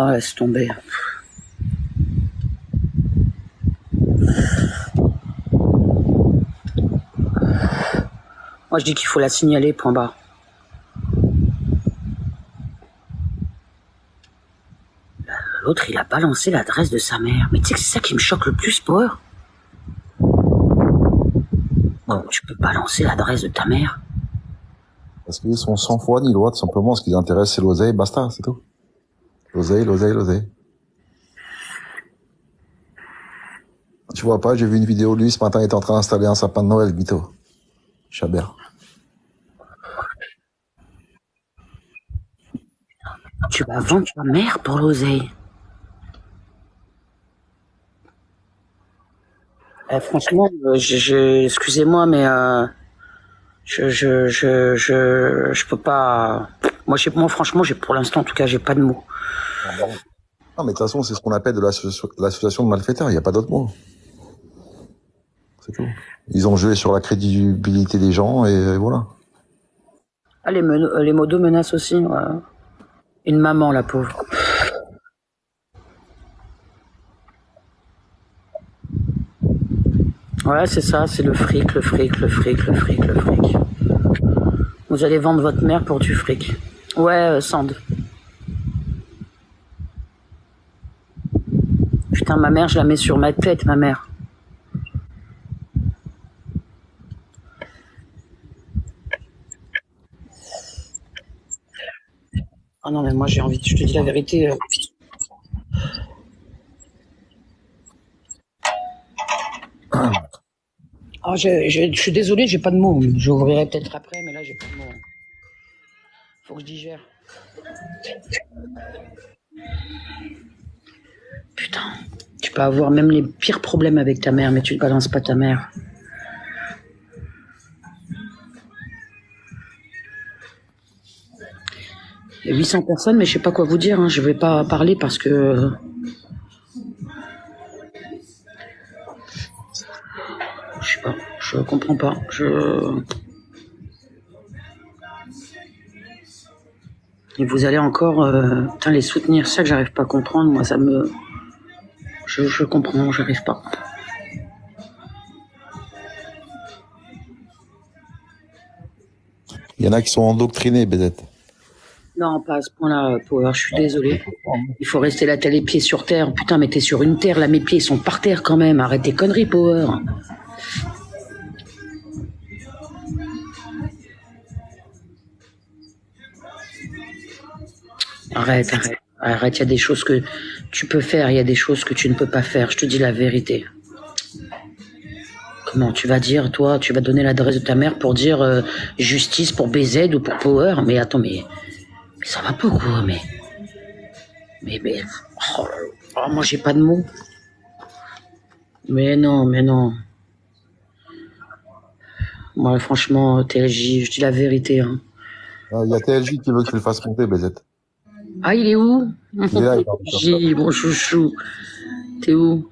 Ah, laisse tomber. Moi, je dis qu'il faut la signaler, point barre. L'autre, il a balancé l'adresse de sa mère. Mais tu sais que c'est ça qui me choque le plus, Power. Bon, tu peux balancer l'adresse de ta mère. Parce qu'ils sont sans foi ni loi, tout simplement. Ce qui les intéresse, c'est l'oseille, basta, c'est tout. L'oseille, l'oseille, l'oseille. Tu vois pas, j'ai vu une vidéo de lui ce matin, il était en train d'installer un sapin de Noël, Guito. Chabert. Tu vas vendre ta mère pour l'oseille. Franchement, excusez-moi, mais je peux pas. Moi, franchement, pour l'instant, en tout cas, j'ai pas de mots. Non, mais de toute façon, c'est ce qu'on appelle de l'association de malfaiteurs. Il n'y a pas d'autre mot. C'est tout. Ils ont joué sur la crédibilité des gens et voilà. Ah, les modos menacent aussi. Ouais. Une maman, la pauvre. Ouais, c'est ça, c'est le fric. Vous allez vendre votre mère pour du fric. Ouais, Sand. Putain, ma mère, je la mets sur ma tête, ma mère. Ah non, mais moi, j'ai envie, je te dis la vérité. Ah, je suis désolé, j'ai pas de mots. J'ouvrirai peut-être après, mais là, j'ai pas de mots. Faut que je digère. Putain, tu peux avoir même les pires problèmes avec ta mère, mais tu ne balances pas ta mère. Il y a 800 personnes, mais je sais pas quoi vous dire. Hein. Je vais pas parler parce que... Je sais pas, je comprends pas. Et vous allez encore les soutenir. C'est ça que j'arrive pas à comprendre. Moi, ça me... Je comprends, j'arrive pas. Il y en a qui sont endoctrinés, BZ. Non, pas à ce point-là, Power, je suis désolé. Il faut rester là, t'as les pieds sur terre. Putain, mais t'es sur une terre, là, mes pieds sont par terre quand même. Arrête tes conneries, Power. Arrête, il y a des choses que tu peux faire, il y a des choses que tu ne peux pas faire. Je te dis la vérité. Comment tu vas dire, toi, tu vas donner l'adresse de ta mère pour dire justice pour BZ ou pour Power? Mais attends, mais ça va pas quoi, mais oh, moi j'ai pas de mots. Mais non. Moi franchement, TLJ, je dis la vérité. Hein. Il y a TLJ qui veut que tu le fasses monter, BZ. Ah, il est où? Il est là, TLJ, mon chouchou. T'es où?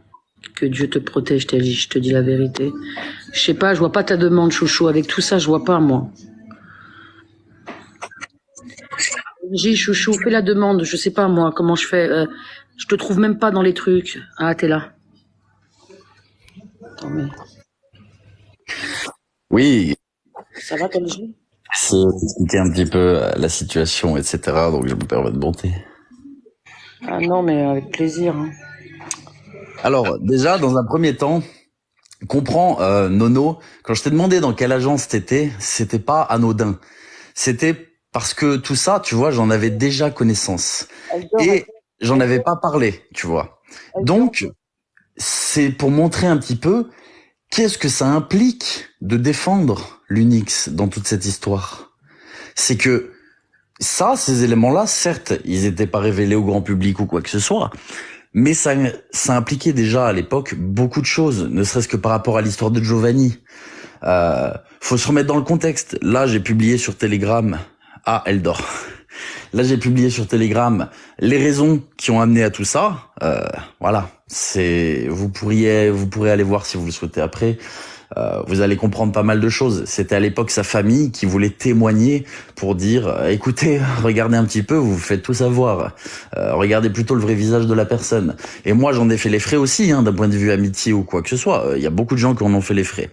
Que Dieu te protège, TLJ, je te dis la vérité. Je sais pas, je vois pas ta demande, chouchou. Avec tout ça, je vois pas, moi. TLJ, chouchou, fais la demande. Je sais pas, moi, comment je fais. Je te trouve même pas dans les trucs. Ah, t'es là. Attends, mais... Oui. Ça va, TLJ? C'est expliquer un petit peu la situation, etc. Donc je me permets de monter. Ah non, mais avec plaisir. Hein. Alors déjà, dans un premier temps, comprends, Nono, quand je t'ai demandé dans quelle agence t'étais, c'était pas anodin. C'était parce que tout ça, tu vois, j'en avais déjà connaissance. Et j'en avais pas parlé, tu vois. Donc, c'est pour montrer un petit peu qu'est-ce que ça implique de défendre l'Unix dans toute cette histoire. C'est que ces éléments-là, certes, ils n'étaient pas révélés au grand public ou quoi que ce soit, mais ça impliquait déjà à l'époque beaucoup de choses, ne serait-ce que par rapport à l'histoire de Giovanni. Faut se remettre dans le contexte. Là, j'ai publié sur Telegram... Ah, elle dort. Là, j'ai publié sur Telegram les raisons qui ont amené à tout ça. Voilà, vous pourrez aller voir si vous le souhaitez après. vous allez comprendre pas mal de choses. C'était à l'époque sa famille qui voulait témoigner pour dire écoutez, regardez un petit peu, vous faites tout savoir. Regardez plutôt le vrai visage de la personne. Et moi, j'en ai fait les frais aussi, hein, d'un point de vue amitié ou quoi que ce soit. Il y a beaucoup de gens qui en ont fait les frais.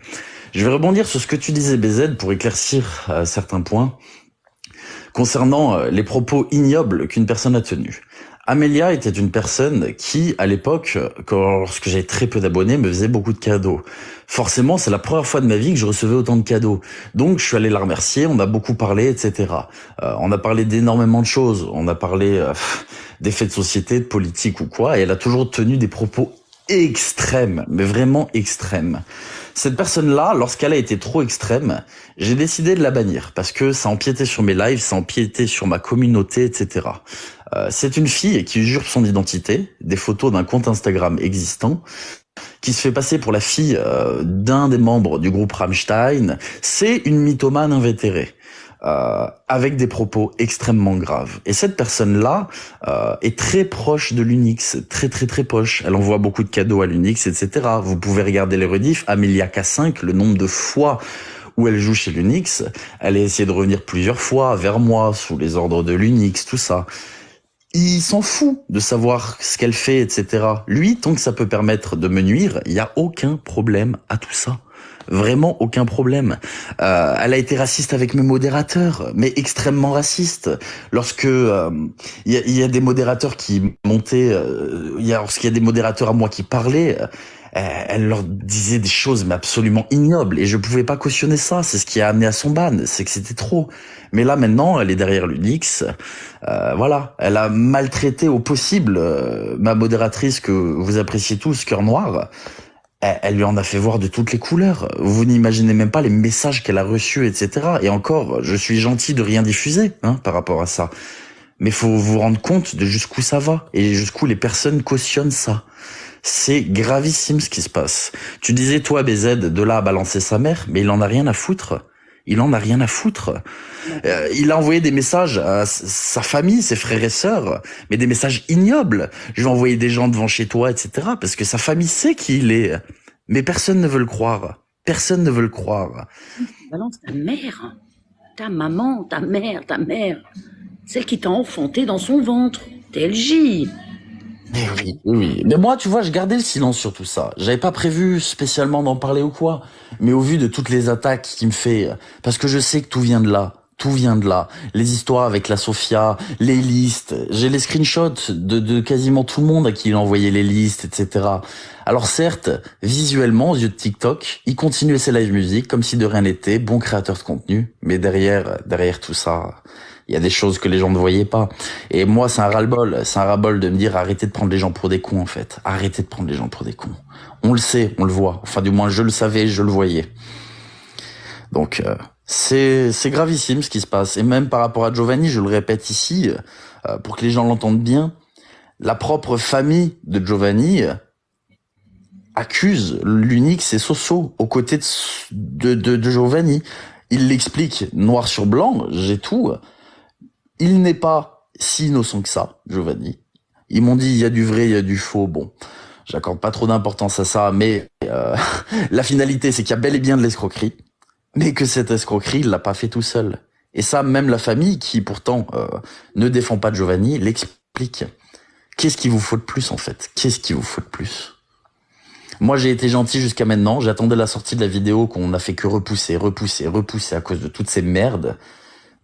Je vais rebondir sur ce que tu disais, BZ, pour éclaircir certains points concernant les propos ignobles qu'une personne a tenus. Amélia était une personne qui, à l'époque, lorsque j'avais très peu d'abonnés, me faisait beaucoup de cadeaux. Forcément, c'est la première fois de ma vie que je recevais autant de cadeaux. Donc, je suis allé la remercier, on a beaucoup parlé, etc. On a parlé d'énormément de choses. On a parlé des faits de société, de politique ou quoi, et elle a toujours tenu des propos extrêmes, mais vraiment extrêmes. Cette personne-là, lorsqu'elle a été trop extrême, j'ai décidé de la bannir parce que ça empiétait sur mes lives, ça empiétait sur ma communauté, etc. C'est une fille qui usurpe son identité, des photos d'un compte Instagram existant, qui se fait passer pour la fille d'un des membres du groupe Rammstein. C'est une mythomane invétérée. Avec des propos extrêmement graves. Et cette personne-là est très proche de l'Unix, très très très proche. Elle envoie beaucoup de cadeaux à l'Unix, etc. Vous pouvez regarder les rediffs, Amelia K5, le nombre de fois où elle joue chez l'Unix, elle a essayé de revenir plusieurs fois vers moi, sous les ordres de l'Unix, tout ça. Il s'en fout de savoir ce qu'elle fait, etc. Lui, tant que ça peut permettre de me nuire, il n'y a aucun problème à tout ça. Vraiment aucun problème. Elle a été raciste avec mes modérateurs, mais extrêmement raciste. Lorsque y a des modérateurs qui montaient, lorsqu'il y a des modérateurs à moi qui parlaient, elle leur disait des choses mais absolument ignobles et je pouvais pas cautionner ça. C'est ce qui a amené à son ban, c'est que c'était trop. Mais là maintenant, elle est derrière l'Unix. Voilà, elle a maltraité au possible ma modératrice que vous appréciez tous, Cœur Noir. Elle lui en a fait voir de toutes les couleurs. Vous n'imaginez même pas les messages qu'elle a reçus, etc. Et encore, je suis gentil de rien diffuser par rapport à ça. Mais faut vous rendre compte de jusqu'où ça va et jusqu'où les personnes cautionnent ça. C'est gravissime ce qui se passe. Tu disais, toi, BZ, de là à balancer sa mère, mais il en a rien à foutre. Il en a rien à foutre. Il a envoyé des messages à sa famille, ses frères et sœurs, mais des messages ignobles. Je vais envoyer des gens devant chez toi, etc. Parce que sa famille sait qui il est. Mais personne ne veut le croire. Personne ne veut le croire. Balance ta mère, ta maman, ta mère. Celle qui t'a enfanté dans son ventre. TLJ. Mais oui, oui. Mais moi, tu vois, je gardais le silence sur tout ça. J'avais pas prévu spécialement d'en parler ou quoi. Mais au vu de toutes les attaques qu'il me fait, parce que je sais que tout vient de là. Tout vient de là. Les histoires avec la Sofia, les listes. J'ai les screenshots de quasiment tout le monde à qui il a envoyé les listes, etc. Alors certes, visuellement, aux yeux de TikTok, il continuait ses live music comme si de rien n'était, bon créateur de contenu. Mais derrière tout ça, il y a des choses que les gens ne voyaient pas. Et moi, c'est un ras-le-bol. C'est un ras-le-bol de me dire arrêtez de prendre les gens pour des cons, en fait. Arrêtez de prendre les gens pour des cons. On le sait, on le voit. Enfin, du moins, je le savais, je le voyais. Donc, c'est gravissime ce qui se passe. Et même par rapport à Giovanni, je le répète ici, pour que les gens l'entendent bien, la propre famille de Giovanni accuse l'Unix et Soso aux côtés de Giovanni. Il l'explique noir sur blanc, j'ai tout. Il n'est pas si innocent que ça, Giovanni. Ils m'ont dit il y a du vrai, il y a du faux. Bon, j'accorde pas trop d'importance à ça, mais la finalité, c'est qu'il y a bel et bien de l'escroquerie, mais que cette escroquerie, il l'a pas fait tout seul. Et ça, même la famille, qui pourtant ne défend pas Giovanni, l'explique. Qu'est-ce qu'il vous faut de plus, en fait? Qu'est-ce qu'il vous faut de plus? Moi, j'ai été gentil jusqu'à maintenant. J'attendais la sortie de la vidéo qu'on n'a fait que repousser à cause de toutes ces merdes.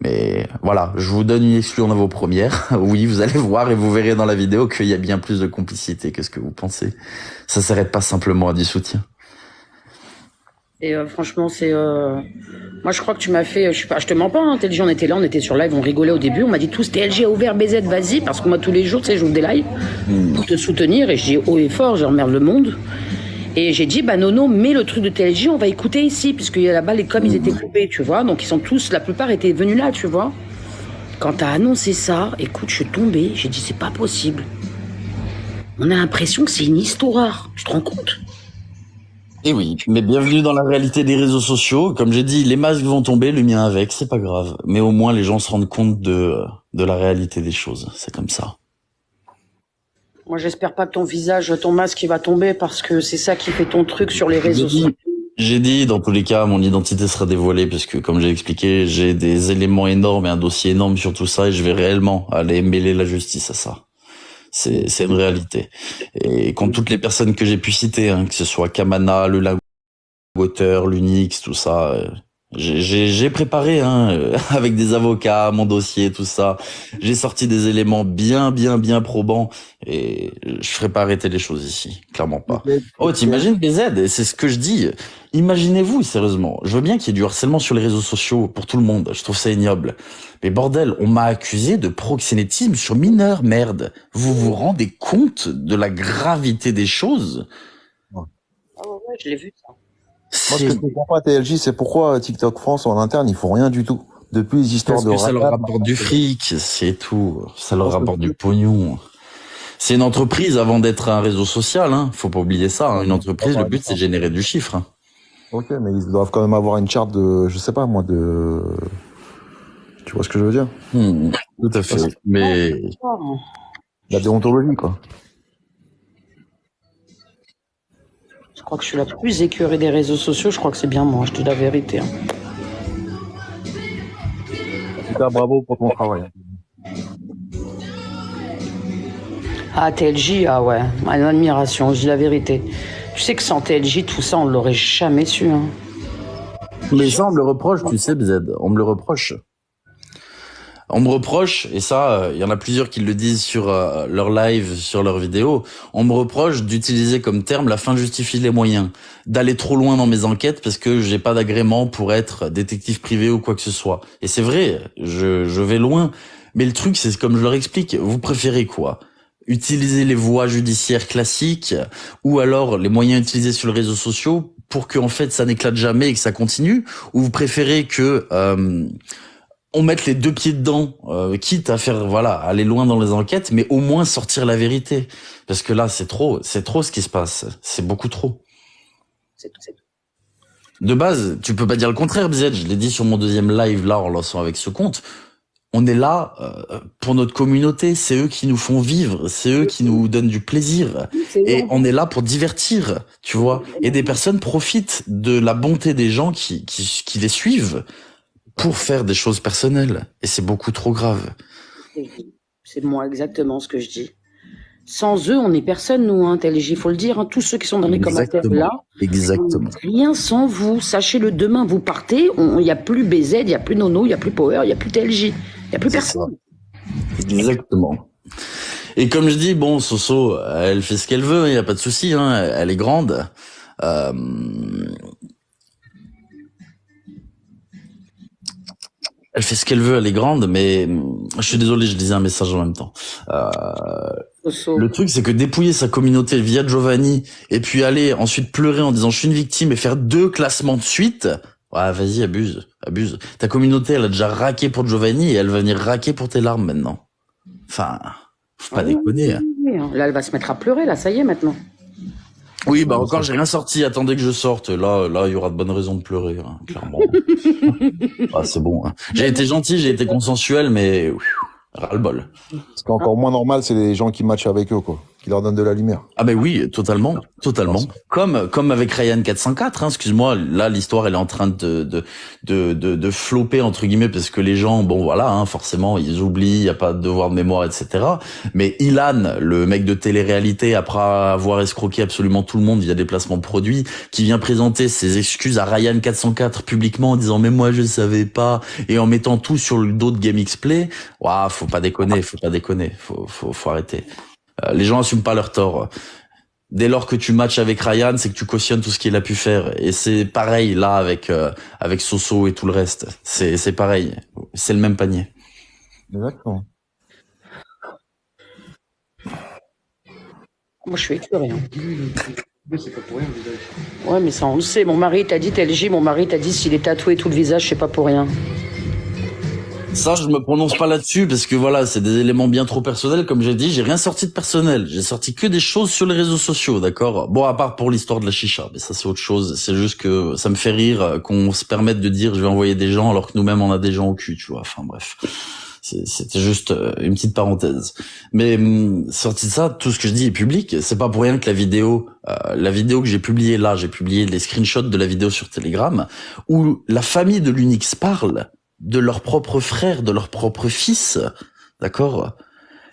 Mais voilà, je vous donne une exclue en avant-première. Oui, vous allez voir et vous verrez dans la vidéo qu'il y a bien plus de complicité que ce que vous pensez. Ça s'arrête pas simplement à du soutien. Et franchement, c'est... Moi, je crois que tu m'as fait... Je te mens pas, TLJ, on était là, on était sur live, on rigolait au début. On m'a dit tous, TLJ a ouvert BZ, vas-y. Parce que moi, tous les jours, tu sais, j'ouvre des lives pour te soutenir. Et je dis haut et fort, j'emmerde le monde. Et j'ai dit, bah Nono, mets le truc de TLJ, on va écouter ici. Puisque là-bas, les coms, ils étaient coupés, tu vois. Donc, ils sont tous... La plupart étaient venus là, tu vois. Quand t'as annoncé ça, écoute, je suis tombée. J'ai dit, c'est pas possible. On a l'impression que c'est une histoire. Tu te rends compte ? Et oui, mais bienvenue dans la réalité des réseaux sociaux. Comme j'ai dit, les masques vont tomber, le mien avec, c'est pas grave. Mais au moins, les gens se rendent compte de la réalité des choses. C'est comme ça. Moi, j'espère pas que ton visage, ton masque, il va tomber parce que c'est ça qui fait ton truc sur les réseaux sociaux. J'ai dit, dans tous les cas, mon identité sera dévoilée parce que, comme j'ai expliqué, j'ai des éléments énormes et un dossier énorme sur tout ça et je vais réellement aller mêler la justice à ça. C'est une réalité. Et quand toutes les personnes que j'ai pu citer, hein, que ce soit Kamana, le Lagoteur, l'Unix, tout ça, j'ai préparé, hein, avec des avocats, mon dossier, tout ça. J'ai sorti des éléments bien probants et je ferai pas arrêter les choses ici, clairement pas. Oh, t'imagines BZ, et c'est ce que je dis. Imaginez-vous, sérieusement. Je veux bien qu'il y ait du harcèlement sur les réseaux sociaux pour tout le monde. Je trouve ça ignoble. Mais bordel, on m'a accusé de proxénétisme sur mineur, merde. Vous vous rendez compte de la gravité des choses? Ah ouais, je l'ai vu, ça. Moi, ce que je comprends pas, TLJ, c'est pourquoi TikTok France en interne, ils font rien du tout. Depuis les histoires Parce que ça leur rapporte du fric, c'est tout. Ça leur rapporte du pognon. C'est une entreprise avant d'être un réseau social, hein. Faut pas oublier ça, hein. Une entreprise, le but, c'est de générer du chiffre, hein. Ok, mais ils doivent quand même avoir une charte de, je sais pas moi, de... Tu vois ce que je veux dire? Tout à fait. Mais la déontologie, quoi. Je crois que je suis la plus écœurée des réseaux sociaux. Je crois que c'est bien moi, je te dis la vérité. Hein. En tout cas, bravo pour ton travail. Ah, TLJ, ah ouais, une admiration, je dis la vérité. Tu sais que sans TLJ, tout ça, on ne l'aurait jamais su. Hein. Mais ça, on me le reproche, tu sais, BZ, on me le reproche. On me reproche, et ça, il y en a plusieurs qui le disent sur leur live, sur leurs vidéos, on me reproche d'utiliser comme terme la fin justifie les moyens, d'aller trop loin dans mes enquêtes parce que j'ai pas d'agrément pour être détective privé ou quoi que ce soit. Et c'est vrai, je vais loin, mais le truc, c'est comme je leur explique, vous préférez quoi ? Utiliser les voies judiciaires classiques ou alors les moyens utilisés sur les réseaux sociaux pour que en fait ça n'éclate jamais et que ça continue, ou vous préférez que on mette les deux pieds dedans, quitte à faire aller loin dans les enquêtes, mais au moins sortir la vérité, parce que là c'est trop ce qui se passe, c'est beaucoup trop. C'est tout. De base, tu peux pas dire le contraire, BZ, je l'ai dit sur mon deuxième live là en lançant avec ce compte. On est là pour notre communauté, c'est eux qui nous font vivre, c'est eux qui nous donnent du plaisir. Et on est là pour divertir, tu vois. Et des personnes profitent de la bonté des gens qui les suivent pour faire des choses personnelles. Et c'est beaucoup trop grave. C'est moi exactement ce que je dis. Sans eux, on n'est personne, nous, hein, TLJ, faut le dire. Hein, tous ceux qui sont dans les commentaires là. Exactement. Rien sans vous. Sachez-le, demain, vous partez, il n'y a plus BZ, il n'y a plus Nono, il n'y a plus Power, il n'y a plus TLJ. Il n'y a plus personne. Exactement. Et comme je dis, bon, Soso, elle fait ce qu'elle veut, il n'y a pas de souci, hein, elle est grande. Elle fait ce qu'elle veut, elle est grande, mais je suis désolé, je lisais un message en même temps. Le truc, c'est que dépouiller sa communauté via Giovanni et puis aller ensuite pleurer en disant je suis une victime et faire 2 classements de suite, ouais, vas-y, abuse. Ta communauté, elle a déjà raqué pour Giovanni et elle va venir raquer pour tes larmes maintenant. Enfin, faut pas déconner. Oui. Là, elle va se mettre à pleurer, là, ça y est, maintenant. Oui, bah encore, j'ai rien sorti, attendez que je sorte. Là, il y aura de bonnes raisons de pleurer, hein, clairement. Ah, c'est bon. Hein. J'ai été gentil, j'ai été consensuel, mais ras-le-bol. Ce qui est encore moins normal, c'est les gens qui matchent avec eux, quoi. Qui leur donnent de la lumière. Ah ben oui, totalement. Comme avec Ryan 404, hein, excuse-moi, là l'histoire elle est en train de flopper entre guillemets parce que les gens, bon voilà, hein, forcément ils oublient, il y a pas de devoir de mémoire, etc. Mais Ilan, le mec de télé-réalité, après avoir escroqué absolument tout le monde via des placements de produits, qui vient présenter ses excuses à Ryan 404 publiquement en disant mais moi je savais pas et en mettant tout sur le dos de GameX Play, ouah, faut pas déconner, faut arrêter. Les gens assument pas leur tort. Dès lors que tu matches avec Ryan, c'est que tu cautionnes tout ce qu'il a pu faire. Et c'est pareil là avec Soso et tout le reste. C'est pareil. C'est le même panier. Exactement. Moi, je suis écœurée. C'est pas pour rien, le visage. Ouais, mais ça, on le sait. Mon mari t'a dit, TLJ, mon mari t'a dit s'il est tatoué tout le visage, c'est pas pour rien. Ça, je me prononce pas là-dessus parce que voilà, c'est des éléments bien trop personnels. Comme j'ai dit, j'ai rien sorti de personnel. J'ai sorti que des choses sur les réseaux sociaux, d'accord? Bon, à part pour l'histoire de la chicha, mais ça c'est autre chose. C'est juste que ça me fait rire qu'on se permette de dire je vais envoyer des gens alors que nous-mêmes on a des gens au cul, tu vois. Enfin bref, C'était juste une petite parenthèse. Mais sorti de ça, tout ce que je dis est public. C'est pas pour rien que la vidéo que j'ai publiée là, j'ai publié les screenshots de la vidéo sur Telegram, où la famille de l'Unix parle de leur propre frère, de leur propre fils, d'accord?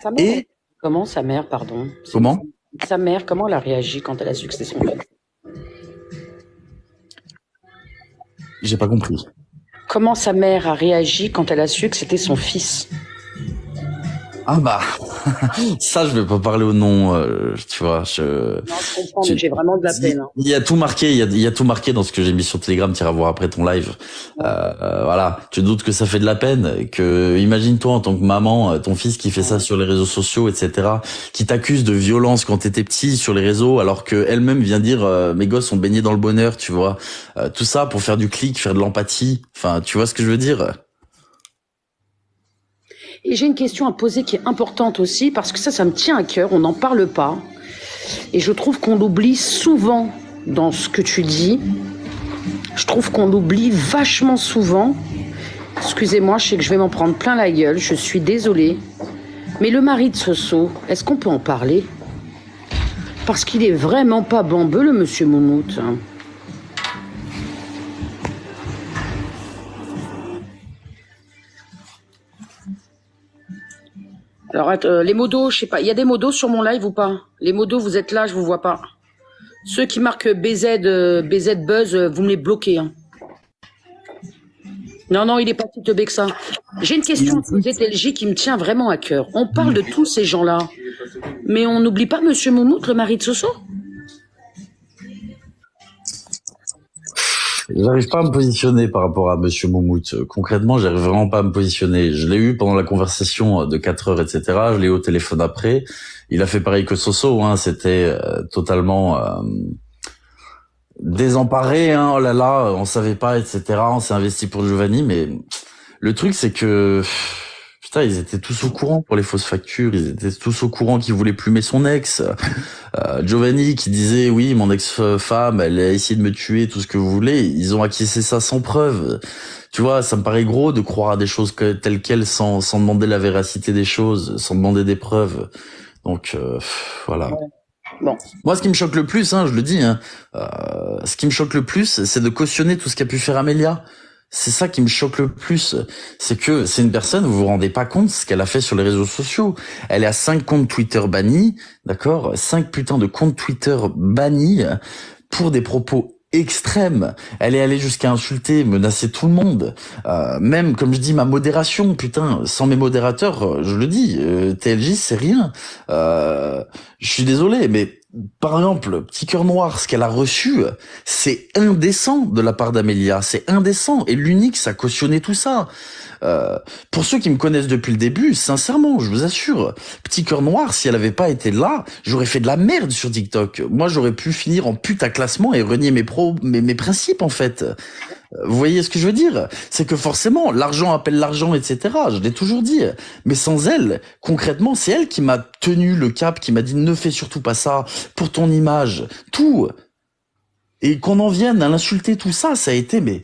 Sa mère, comment sa mère, pardon? Comment? Sa mère, comment elle a réagi quand elle a su que c'était son fils? J'ai pas compris. Comment sa mère a réagi quand elle a su que c'était son fils? Ah bah, ça je vais pas parler au nom, tu vois. Non, je comprends, mais j'ai vraiment de la peine. Hein. Il y a tout marqué, il y a tout marqué dans ce que j'ai mis sur Telegram. Tu iras voir après ton live. Voilà, tu doutes que ça fait de la peine. Que imagine-toi en tant que maman, ton fils qui fait ça sur les réseaux sociaux, etc., qui t'accuse de violence quand t'étais petit sur les réseaux, alors que elle-même vient dire mes gosses sont baignés dans le bonheur, tu vois. Tout ça pour faire du clic, faire de l'empathie. Enfin, tu vois ce que je veux dire? Et j'ai une question à poser qui est importante aussi, parce que ça me tient à cœur, on n'en parle pas. Et je trouve qu'on l'oublie souvent dans ce que tu dis. Je trouve qu'on l'oublie vachement souvent. Excusez-moi, je sais que je vais m'en prendre plein la gueule, je suis désolée. Mais le mari de Soso, est-ce qu'on peut en parler? Parce qu'il est vraiment pas bambeux, le monsieur Moumout. Alors, les modos, je sais pas, il y a des modos sur mon live ou pas? Les modos, vous êtes là, je vous vois pas. Ceux qui marquent BZ Buzz, vous me les bloquez. Hein. Non, il est pas si teubé que ça. J'ai une question à poser, TLJ, qui me tient vraiment à cœur. On parle de tous ces gens-là, mais on n'oublie pas Monsieur Moumout, le mari de Soso? J'arrive pas à me positionner par rapport à Monsieur Moumout. Concrètement, j'arrive vraiment pas à me positionner. Je l'ai eu pendant la conversation de 4 heures, etc. Je l'ai eu au téléphone après. Il a fait pareil que Soso, hein. C'était totalement désemparé, hein. Oh là là, on savait pas, etc. On s'est investi pour Giovanni, mais le truc c'est que putain, ils étaient tous au courant pour les fausses factures. Ils étaient tous au courant qu'il voulait plumer son ex. Giovanni qui disait oui, mon ex-femme, elle a essayé de me tuer, tout ce que vous voulez. Ils ont acquiescé ça sans preuve. Tu vois, ça me paraît gros de croire à des choses telles quelles sans demander la véracité des choses, sans demander des preuves. Donc voilà. Bon. Moi, ce qui me choque le plus, hein, je le dis, hein, ce qui me choque le plus, c'est de cautionner tout ce qu'a pu faire Amélia. C'est ça qui me choque le plus. C'est que c'est une personne, vous vous rendez pas compte ce qu'elle a fait sur les réseaux sociaux. Elle est à 5 comptes Twitter bannis, d'accord? 5 putains de comptes Twitter bannis pour des propos extrêmes. Elle est allée jusqu'à insulter, menacer tout le monde. Même, comme je dis, ma modération, putain, sans mes modérateurs, je le dis, TLJ, c'est rien. Je suis désolé, mais par exemple, Petit Cœur Noir, ce qu'elle a reçu, c'est indécent de la part d'Amélia, c'est indécent. Et l'Unix a cautionné tout ça. Pour ceux qui me connaissent depuis le début, sincèrement, je vous assure, Petit Cœur Noir, si elle avait pas été là, j'aurais fait de la merde sur TikTok. Moi, j'aurais pu finir en putain classement et renier mes principes, en fait. Vous voyez ce que je veux dire? C'est que forcément, l'argent appelle l'argent, etc. Je l'ai toujours dit. Mais sans elle, concrètement, c'est elle qui m'a tenu le cap, qui m'a dit ne fais surtout pas ça pour ton image, tout. Et qu'on en vienne à l'insulter, tout ça, ça a été, mais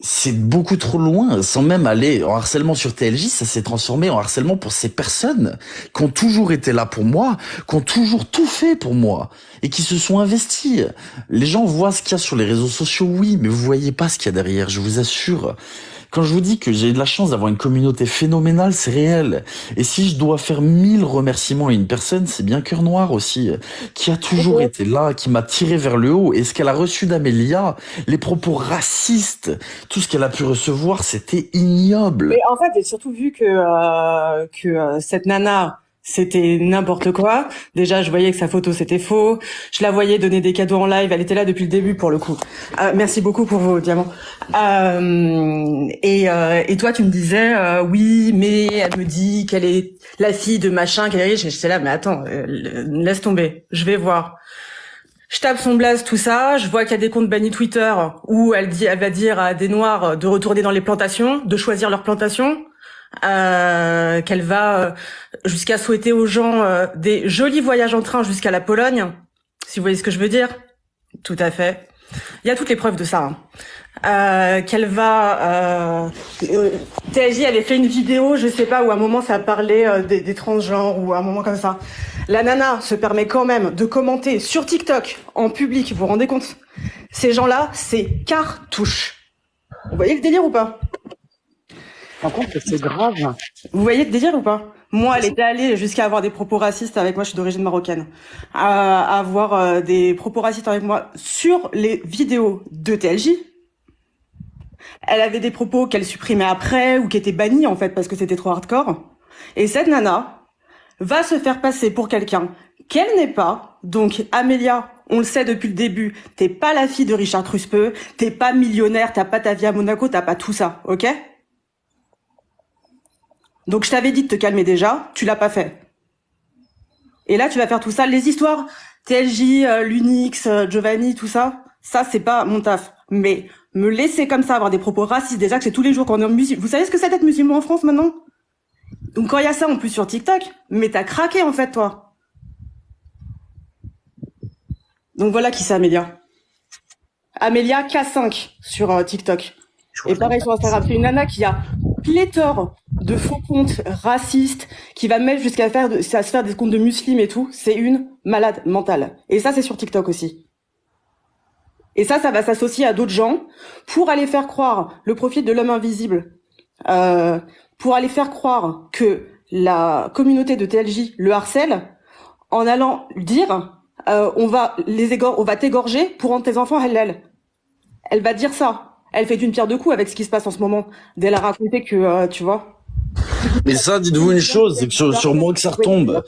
c'est beaucoup trop loin. Sans même aller en harcèlement sur TLJ, ça s'est transformé en harcèlement pour ces personnes qui ont toujours été là pour moi, qui ont toujours tout fait pour moi et qui se sont investis. Les gens voient ce qu'il y a sur les réseaux sociaux, oui, mais vous voyez pas ce qu'il y a derrière, je vous assure. Quand je vous dis que j'ai de la chance d'avoir une communauté phénoménale, c'est réel. Et si je dois faire 1000 remerciements à une personne, c'est bien Cœur Noir aussi, qui a toujours été là, qui m'a tiré vers le haut. Et ce qu'elle a reçu d'Amélia, les propos racistes, tout ce qu'elle a pu recevoir, c'était ignoble. Mais en fait, j'ai surtout vu que cette nana, c'était n'importe quoi. Déjà, je voyais que sa photo, c'était faux. Je la voyais donner des cadeaux en live. Elle était là depuis le début, pour le coup. Merci beaucoup pour vos diamants. Et toi, tu me disais, oui, mais elle me dit qu'elle est la fille de machin, qu'elle est riche. Et j'étais là, mais attends, laisse tomber. Je vais voir. Je tape son blaze, tout ça. Je vois qu'il y a des comptes bannis Twitter où elle va dire à des Noirs de retourner dans les plantations, de choisir leurs plantations. Qu'elle va jusqu'à souhaiter aux gens des jolis voyages en train jusqu'à la Pologne, si vous voyez ce que je veux dire. Tout à fait. Il y a toutes les preuves de ça. Qu'elle va... TLJ avait fait une vidéo, je sais pas, où à un moment ça parlait des transgenres, ou à un moment comme ça. La nana se permet quand même de commenter sur TikTok, en public, vous vous rendez compte? Ces gens-là, c'est cartouche. Vous voyez le délire ou pas? Par contre, c'est grave. Vous voyez le délire ou pas? Moi, elle était allée jusqu'à avoir des propos racistes avec moi, je suis d'origine marocaine. À avoir des propos racistes avec moi sur les vidéos de TLJ. Elle avait des propos qu'elle supprimait après ou qui étaient bannis en fait parce que c'était trop hardcore. Et cette nana va se faire passer pour quelqu'un qu'elle n'est pas. Donc Amélia, on le sait depuis le début, t'es pas la fille de Richard Crespeux, t'es pas millionnaire, t'as pas ta vie à Monaco, t'as pas tout ça, ok? Donc je t'avais dit de te calmer déjà, tu l'as pas fait. Et là tu vas faire tout ça, les histoires TLJ, Lunix, Giovanni, tout ça, ça c'est pas mon taf. Mais me laisser comme ça avoir des propos racistes, déjà que c'est tous les jours qu'on est en musulman. Vous savez ce que c'est d'être musulman en France maintenant? Donc quand il y a ça en plus sur TikTok, mais t'as craqué en fait toi. Donc voilà qui c'est Amélia. Amélia K5 sur TikTok. Et pareil sur Instagram, c'est une nana qui a pléthore de faux comptes racistes, qui va même jusqu'à se faire des comptes de musulmans et tout. C'est une malade mentale. Et ça c'est sur TikTok aussi. Et ça va s'associer à d'autres gens pour aller faire croire le profil de l'homme invisible, pour aller faire croire que la communauté de TLJ le harcèle, en allant dire on va t'égorger pour rendre tes enfants halal. Elle va dire ça. Elle fait d'une pierre deux coups avec ce qui se passe en ce moment. D'elle a raconté que tu vois. Mais ça, dites-vous une chose, c'est que sur moi que ça retombe.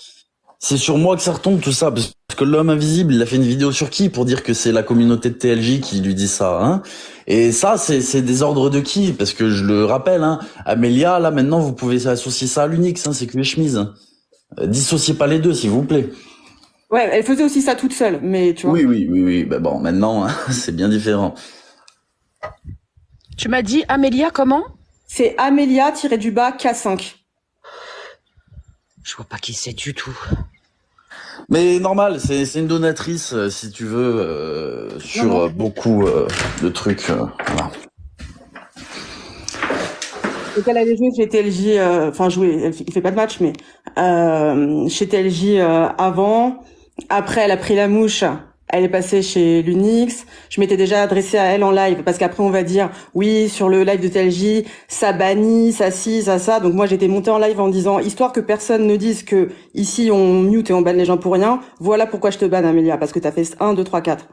C'est sur moi que ça retombe tout ça, parce que l'homme invisible, il a fait une vidéo sur qui pour dire que c'est la communauté de TLJ qui lui dit ça, hein? Et ça, c'est des ordres de qui? Parce que je le rappelle, hein, Amélia, là maintenant, vous pouvez associer ça à l'Unix, hein, c'est que les chemises. Dissociez pas les deux, s'il vous plaît. Ouais, elle faisait aussi ça toute seule, mais tu vois. Oui. Ben bon, maintenant, c'est bien différent. Tu m'as dit Amélia comment? C'est Amélia-du-bas K5. Je vois pas qui c'est du tout. Mais normal, c'est une donatrice, si tu veux, sur beaucoup de trucs. Voilà. Et qu'elle allait jouer chez TLJ, enfin jouer, il fait pas de match, mais chez TLJ avant. Après, elle a pris la mouche. Elle est passée chez l'Unix. Je m'étais déjà adressée à elle en live parce qu'après on va dire oui sur le live de TLJ ça bannit, ça ci, ça. Donc moi j'étais montée en live en disant histoire que personne ne dise que ici on mute et on banne les gens pour rien. Voilà pourquoi je te banne Amélia parce que t'as fait 1, 2, 3, 4.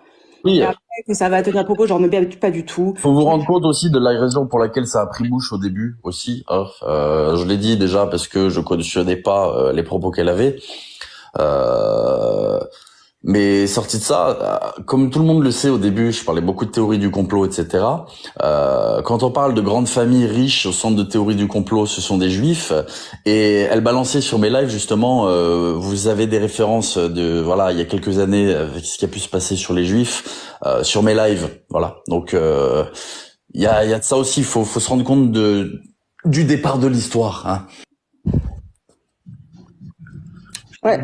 Oui. Et après que ça va tenir propos, genre ne banne pas du tout. Faut vous rendre compte aussi de la raison pour laquelle ça a pris bouche au début aussi. Hein. Je l'ai dit déjà parce que je cautionnais pas les propos qu'elle avait. Mais sorti de ça, comme tout le monde le sait au début, je parlais beaucoup de théorie du complot, etc. Quand on parle de grandes familles riches au centre de théorie du complot, ce sont des juifs. Et elle balançait sur mes lives justement, vous avez des références de il y a quelques années avec ce qui a pu se passer sur les juifs sur mes lives. Voilà. Donc il y a de ça aussi. Faut se rendre compte du départ de l'histoire. Hein. Ouais.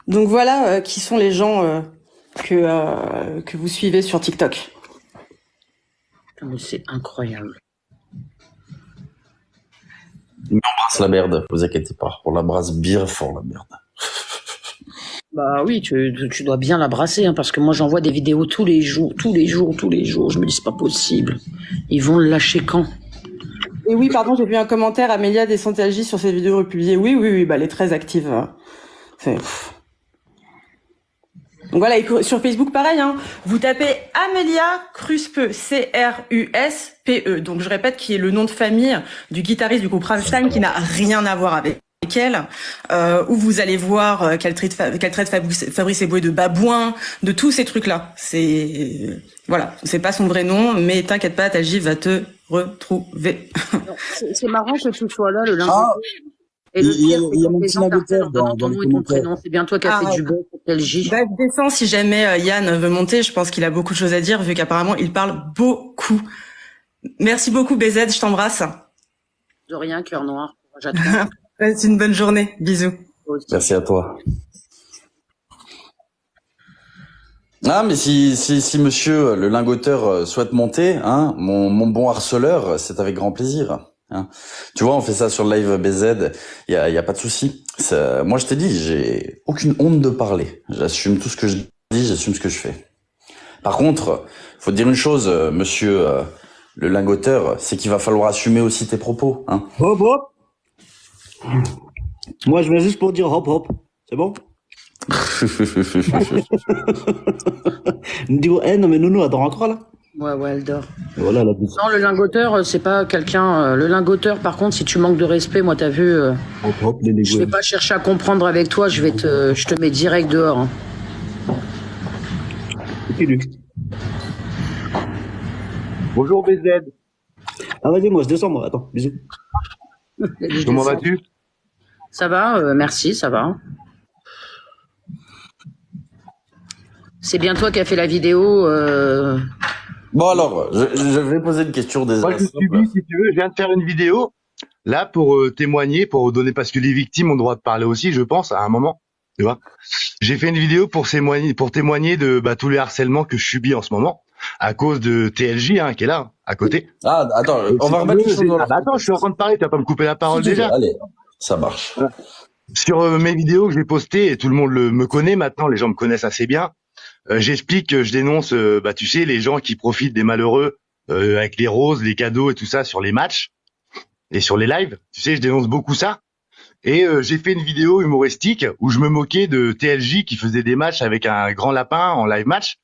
Donc voilà qui sont les gens que vous suivez sur TikTok. Mais c'est incroyable. Il m'embrasse la merde, vous inquiétez pas. On l'embrasse bien fort la merde. Bah oui, tu dois bien la brasser, hein, parce que moi j'envoie des vidéos tous les jours. Je me dis c'est pas possible. Ils vont le lâcher quand? Et oui, pardon, j'ai vu un commentaire Amélia descend TLJ sur cette vidéo republiée. Oui, bah elle est très active. Donc voilà, et sur Facebook, pareil, hein. Vous tapez Amélia Crespeux, C-R-U-S-P-E. Donc je répète, qui est le nom de famille du guitariste du groupe Rammstein, qui n'a rien à voir avec elle, où vous allez voir qu'elle traite Fabrice Eboué de babouin, de tous ces trucs-là. C'est c'est pas son vrai nom, mais t'inquiète pas, Taji va te retrouver. C'est marrant que tu sois là le lundi. Et il y a mon petit navetaire dans les commentaires. C'est bien toi qui as fait du bon pour TLJ. Bref, descends si jamais Yann veut monter. Je pense qu'il a beaucoup de choses à dire vu qu'apparemment il parle beaucoup. Merci beaucoup BZ, je t'embrasse. De rien, cœur noir. J'attends. C'est une bonne journée. Bisous. Merci à toi. Ah, mais si monsieur le lingoteur souhaite monter, hein, mon bon harceleur, c'est avec grand plaisir. Hein. Tu vois, on fait ça sur le live BZ, y a pas de souci. Moi, je t'ai dit, j'ai aucune honte de parler. J'assume tout ce que je dis, j'assume ce que je fais. Par contre, faut te dire une chose, monsieur le lingoteur, c'est qu'il va falloir assumer aussi tes propos. Hein. Hop, hop. Moi, je viens juste pour dire hop, hop. C'est bon? Dis-moi, non, mais Nounou, elle dort encore, là? Ouais, elle dort. Voilà, la bise. Non, le lingoteur, c'est pas quelqu'un. Le lingoteur, par contre, si tu manques de respect, moi, t'as vu, Hop, hop, les je vais Lego. pas chercher à comprendre avec toi. Je te mets direct dehors. Hein. Et puis, Bonjour BZ, ah, vas-y, moi, je descends, moi. Attends, bisous. Je comment descends. vas-tu? Ça va, merci, ça va. C'est bien toi qui as fait la vidéo. Bon alors, je vais poser une question des Moi je suis subi, si tu veux, je viens de faire une vidéo là pour témoigner, pour donner, parce que les victimes ont le droit de parler aussi, je pense, à un moment, tu vois. J'ai fait une vidéo pour témoigner de tous les harcèlements que je subis en ce moment à cause de TLJ qui est là, à côté. Ah, attends, Et on si va tu remettre veux, les choses dans leur attends, je suis en train de parler, tu vas pas me couper la parole Si tu veux, déjà. allez, ça marche. Sur mes vidéos que j'ai postées, et tout le monde me connaît maintenant, les gens me connaissent assez bien. J'explique que je dénonce, tu sais, les gens qui profitent des malheureux avec les roses, les cadeaux et tout ça sur les matchs et sur les lives. Tu sais, je dénonce beaucoup ça. Et j'ai fait une vidéo humoristique où je me moquais de TLJ qui faisait des matchs avec un grand lapin en live match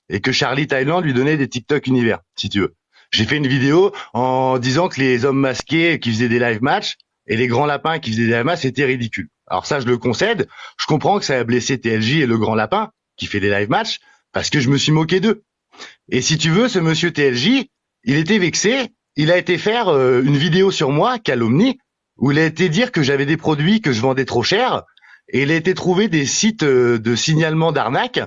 et que Charlie Thailand lui donnait des TikTok univers, si tu veux. J'ai fait une vidéo en disant que les hommes masqués qui faisaient des live matchs et les grands lapins qui faisaient des live matchs, c'était ridicule. Alors ça, je le concède. Je comprends que ça a blessé TLJ et le grand lapin qui fait des live matchs parce que je me suis moqué d'eux. Et si tu veux, ce monsieur TLJ, il était vexé. Il a été faire une vidéo sur moi, calomnie, où il a été dire que j'avais des produits que je vendais trop cher. Et il a été trouver des sites de signalement d'arnaque,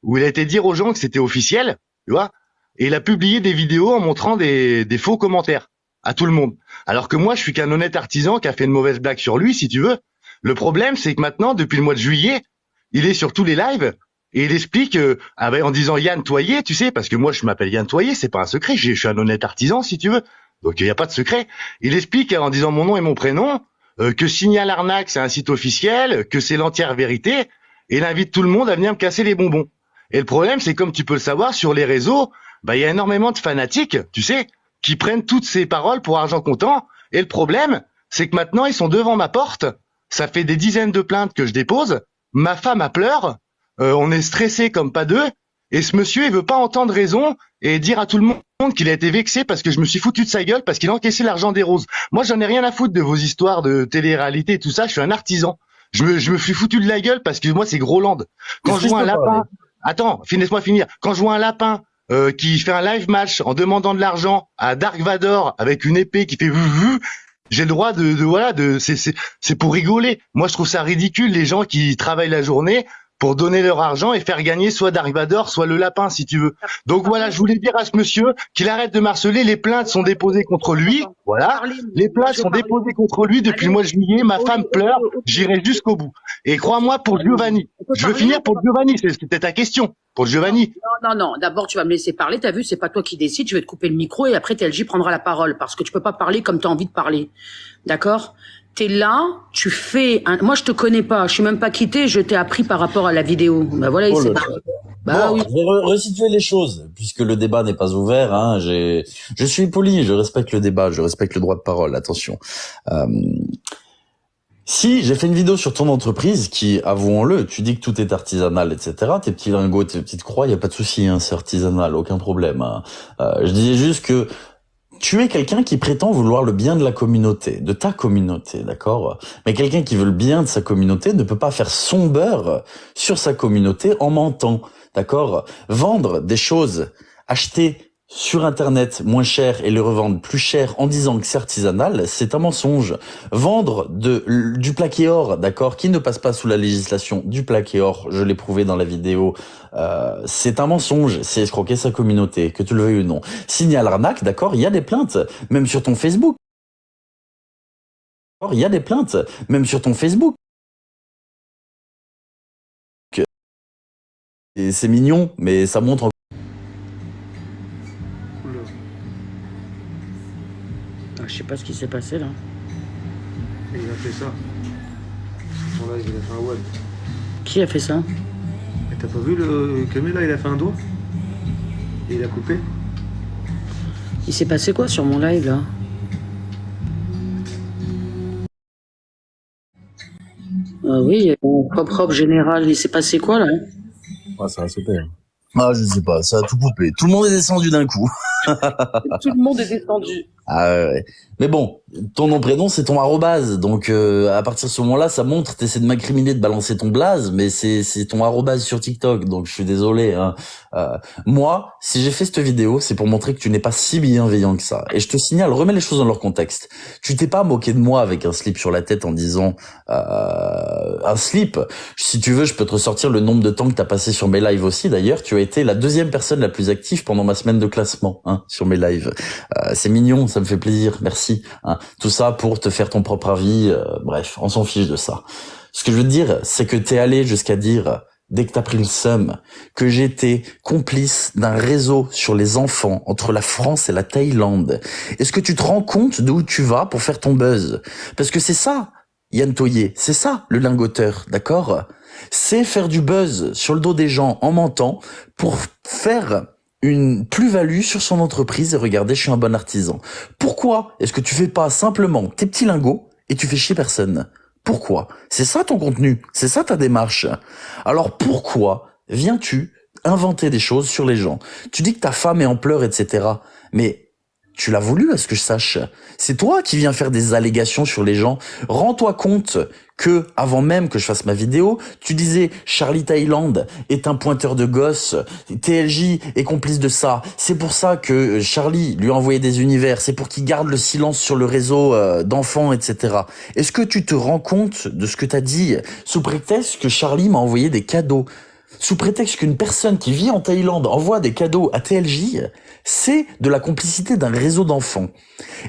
où il a été dire aux gens que c'était officiel, tu vois. Et il a publié des vidéos en montrant des faux commentaires à tout le monde. Alors que moi, je suis qu'un honnête artisan qui a fait une mauvaise blague sur lui, si tu veux. Le problème, c'est que maintenant, depuis le mois de juillet, il est sur tous les lives et il explique en disant Yann Toyer, tu sais, parce que moi je m'appelle Yann Toyer, c'est pas un secret, je suis un honnête artisan si tu veux, donc il n'y a pas de secret. Il explique en disant mon nom et mon prénom que Signal Arnaque c'est un site officiel, que c'est l'entière vérité, et il invite tout le monde à venir me casser les bonbons. Et le problème, c'est comme tu peux le savoir, sur les réseaux, il y a énormément de fanatiques, tu sais, qui prennent toutes ces paroles pour argent comptant. Et le problème, c'est que maintenant ils sont devant ma porte. Ça fait des dizaines de plaintes que je dépose. Ma femme a pleure. On est stressé comme pas deux. Et ce monsieur, il veut pas entendre raison et dire à tout le monde qu'il a été vexé parce que je me suis foutu de sa gueule parce qu'il a encaissé l'argent des roses. Moi, j'en ai rien à foutre de vos histoires de télé-réalité et tout ça. Je suis un artisan. Je me suis foutu de la gueule parce que moi, c'est Groland. Quand je vois un lapin, attends, laisse-moi finir. Quand je vois un lapin qui fait un live match en demandant de l'argent à Dark Vador avec une épée qui fait vu, j'ai le droit c'est pour rigoler. Moi, je trouve ça ridicule les gens qui travaillent la journée pour donner leur argent et faire gagner soit Dark Vador, soit le lapin, si tu veux. Donc voilà, je voulais dire à ce monsieur qu'il arrête de marceler. Les plaintes sont déposées contre lui. Voilà. Les plaintes sont déposées contre lui depuis le mois de juillet. Ma femme pleure. J'irai jusqu'au bout. Et crois-moi, pour Giovanni. Je veux finir pour Giovanni. C'était ta question. Pour Giovanni. Non. D'abord, tu vas me laisser parler. T'as vu, c'est pas toi qui décides. Je vais te couper le micro et après, TLJ prendra la parole parce que tu peux pas parler comme t'as envie de parler. D'accord? T'es là, tu fais moi, je te connais pas. Je suis même pas quitté. Je t'ai appris par rapport à la vidéo. Voilà, il s'est barré. Bon, Oui. je vais resituer les choses, puisque le débat n'est pas ouvert. Hein, je suis poli, je respecte le débat, je respecte le droit de parole, attention. Si j'ai fait une vidéo sur ton entreprise qui, avouons-le, tu dis que tout est artisanal, etc. Tes petits lingots, tes petites croix, il y a pas de souci, hein, c'est artisanal, aucun problème. Hein. Je disais juste que tu es quelqu'un qui prétend vouloir le bien de la communauté, de ta communauté, d'accord? Mais quelqu'un qui veut le bien de sa communauté ne peut pas faire son beurre sur sa communauté en mentant, d'accord? Vendre des choses achetées sur Internet moins cher et le revendre plus cher en disant que c'est artisanal, c'est un mensonge. Vendre du plaqué or, d'accord, qui ne passe pas sous la législation du plaqué or, je l'ai prouvé dans la vidéo, c'est un mensonge, c'est escroquer sa communauté, que tu le veuilles ou non. Signal arnaque, d'accord, il y a des plaintes, même sur ton Facebook. Il y a des plaintes, même sur ton Facebook. Et c'est mignon, mais ça montre. Oula. Ah, je sais pas ce qui s'est passé là. Et il a fait ça. Son live, il a fait un web. Qui a fait ça? Et t'as pas vu le Kemé là, il a fait un doigt? Et il a coupé? Il s'est passé quoi sur mon live là? Ah oui, propre général, il s'est passé quoi là? Ouais, ça a sauté. Ah, je sais pas, ça a tout coupé. Tout le monde est descendu d'un coup. Tout le monde est descendu. Ah ouais. Mais bon, ton nom prénom c'est ton arrobase, donc à partir de ce moment-là, ça montre, t'essaies de m'incriminer de balancer ton blaze, mais c'est ton arrobase sur TikTok, donc je suis désolé. Hein. Moi, si j'ai fait cette vidéo, c'est pour montrer que tu n'es pas si bienveillant que ça. Et je te signale, remets les choses dans leur contexte. Tu t'es pas moqué de moi avec un slip sur la tête en disant un slip. Si tu veux, je peux te ressortir le nombre de temps que t'as passé sur mes lives aussi. D'ailleurs, tu as été la deuxième personne la plus active pendant ma semaine de classement sur mes lives. C'est mignon, ça me fait plaisir, merci. Tout ça pour te faire ton propre avis, bref, on s'en fiche de ça. Ce que je veux te dire, c'est que t'es allé jusqu'à dire, dès que t'as pris le seum, que j'étais complice d'un réseau sur les enfants entre la France et la Thaïlande. Est-ce que tu te rends compte d'où tu vas pour faire ton buzz? Parce que c'est ça, Yann Toyer, c'est ça le lingoteur, d'accord? C'est faire du buzz sur le dos des gens en mentant pour faire une plus-value sur son entreprise et regardez, je suis un bon artisan. Pourquoi est-ce que tu fais pas simplement tes petits lingots et tu fais chier personne? Pourquoi? C'est ça ton contenu, c'est ça ta démarche. Alors pourquoi viens-tu inventer des choses sur les gens? Tu dis que ta femme est en pleurs, etc. Mais tu l'as voulu, à ce que je sache. C'est toi qui viens faire des allégations sur les gens. Rends-toi compte que, avant même que je fasse ma vidéo, tu disais Charlie Thaïlande est un pointeur de gosse, TLJ est complice de ça. C'est pour ça que Charlie lui a envoyé des univers. C'est pour qu'il garde le silence sur le réseau d'enfants, etc. Est-ce que tu te rends compte de ce que t'as dit sous prétexte que Charlie m'a envoyé des cadeaux? Sous prétexte qu'une personne qui vit en Thaïlande envoie des cadeaux à TLJ, c'est de la complicité d'un réseau d'enfants.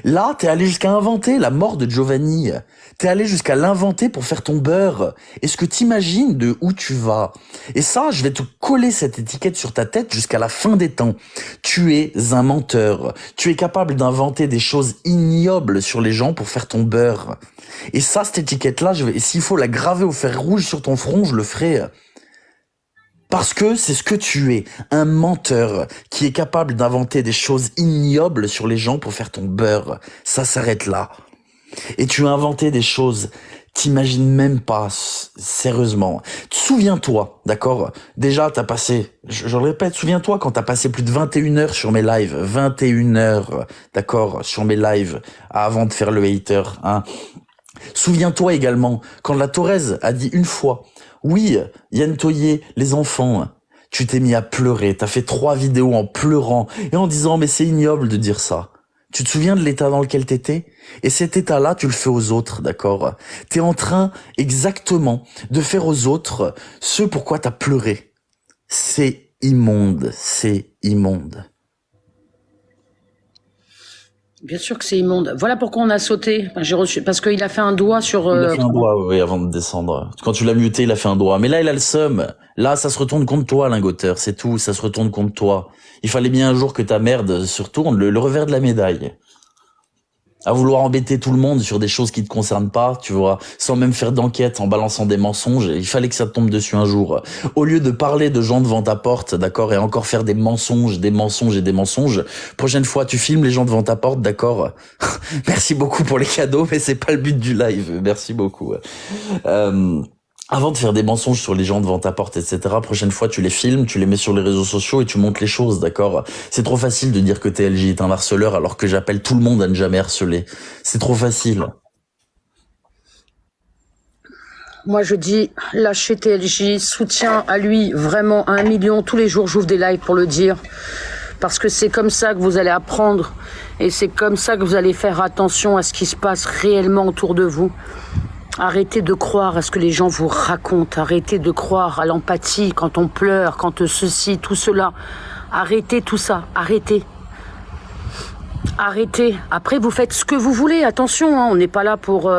Là, t'es allé jusqu'à inventer la mort de Giovanni. T'es allé jusqu'à l'inventer pour faire ton beurre. Est-ce que t'imagines de où tu vas? Et ça, je vais te coller cette étiquette sur ta tête jusqu'à la fin des temps. Tu es un menteur. Tu es capable d'inventer des choses ignobles sur les gens pour faire ton beurre. Et ça, cette étiquette-là, s'il faut la graver au fer rouge sur ton front, je le ferai. Parce que c'est ce que tu es, un menteur qui est capable d'inventer des choses ignobles sur les gens pour faire ton beurre. Ça s'arrête là. Et tu as inventé des choses, t'imagines même pas, sérieusement. Souviens-toi, d'accord? Déjà, t'as passé, je le répète, souviens-toi quand t'as passé plus de 21 heures sur mes lives, 21 heures, d'accord, sur mes lives, avant de faire le hater, hein. Souviens-toi également quand la Thorez a dit une fois, oui, Yann Toyer, les enfants, tu t'es mis à pleurer, t'as fait 3 vidéos en pleurant et en disant mais c'est ignoble de dire ça. Tu te souviens de l'état dans lequel t'étais? Et cet état-là, tu le fais aux autres, d'accord? T'es en train exactement de faire aux autres ce pourquoi t'as pleuré. C'est immonde, c'est immonde. Bien sûr que c'est immonde. Voilà pourquoi on a sauté. J'ai reçu parce qu'il a fait un doigt sur. Il a fait un doigt, oui, avant de descendre. Quand tu l'as muté, il a fait un doigt. Mais là, il a le seum. Là, ça se retourne contre toi, lingoteur. C'est tout. Ça se retourne contre toi. Il fallait bien un jour que ta merde se retourne. Le revers de la médaille. À vouloir embêter tout le monde sur des choses qui te concernent pas, tu vois, sans même faire d'enquête, en balançant des mensonges, il fallait que ça te tombe dessus un jour. Au lieu de parler de gens devant ta porte, d'accord, et encore faire des mensonges, des mensonges et des mensonges, prochaine fois tu filmes les gens devant ta porte, d'accord. Merci beaucoup pour les cadeaux, mais c'est pas le but du live, merci beaucoup. Avant de faire des mensonges sur les gens devant ta porte, etc., prochaine fois, tu les filmes, tu les mets sur les réseaux sociaux et tu montres les choses, d'accord? C'est trop facile de dire que TLJ est un harceleur alors que j'appelle tout le monde à ne jamais harceler. C'est trop facile. Moi, je dis, lâchez TLJ, soutien à lui, vraiment, à 1 million. Tous les jours, j'ouvre des lives pour le dire. Parce que c'est comme ça que vous allez apprendre. Et c'est comme ça que vous allez faire attention à ce qui se passe réellement autour de vous. Arrêtez de croire à ce que les gens vous racontent. Arrêtez de croire à l'empathie quand on pleure, quand ceci, tout cela. Arrêtez tout ça. Arrêtez. Arrêtez. Après, vous faites ce que vous voulez. Attention, hein, on n'est pas là pour...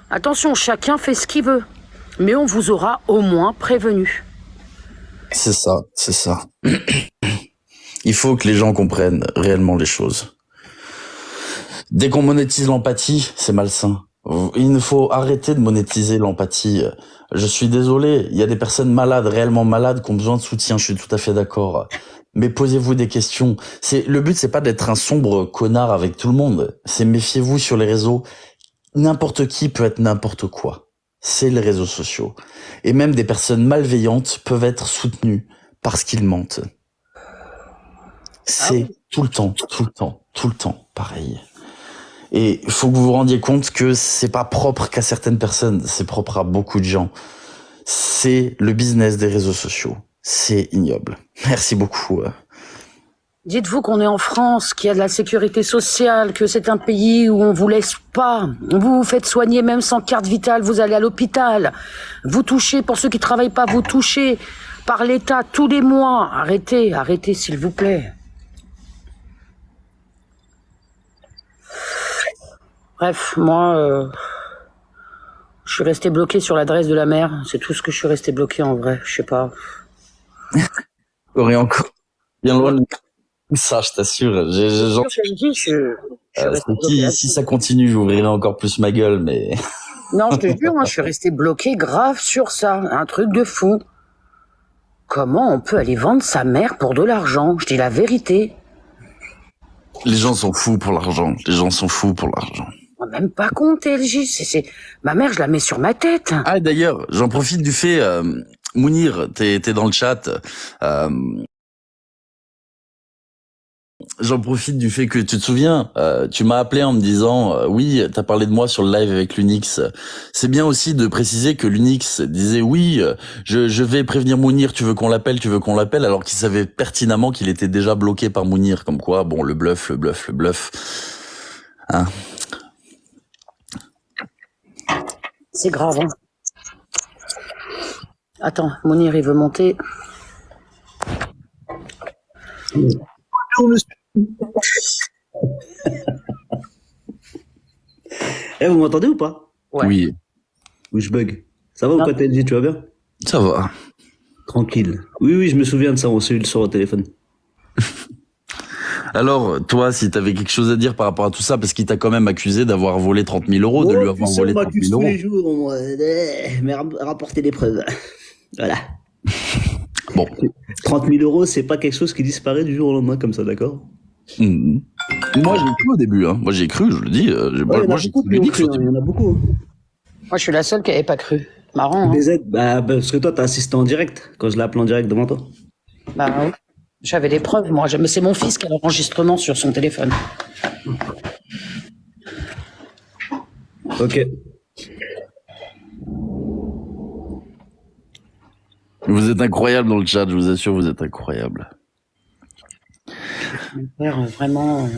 Attention, chacun fait ce qu'il veut. Mais on vous aura au moins prévenu. C'est ça, c'est ça. Il faut que les gens comprennent réellement les choses. Dès qu'on monétise l'empathie, c'est malsain. Il faut arrêter de monétiser l'empathie. Je suis désolé, il y a des personnes malades, réellement malades, qui ont besoin de soutien, je suis tout à fait d'accord. Mais posez-vous des questions. Le but, c'est pas d'être un sombre connard avec tout le monde. C'est méfiez-vous sur les réseaux. N'importe qui peut être n'importe quoi. C'est les réseaux sociaux. Et même des personnes malveillantes peuvent être soutenues parce qu'ils mentent. C'est tout le temps, pareil. Et il faut que vous vous rendiez compte que c'est pas propre qu'à certaines personnes, c'est propre à beaucoup de gens. C'est le business des réseaux sociaux. C'est ignoble. Merci beaucoup. Dites-vous qu'on est en France, qu'il y a de la sécurité sociale, que c'est un pays où on vous laisse pas. Vous vous faites soigner même sans carte vitale, vous allez à l'hôpital. Vous touchez, pour ceux qui travaillent pas, vous touchez par l'État tous les mois. Arrêtez s'il vous plaît. Bref, moi, je suis resté bloqué sur l'adresse de la mère. C'est tout ce que je suis resté bloqué en vrai. Je sais pas. Aurait encore bien loin de ça, je t'assure. Si ça continue, j'ouvrirai encore plus ma gueule, mais... Non, je te jure, moi, je suis resté bloqué grave sur ça. Un truc de fou. Comment on peut aller vendre sa mère pour de l'argent? Je dis la vérité. Les gens sont fous pour l'argent. Même pas compte, TLJ. Ma mère, je la mets sur ma tête. Ah, d'ailleurs, j'en profite du fait, Mounir, t'es dans le chat. J'en profite du fait que tu te souviens, tu m'as appelé en me disant oui, t'as parlé de moi sur le live avec l'Unix. C'est bien aussi de préciser que l'Unix disait oui, je vais prévenir Mounir, tu veux qu'on l'appelle, alors qu'il savait pertinemment qu'il était déjà bloqué par Mounir, comme quoi, bon, le bluff. Hein. C'est grave, hein. Attends, Mounir, il veut monter. Vous m'entendez ou pas? Ouais. Oui. Ou je bug? Ça va ou pas, TLJ, tu vas bien? Ça va. Tranquille. Oui, je me souviens de ça, on s'est eu sur le téléphone. Alors, toi, si t'avais quelque chose à dire par rapport à tout ça, parce qu'il t'a quand même accusé d'avoir volé 30 000 euros, de lui avoir volé 30 000 euros. Tous les jours, mais rapporter des preuves. Voilà. Bon. 30 000 euros, c'est pas quelque chose qui disparaît du jour au lendemain comme ça, d'accord? Moi, j'ai cru au début, hein. Moi, j'ai cru, je le dis. Moi, j'ai cru l'Unix au début. Il y en a beaucoup. Moi, je suis la seule qui avait pas cru. Marrant, hein. BZ, parce que toi, t'as assisté en direct, quand je l'ai appelé en direct devant toi. Bah oui. J'avais des preuves, moi. Mais c'est mon fils qui a l'enregistrement sur son téléphone. Ok. Vous êtes incroyable dans le chat, je vous assure, vous êtes incroyable. Mon père, vraiment...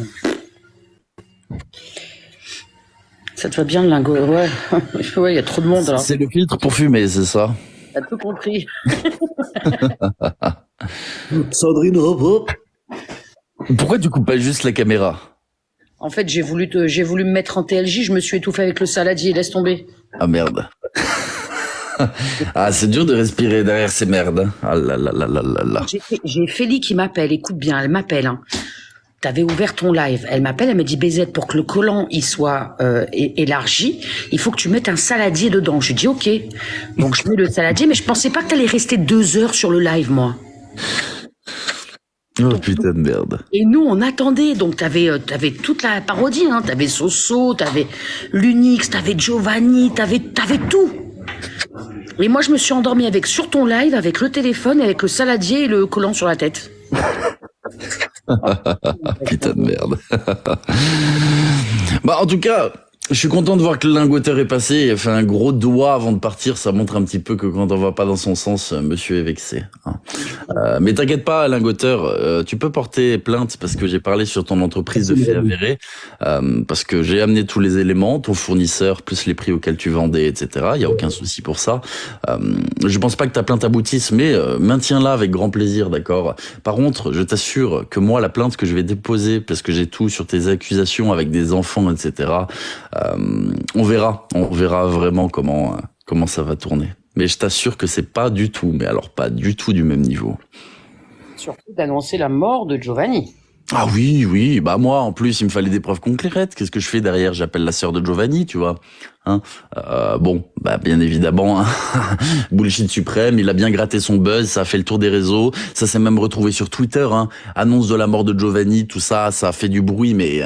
Ça te va bien le lingot? Ouais, ouais, il y a trop de monde là. C'est le filtre pour fumer, c'est ça? T'as tout compris. Sandrine, hop, hop. Pourquoi tu coupes pas juste la caméra? En fait, j'ai voulu me mettre en TLJ, je me suis étouffé avec le saladier, laisse tomber. Ah merde. Ah, c'est dur de respirer derrière ces merdes. Hein. Ah là là là là là là. J'ai Félie qui m'appelle, écoute bien, elle m'appelle. Hein. T'avais ouvert ton live, elle m'appelle, elle me dit BZ, pour que le collant il soit élargi, il faut que tu mettes un saladier dedans. Je dis ok. Donc je mets le saladier, mais je pensais pas que t'allais rester 2 heures sur le live, moi. Oh putain de merde. Et nous, on attendait. Donc, t'avais toute la parodie, hein. T'avais Soso, t'avais l'Unix, t'avais Giovanni, t'avais tout. Et moi, je me suis endormie sur ton live, avec le téléphone, avec le saladier et le collant sur la tête. Putain de merde. Bah, en tout cas, je suis content de voir que le lingoteur est passé et a fait un gros doigt avant de partir. Ça montre un petit peu que quand on va pas dans son sens, monsieur est vexé. Hein. Mais t'inquiète pas, lingoteur, tu peux porter plainte parce que j'ai parlé sur ton entreprise de fait avéré, parce que j'ai amené tous les éléments, ton fournisseur, plus les prix auxquels tu vendais, etc. Il y a aucun souci pour ça. Je pense pas que ta plainte aboutisse, mais maintiens-la avec grand plaisir, d'accord? Par contre, je t'assure que moi, la plainte que je vais déposer, parce que j'ai tout sur tes accusations avec des enfants, etc., on verra vraiment comment ça va tourner. mais je t'assure que c'est pas du tout, mais alors pas du tout du même niveau. Surtout d'annoncer la mort de Giovanni. Ah oui, bah moi en plus il me fallait des preuves concrètes. Qu'est-ce que je fais derrière? J'appelle la sœur de Giovanni, tu vois. Hein, bon, bah bien évidemment, hein, bullshit suprême. Il a bien gratté son buzz, ça a fait le tour des réseaux, ça s'est même retrouvé sur Twitter. Hein, annonce de la mort de Giovanni, tout ça, ça a fait du bruit, mais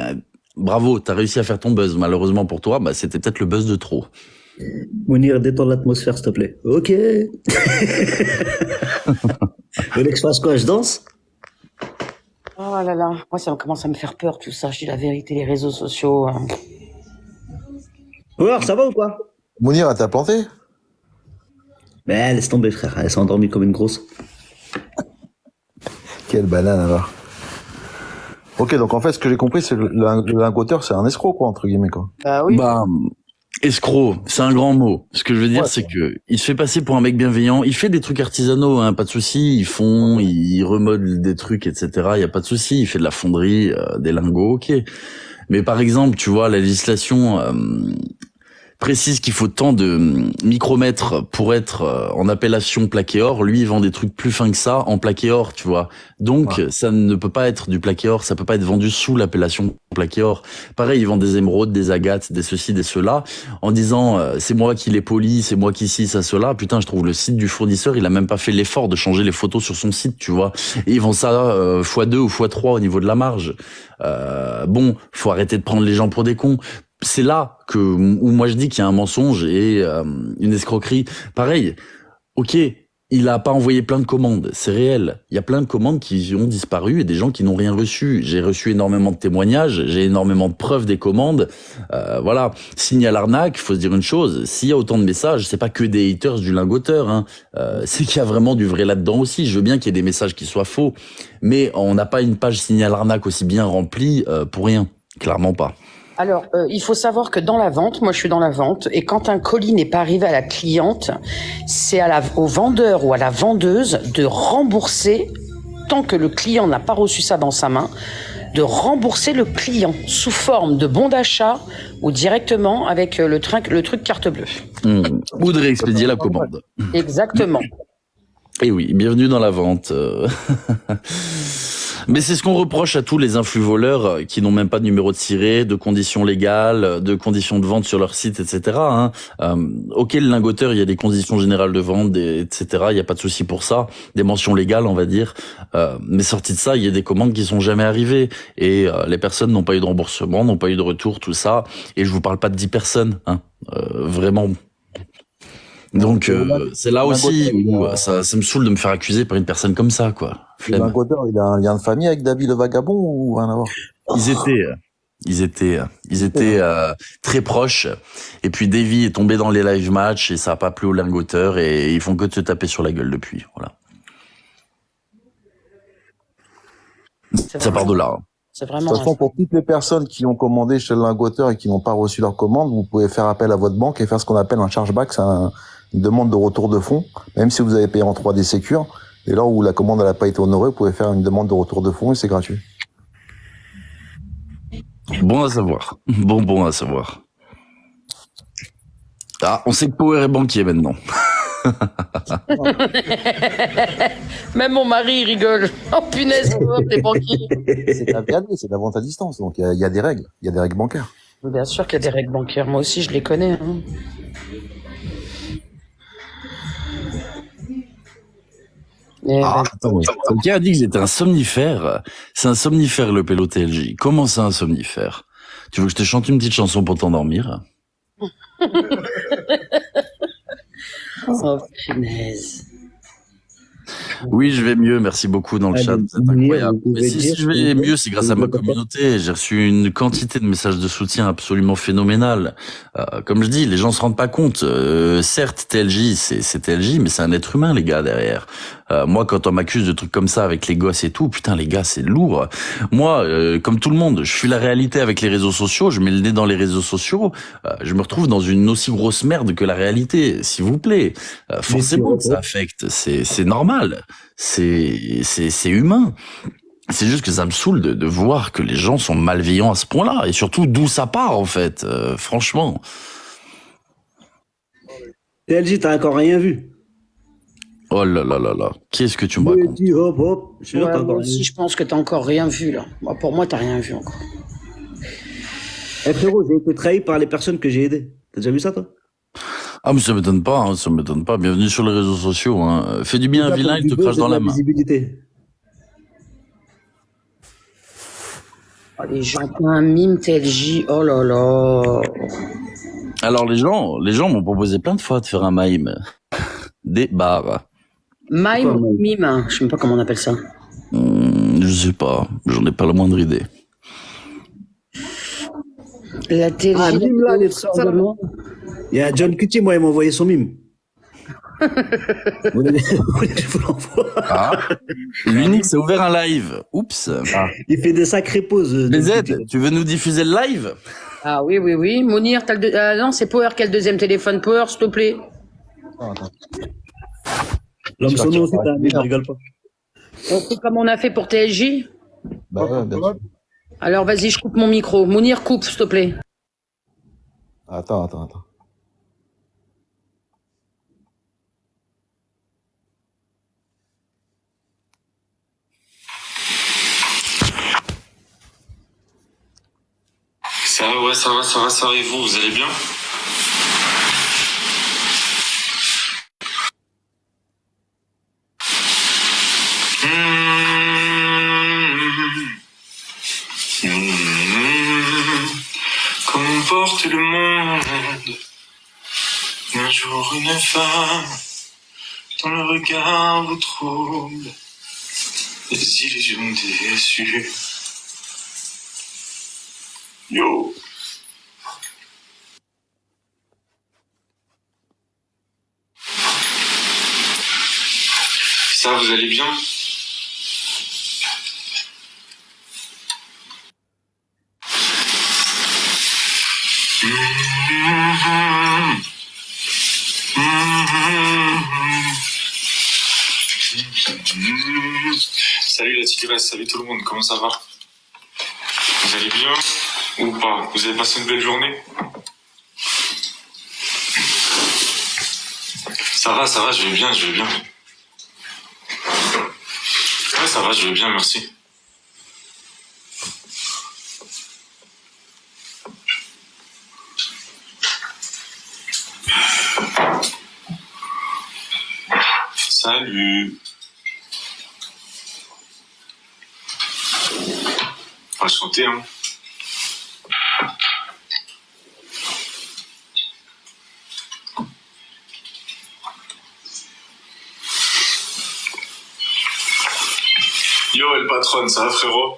bravo, t'as réussi à faire ton buzz. Malheureusement pour toi, bah c'était peut-être le buzz de trop. Mounir, détends l'atmosphère, s'il te plaît. Ok. Vous voulez que je fasse quoi? Je danse? Oh là là, moi ça commence à me faire peur tout ça, je dis la vérité, les réseaux sociaux. Alors, ça va ou quoi? Mounir, elle t'a planté? Mais laisse tomber, frère. Elle s'est endormie comme une grosse. Quelle banane alors. Ok, donc en fait, ce que j'ai compris, c'est que le lingoteur, c'est un escroc, quoi, entre guillemets, quoi. Bah oui. Bah, escroc, c'est un grand mot. Ce que je veux dire, Ouais, c'est que il se fait passer pour un mec bienveillant. Il fait des trucs artisanaux, hein, pas de souci. Il remodèle des trucs, etc. Il y a pas de souci. Il fait de la fonderie, des lingots, ok. Mais par exemple, tu vois, la législation précise qu'il faut tant de micromètres pour être en appellation plaqué or. Lui, il vend des trucs plus fins que ça en plaqué or, tu vois. Donc, ça ne peut pas être du plaqué or, ça peut pas être vendu sous l'appellation plaqué or. Pareil, ils vendent des émeraudes, des agates, des ceci, des cela, en disant c'est moi qui les polis, c'est moi qui ci, ça, cela. Putain, je trouve le site du fournisseur, il a même pas fait l'effort de changer les photos sur son site, tu vois. Et ils vendent ça x2 ou x3 au niveau de la marge. Bon, faut arrêter de prendre les gens pour des cons. C'est là où moi je dis qu'il y a un mensonge et une escroquerie. Pareil, ok, il a pas envoyé plein de commandes, c'est réel. Il y a plein de commandes qui ont disparu et des gens qui n'ont rien reçu. J'ai reçu énormément de témoignages, j'ai énormément de preuves des commandes. Voilà, signal arnaque, faut se dire une chose, s'il y a autant de messages, c'est pas que des haters du lingoteur, hein. C'est qu'il y a vraiment du vrai là-dedans aussi. Je veux bien qu'il y ait des messages qui soient faux, mais on n'a pas une page signal arnaque aussi bien remplie pour rien, clairement pas. Alors, il faut savoir que dans la vente, moi je suis dans la vente, et quand un colis n'est pas arrivé à la cliente, c'est au vendeur ou à la vendeuse de rembourser, tant que le client n'a pas reçu ça dans sa main, de rembourser le client sous forme de bon d'achat ou directement avec le truc carte bleue. Ou de réexpédier la commande. Exactement. Et oui, bienvenue dans la vente. Mais c'est ce qu'on reproche à tous les influx voleurs qui n'ont même pas de numéro de ciré, de conditions légales, de conditions de vente sur leur site, etc. Hein. Ok, le lingoteur, il y a des conditions générales de vente, etc. Il n'y a pas de souci pour ça, des mentions légales, on va dire. Mais sorti de ça, il y a des commandes qui sont jamais arrivées et les personnes n'ont pas eu de remboursement, n'ont pas eu de retour, tout ça. Et je vous parle pas de 10 personnes, hein. Vraiment. Donc c'est là aussi où ça me saoule de me faire accuser par une personne comme ça, quoi. Le lingoteur, il a un lien de famille avec David le vagabond ou rien à voir? Ils étaient très proches. Et puis Davy est tombé dans les live matchs et ça a pas plu au lingoteur et ils font que de se taper sur la gueule depuis. Voilà. Ça part de là. C'est De vraiment. toute façon, pour toutes les personnes qui ont commandé chez le lingoteur et qui n'ont pas reçu leur commande, vous pouvez faire appel à votre banque et faire ce qu'on appelle un chargeback, c'est une demande de retour de fonds, même si vous avez payé en 3D Secure. Et là où la commande n'a pas été honorée, vous pouvez faire une demande de retour de fonds et c'est gratuit. Bon à savoir. Bon à savoir. Ah, on sait que Power est banquier maintenant. Même mon mari rigole. Oh punaise, t'es banquier. C'est de la VAD, c'est de la vente à distance, donc il y a des règles. Il y a des règles bancaires. Bien sûr qu'il y a des règles bancaires. Moi aussi, je les connais. Hein. Attends, quelqu'un a dit que j'étais un somnifère. C'est un somnifère, le pélo TLJ. Comment c'est un somnifère? Tu veux que je te chante une petite chanson pour t'endormir? Oh punaise. Oui, je vais mieux, merci beaucoup dans le chat, c'est incroyable. Mais si je vais mieux, c'est grâce à ma communauté. J'ai reçu une quantité de messages de soutien absolument phénoménale. Comme je dis, les gens se rendent pas compte. Certes, TLJ, c'est TLJ, mais c'est un être humain, les gars, derrière. Moi, quand on m'accuse de trucs comme ça avec les gosses et tout, putain, les gars, c'est lourd. Moi, comme tout le monde, je suis la réalité avec les réseaux sociaux, je mets le nez dans les réseaux sociaux, je me retrouve dans une aussi grosse merde que la réalité, s'il vous plaît. Forcément que ça affecte, c'est normal, c'est humain. C'est juste que ça me saoule de voir que les gens sont malveillants à ce point-là, et surtout d'où ça part, en fait, franchement. TLJ, t'as encore rien vu. Oh là là là là. Qu'est-ce que tu me Mais racontes? dis hop hop. Je suis sûr que Ouais, t'as moi encore rien aussi, vu. je pense que t'as encore rien vu, là. Moi, pour moi, t'as rien vu encore. Eh frérot, j'ai été trahi par les personnes que j'ai aidées. T'as déjà vu ça, toi? Ah, mais ça m'étonne pas, hein, ça m'étonne pas. Bienvenue sur les réseaux sociaux, hein. Fais du bien à un Tout ça pour vilain, il du te buzz crache et dans de la la main. visibilité. Oh, les gens, t'as un mime TLJ, oh là là. Alors, les gens m'ont proposé plein de fois de faire un mime. Bah. Mime Quoi, ou mime mime, hein, je sais même pas comment on appelle ça. Je sais pas. J'en ai pas la moindre idée. La TLJ, Ah, la mime là, vidéo les de trucs sort ça. de moi. Il y a John Cutie, moi, il m'a envoyé son mime. Vous voulez que je vous l'envoie? Ah. L'Unix a ouvert un live. Oups. Il fait des sacrées pauses. John Les Cutie. aides, tu veux nous diffuser le live? Ah oui, oui, oui. Mounir, t'as le non, c'est Power qui a le deuxième téléphone. Power, s'il te plaît. L'homme Tu vas sonore tirer aussi, par t'as un la mime, lumière. rigole pas. On fait comme on a fait pour TLJ. Bah ouais, bien sûr. Alors vas-y, je coupe mon micro. Mounir, coupe, s'il te plaît. Attends. Ça va, ouais, ça va, et vous allez bien? Qu'emporte le monde, un jour une femme, dans le regard vous trouble, les illusions déçues. Yo. Ça, vous allez bien? Salut la tigresse, salut tout le monde, comment ça va? Vous allez bien ou pas? Vous avez passé une belle journée? Ça va, je vais bien. Ouais, ça va, je vais bien, merci. Salut. On va chanter, hein. Yo, elle patronne, ça va, frérot?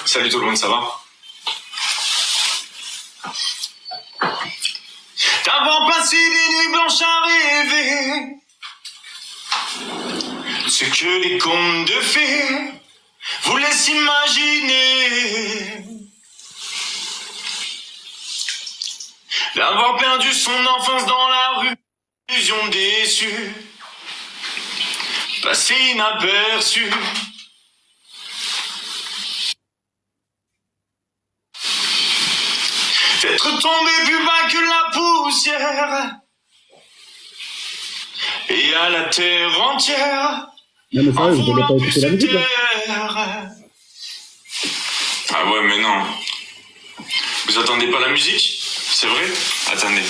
Salut tout le monde, ça va? D'avoir passé des nuits blanches à rêver ce que les contes de fées vous laissent imaginer. D'avoir perdu son enfance dans la rue, illusion déçue, passé inaperçu. D'être tombé plus bas que la poussière et à la terre entière. Non, mais sérieux, vous n'avez pas écouté la musique, là? Ah ouais, mais non. Vous attendez pas la musique? C'est vrai? Attendez.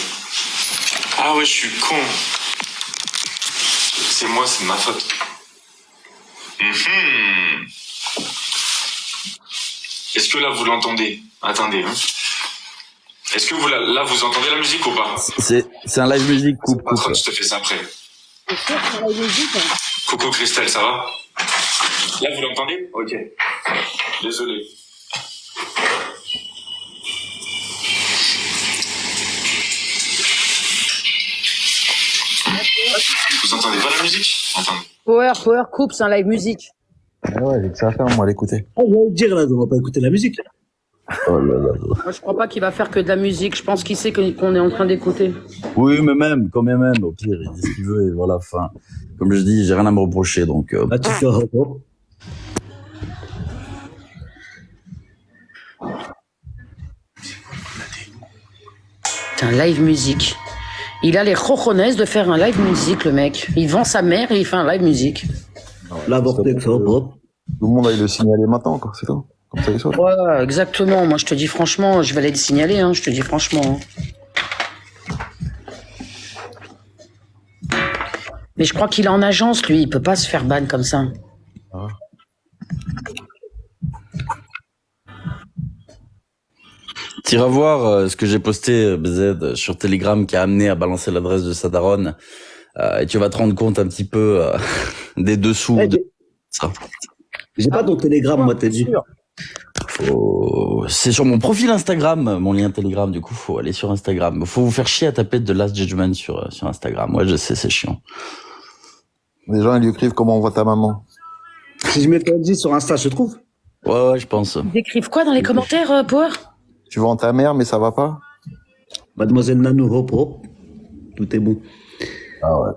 Ah ouais, je suis con. C'est moi, c'est de ma faute. Est-ce que là, vous l'entendez? Attendez, hein. Est-ce que vous, là, vous entendez la musique ou pas? C'est un live musique, coupe. Patronne, je te fais ça après. Coucou Christelle, ça va? Là, vous l'entendez? Ok. Désolé. Vous entendez pas la musique? Attendez. Power, coupe, c'est un live musique. Ah ouais, j'ai que ça à faire, moi, à l'écouter. Ah, je vais te dire, là, on va pas écouter la musique, là. Oh là là. Moi, je crois pas qu'il va faire que de la musique. Je pense qu'il sait qu'on est en train d'écouter. Oui, mais même, quand même, au pire, il dit ce qu'il veut et voilà, enfin. Comme je dis, j'ai rien à me reprocher, donc. Ah, tu fais un repos. Un live musique. Il a les cojones de faire un live musique, le mec. Il vend sa mère et il fait un live musique. La Vortex, hop, hop. Tout le monde aille le signaler maintenant, quoi, c'est tout. Comme ça, il soit. Ouais, exactement. Moi, je te dis franchement, je vais aller le signaler, hein. Je te dis franchement. Mais je crois qu'il est en agence, lui. Il peut pas se faire ban comme ça. Ah. T'iras voir ce que j'ai posté, BZ, sur Telegram, qui a amené à balancer l'adresse de sa daronne. Et tu vas te rendre compte un petit peu des dessous Eh, de ça. J'ai pas ton Telegram, moi, t'as dit. C'est sur mon profil Instagram, mon lien Telegram, du coup, faut aller sur Instagram. Faut vous faire chier à taper de Last Judgment sur Instagram. Ouais, je sais, c'est chiant. Les gens, ils lui écrivent comment on voit ta maman. Si je mets Teddy sur Insta, je trouve. Ouais, je pense. Ils écrivent quoi dans les commentaires, Power? Tu vends ta mère, mais ça va pas? Mademoiselle Nanou, hop, hop. Tout est bon. Ah ouais.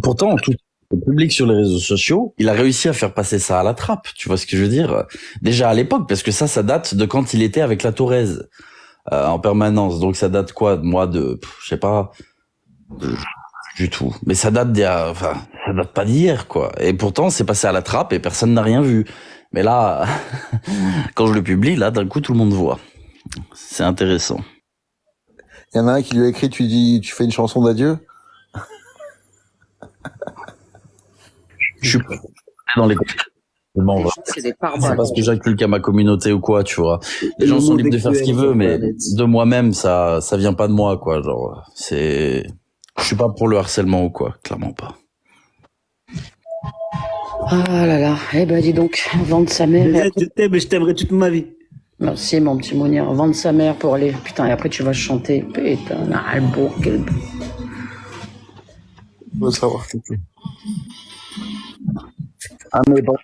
Pourtant, tout le public sur les réseaux sociaux, il a réussi à faire passer ça à la trappe. Tu vois ce que je veux dire? Déjà à l'époque, parce que ça date de quand il était avec la Torres en permanence. Donc ça date quoi? De moi de, je sais pas, du tout. Mais ça date enfin, ça date pas d'hier, quoi. Et pourtant, c'est passé à la trappe et personne n'a rien vu. Mais là, quand je le publie, là, d'un coup, tout le monde voit. C'est intéressant. Il y en a un qui lui a écrit, tu fais une chanson d'adieu? Je suis pas dans les bon, voilà. C'est des C'est pare-balles. parce que j'inculque à ma communauté ou quoi, tu vois. Les gens sont libres de faire ce qu'ils veulent, mais de moi-même, ça vient pas de moi, quoi. Genre, je suis pas pour le harcèlement ou quoi, clairement pas. Ah là là. Eh ben, dis donc, vendre sa mère. Et après... Je t'aime et je t'aimerai toute ma vie. Merci, mon petit Mounir. Vendre sa mère pour aller. Putain, et après, tu vas chanter. Putain, ah, bon, quel... Je veux savoir c'est tout. Ah, mais bon.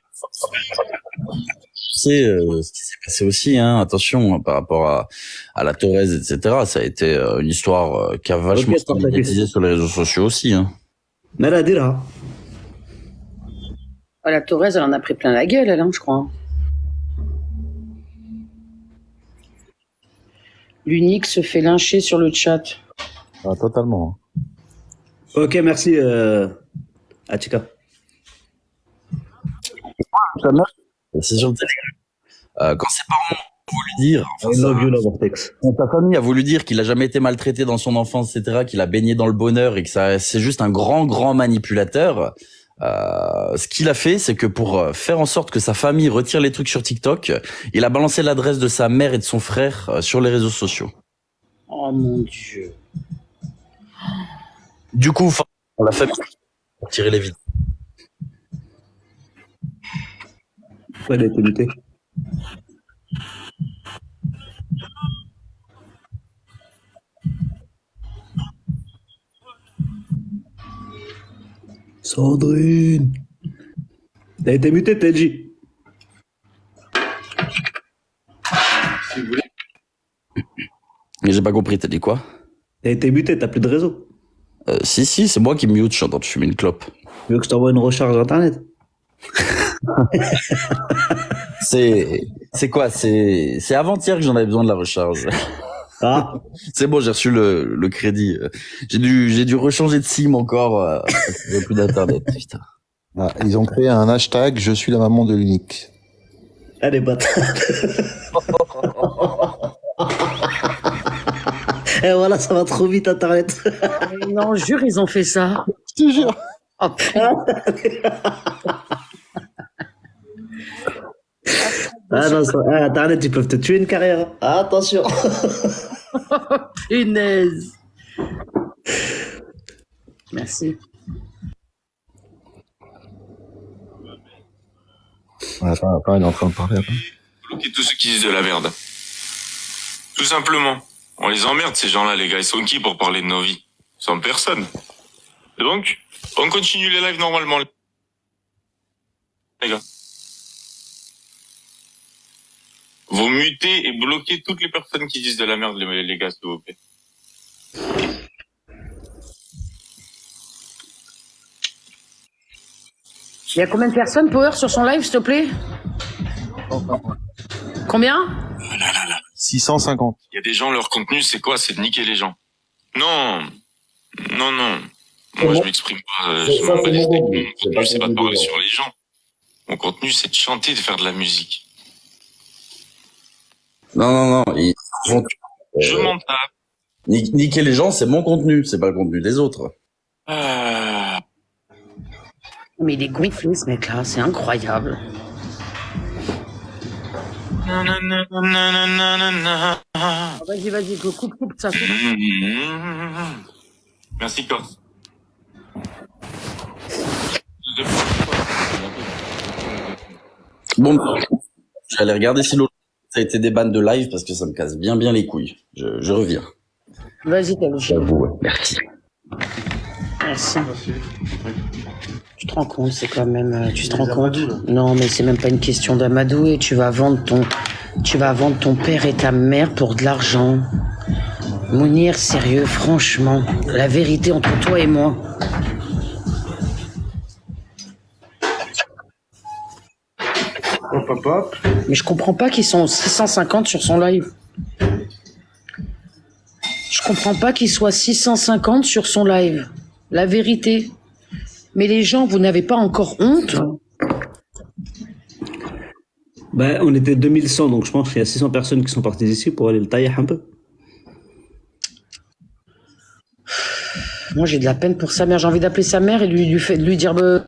Tu sais, ce qui s'est passé aussi, hein, attention, par rapport à la Torres, etc., ça a été une histoire qui a vachement été médiatisée sur les réseaux sociaux aussi, hein. Nala dira. Ah, la Torres, elle en a pris plein la gueule, elle, hein, je crois. L'unique se fait lyncher sur le chat. Ah, totalement. Ok, merci, Achika. C'est sur le Telegram. Quand ses parents ont voulu dire, I love you, la Vortex. quand ta famille a voulu dire qu'il a jamais été maltraité dans son enfance, etc., qu'il a baigné dans le bonheur et que c'est juste un grand manipulateur, ce qu'il a fait, c'est que pour faire en sorte que sa famille retire les trucs sur TikTok, il a balancé l'adresse de sa mère et de son frère sur les réseaux sociaux. Oh mon Dieu. Du coup, la famille a tiré les vidéos. Elle a été luttée. Sandrine. T'as été muté, Teddy. Si vous voulez. Mais j'ai pas compris, t'as dit quoi? T'as été muté, t'as plus de réseau. Si, c'est moi qui mute, je suis en train de fumer une clope. Tu veux que je t'envoie une recharge internet? C'est quoi? C'est avant-hier que j'en avais besoin de la recharge. Ah. C'est bon, j'ai reçu le crédit. J'ai dû rechanger de SIM encore. J'ai plus d'internet, putain. Ah, ils ont créé un hashtag, je suis la maman de l'unique. Allez, bâtard. Et voilà, ça va trop vite, internet. Non, jure, ils ont fait ça. Je te jure. Oh, putain. Ah non, internet, ils peuvent te tuer une carrière. Ah, attention. Punaise. Merci. Attends, il est en train de parler. Attends. Bloquer tous ceux qui disent de la merde. Tout simplement. On les emmerde, ces gens-là, les gars. Ils sont qui pour parler de nos vies? Ils sont personne. Et donc, on continue les lives normalement. Les gars. Vous mutez et bloquez toutes les personnes qui disent de la merde, les gars, s'il vous plaît. Il y a combien de personnes, Power, sur son live, s'il te plaît? Combien? 650. Il y a des gens, leur contenu, c'est quoi? C'est de niquer les gens. Non. Non, non. Moi, je m'exprime pas. Je m'en bats les steaks. Mon contenu, c'est pas de parler sur les gens. Mon contenu, c'est de chanter, de faire de la musique. Non. Je m'en tape. Niquer les gens, c'est mon contenu, c'est pas le contenu des autres. Mais il est gonflé, ce mec-là, c'est incroyable. Vas-y, coupe, ça coupe. Merci, Corse. Bon, j'allais regarder si l'autre ça a été des bannes de live parce que ça me casse bien les couilles. Je reviens. Vas-y, t'as le chien. J'avoue, ouais. Merci. Merci. Tu te rends compte, c'est quand même... Tu te rends compte? Non, mais c'est même pas une question d'amadouer. Tu vas vendre ton père et ta mère pour de l'argent. Mounir, sérieux, franchement. La vérité entre toi et moi. Hop. Mais je comprends pas qu'ils sont 650 sur son live. Je comprends pas qu'ils soient 650 sur son live. La vérité. Mais les gens, vous n'avez pas encore honte? Ben, on était 2100, donc je pense qu'il y a 600 personnes qui sont parties d'ici pour aller le tailler un peu. Moi, j'ai de la peine pour sa mère. J'ai envie d'appeler sa mère et de lui dire de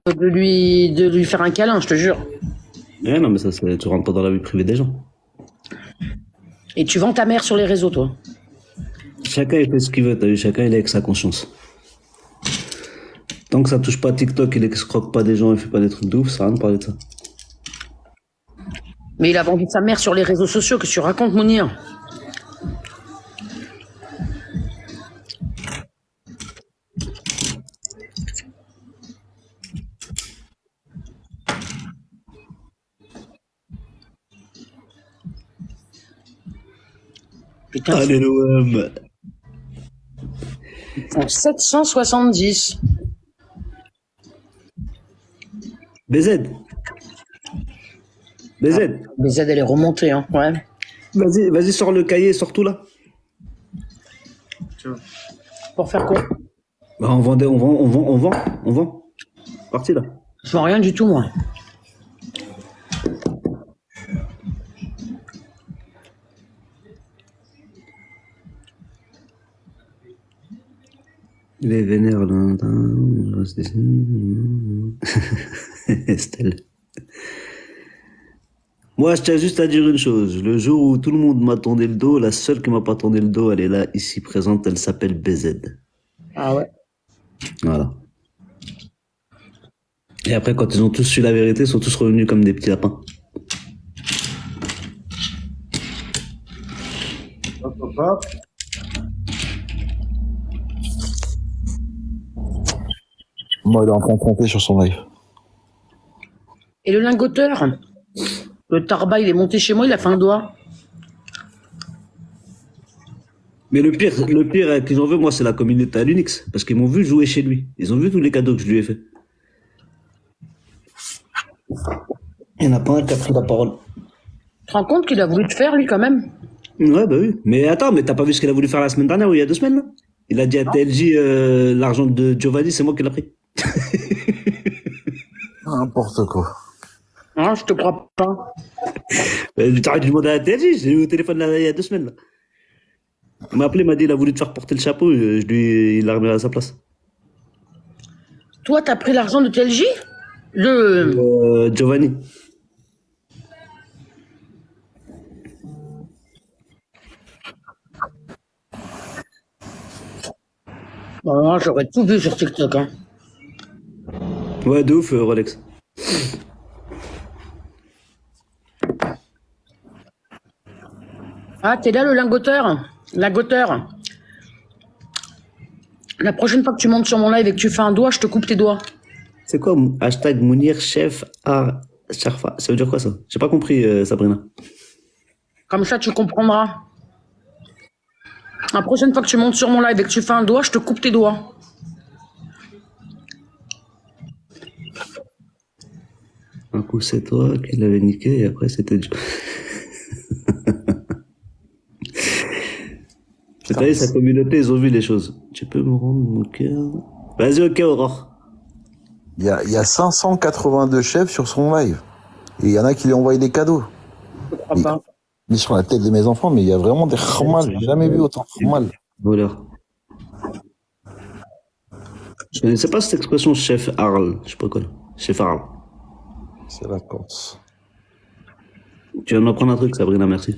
lui faire un câlin, je te jure. Ouais, non, mais ça, tu rentres pas dans la vie privée des gens. Et tu vends ta mère sur les réseaux, toi? Chacun il fait ce qu'il veut, t'as vu, chacun il est avec sa conscience. Tant que ça touche pas TikTok, il escroque pas des gens, il fait pas des trucs de ouf, ça sert à rien de parler de ça. Mais il a vendu sa mère sur les réseaux sociaux, que tu racontes, Mounir? Putain, allez l'OM. en 770. BZ. BZ, elle est remontée, hein, ouais. Vas-y, sors le cahier, sors tout là. Pour faire quoi? Bah, on vend. Parti là. Je vends rien du tout, moi. Il est vénère, Estelle. Moi, je tiens juste à dire une chose. Le jour où tout le monde m'a tourné le dos, la seule qui m'a pas tourné le dos, elle est là, ici présente, elle s'appelle BZ. Ah ouais? Voilà. Et après, quand ils ont tous su la vérité, ils sont tous revenus comme des petits lapins. Hop. Moi, il est en train de compter sur son live. Et le lingoteur? Le tarba, il est monté chez moi, il a fait un doigt. Mais le pire qu'ils ont vu, moi, c'est la communauté à l'Unix. Parce qu'ils m'ont vu jouer chez lui. Ils ont vu tous les cadeaux que je lui ai fait. Il n'y en a pas un qui a pris la parole. Tu te rends compte qu'il a voulu te faire, lui, quand même? Ouais, bah oui. Mais attends, mais t'as pas vu ce qu'il a voulu faire la semaine dernière ou il y a 2 semaines, là? Il a dit à TLJ, l'argent de Giovanni, c'est moi qui l'ai pris. N'importe quoi. Ah, je te crois pas. T'arrêtes de demander à TLJ, j'ai eu au téléphone là, il y a 2 semaines, là. Il m'a appelé, il m'a dit, il a voulu te faire porter le chapeau, il l'a remis à sa place. Toi, t'as pris l'argent de TLJ? Giovanni. Non, j'aurais tout vu sur TikTok, hein. Ouais, de ouf, Rolex. Ah, t'es là, le lingoteur? Lingoteur. La prochaine fois que tu montes sur mon live et que tu fais un doigt, je te coupe tes doigts. C'est quoi, hashtag Mounir chef à Sharfa? Ça veut dire quoi, ça? J'ai pas compris, Sabrina. Comme ça, tu comprendras. La prochaine fois que tu montes sur mon live et que tu fais un doigt, je te coupe tes doigts. Un coup, c'est toi qui l'avais niqué et après, c'était Joe. T'as vu, sa communauté, ils ont vu les choses. Tu peux me rendre mon cœur? Vas-y, ok, Aurore. Il y a 582 chefs sur son live. Et il y en a qui lui envoient des cadeaux. Je crois pas. Il est sur la tête de mes enfants, mais il y a vraiment des khmal. J'ai jamais vu autant de khmal. Voleur. Je connaissais pas cette expression chef Arl. Je sais pas quoi. Chef Arl. C'est la Corse. Tu viens de m'apprendre un truc, Sabrina, merci.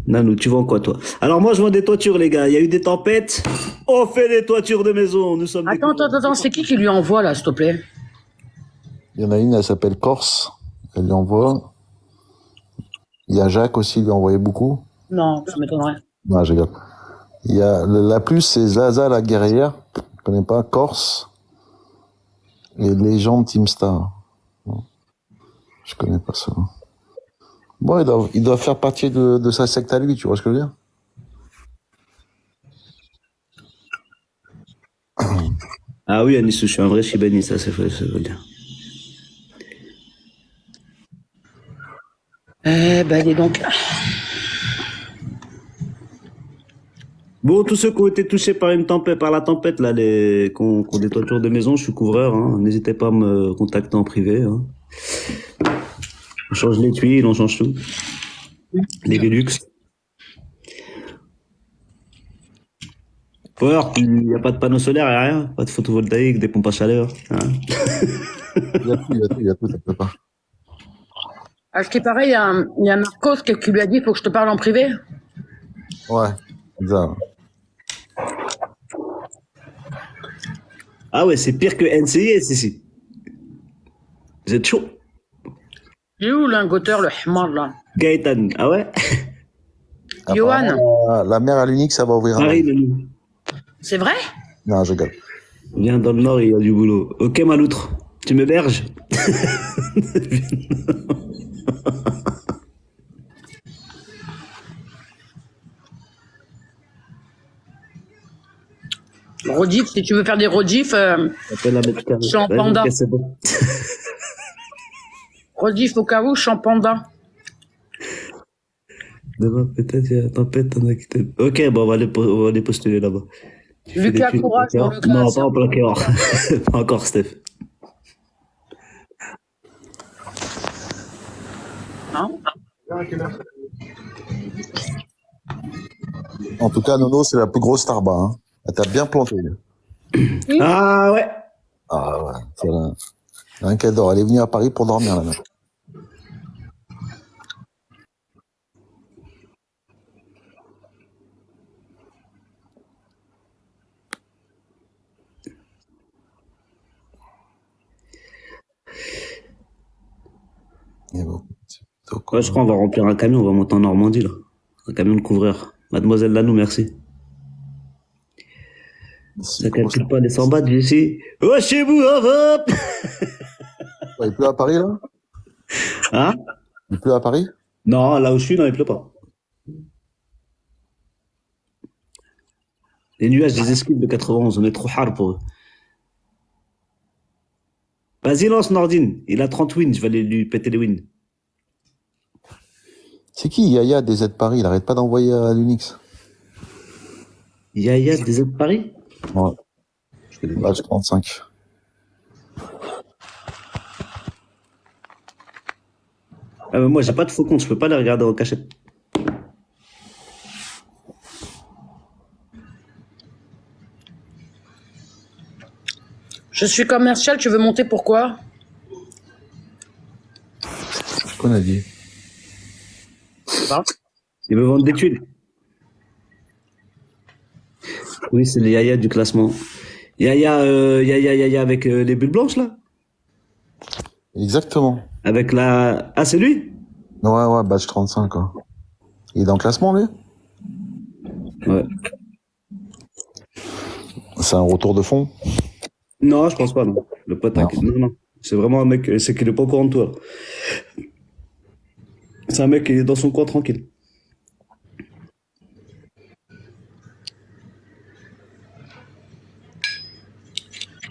Nanou, tu vends quoi, toi? Alors, moi, je vends des toitures, les gars. Il y a eu des tempêtes. On fait des toitures de maison. Nous sommes. Attends, c'est qui lui envoie, là, s'il te plaît? Il y en a une, elle s'appelle Corse. Elle lui envoie. Il y a Jacques aussi, il lui a envoyé beaucoup. Non, ça m'étonnerait. Non, je rigole. Il y a, la plus, c'est Zaza, la guerrière. Je connais pas. Corse. Et Légende Teamstar. Je connais pas ça. Bon, il doit faire partie de sa secte à lui, tu vois ce que je veux dire? Ah oui, Anis, je suis un vrai Shibani, ça, c'est vrai, ça veut dire. Dis donc. Bon, tous ceux qui ont été touchés par la tempête, là, qui ont des toitures de maison, je suis couvreur, hein. N'hésitez pas à me contacter en privé, hein. On change les tuiles, on change tout. Les Velux. Il n'y a pas de panneau solaire, il n'y a rien. Pas de photovoltaïque, des pompes à chaleur. Hein. Il y a tout, ça peut pas. À ce qui paraît, il y a Marcos qui lui a dit, il faut que je te parle en privé. Ouais, bizarre. Ah ouais, c'est pire que NCIS ici. Vous êtes chaud. Il est où l'ingoteur, le hmar, là? Gaëtan, ah ouais? Johan. La mère à l'unique, ça va ouvrir un Marie, live. Nanou. C'est vrai? Non, je rigole. Viens dans le nord, il y a du boulot. Ok, Maloutre, tu m'héberges? Rodif, si tu veux faire des rodifs, je suis en panda. Okay, c'est bon. Rodif au cas où, je suis en panda. Demain, peut-être, il y a la tempête, t'en as qui t'aiment. Ok, bon, on va aller postuler là-bas. Lucas, courage pour le Non, classe. pas en plaqué or. Pas encore, Steph. Non? En tout cas, Nono, c'est la plus grosse Starba. Hein. Elle t'a bien planté. Ah ouais. Ah ouais, c'est un qu'elle dort. Elle est venue à Paris pour dormir là-bas. Ouais, je crois qu'on va remplir un camion, on va monter en Normandie là. Un camion de couvreur. Mademoiselle Lanou, merci. Ça calcule pas les 100 bahts ici. Oh, chez vous, hop. Il pleut à Paris là? Hein? Il pleut à Paris? Non, là où je suis, non, il pleut pas. Les nuages des esquives de 91, on est trop hard pour eux. Vas-y, lance Nordine. Il a 30 wins, je vais aller lui péter les wins. C'est qui Yaya DZ Paris? Il arrête pas d'envoyer à l'Unix. Yaya DZ Paris? Ouais. Badge 35. Ah, mais moi, j'ai pas de faux compte, je peux pas les regarder en cachette. Je suis commercial, tu veux monter pourquoi? Qu'on a dit? Il veut vendre des tuiles. Oui, c'est les Yaya du classement. Yaya avec les bulles blanches, là? Exactement. Avec la... Ah, c'est lui? Ouais, badge 35, quoi. Il est dans le classement, lui? Ouais. C'est un retour de fond? Non, je pense pas, non. Le pote, non. C'est vraiment un mec, c'est qu'il est pas au courant de toi. C'est un mec qui est dans son coin tranquille.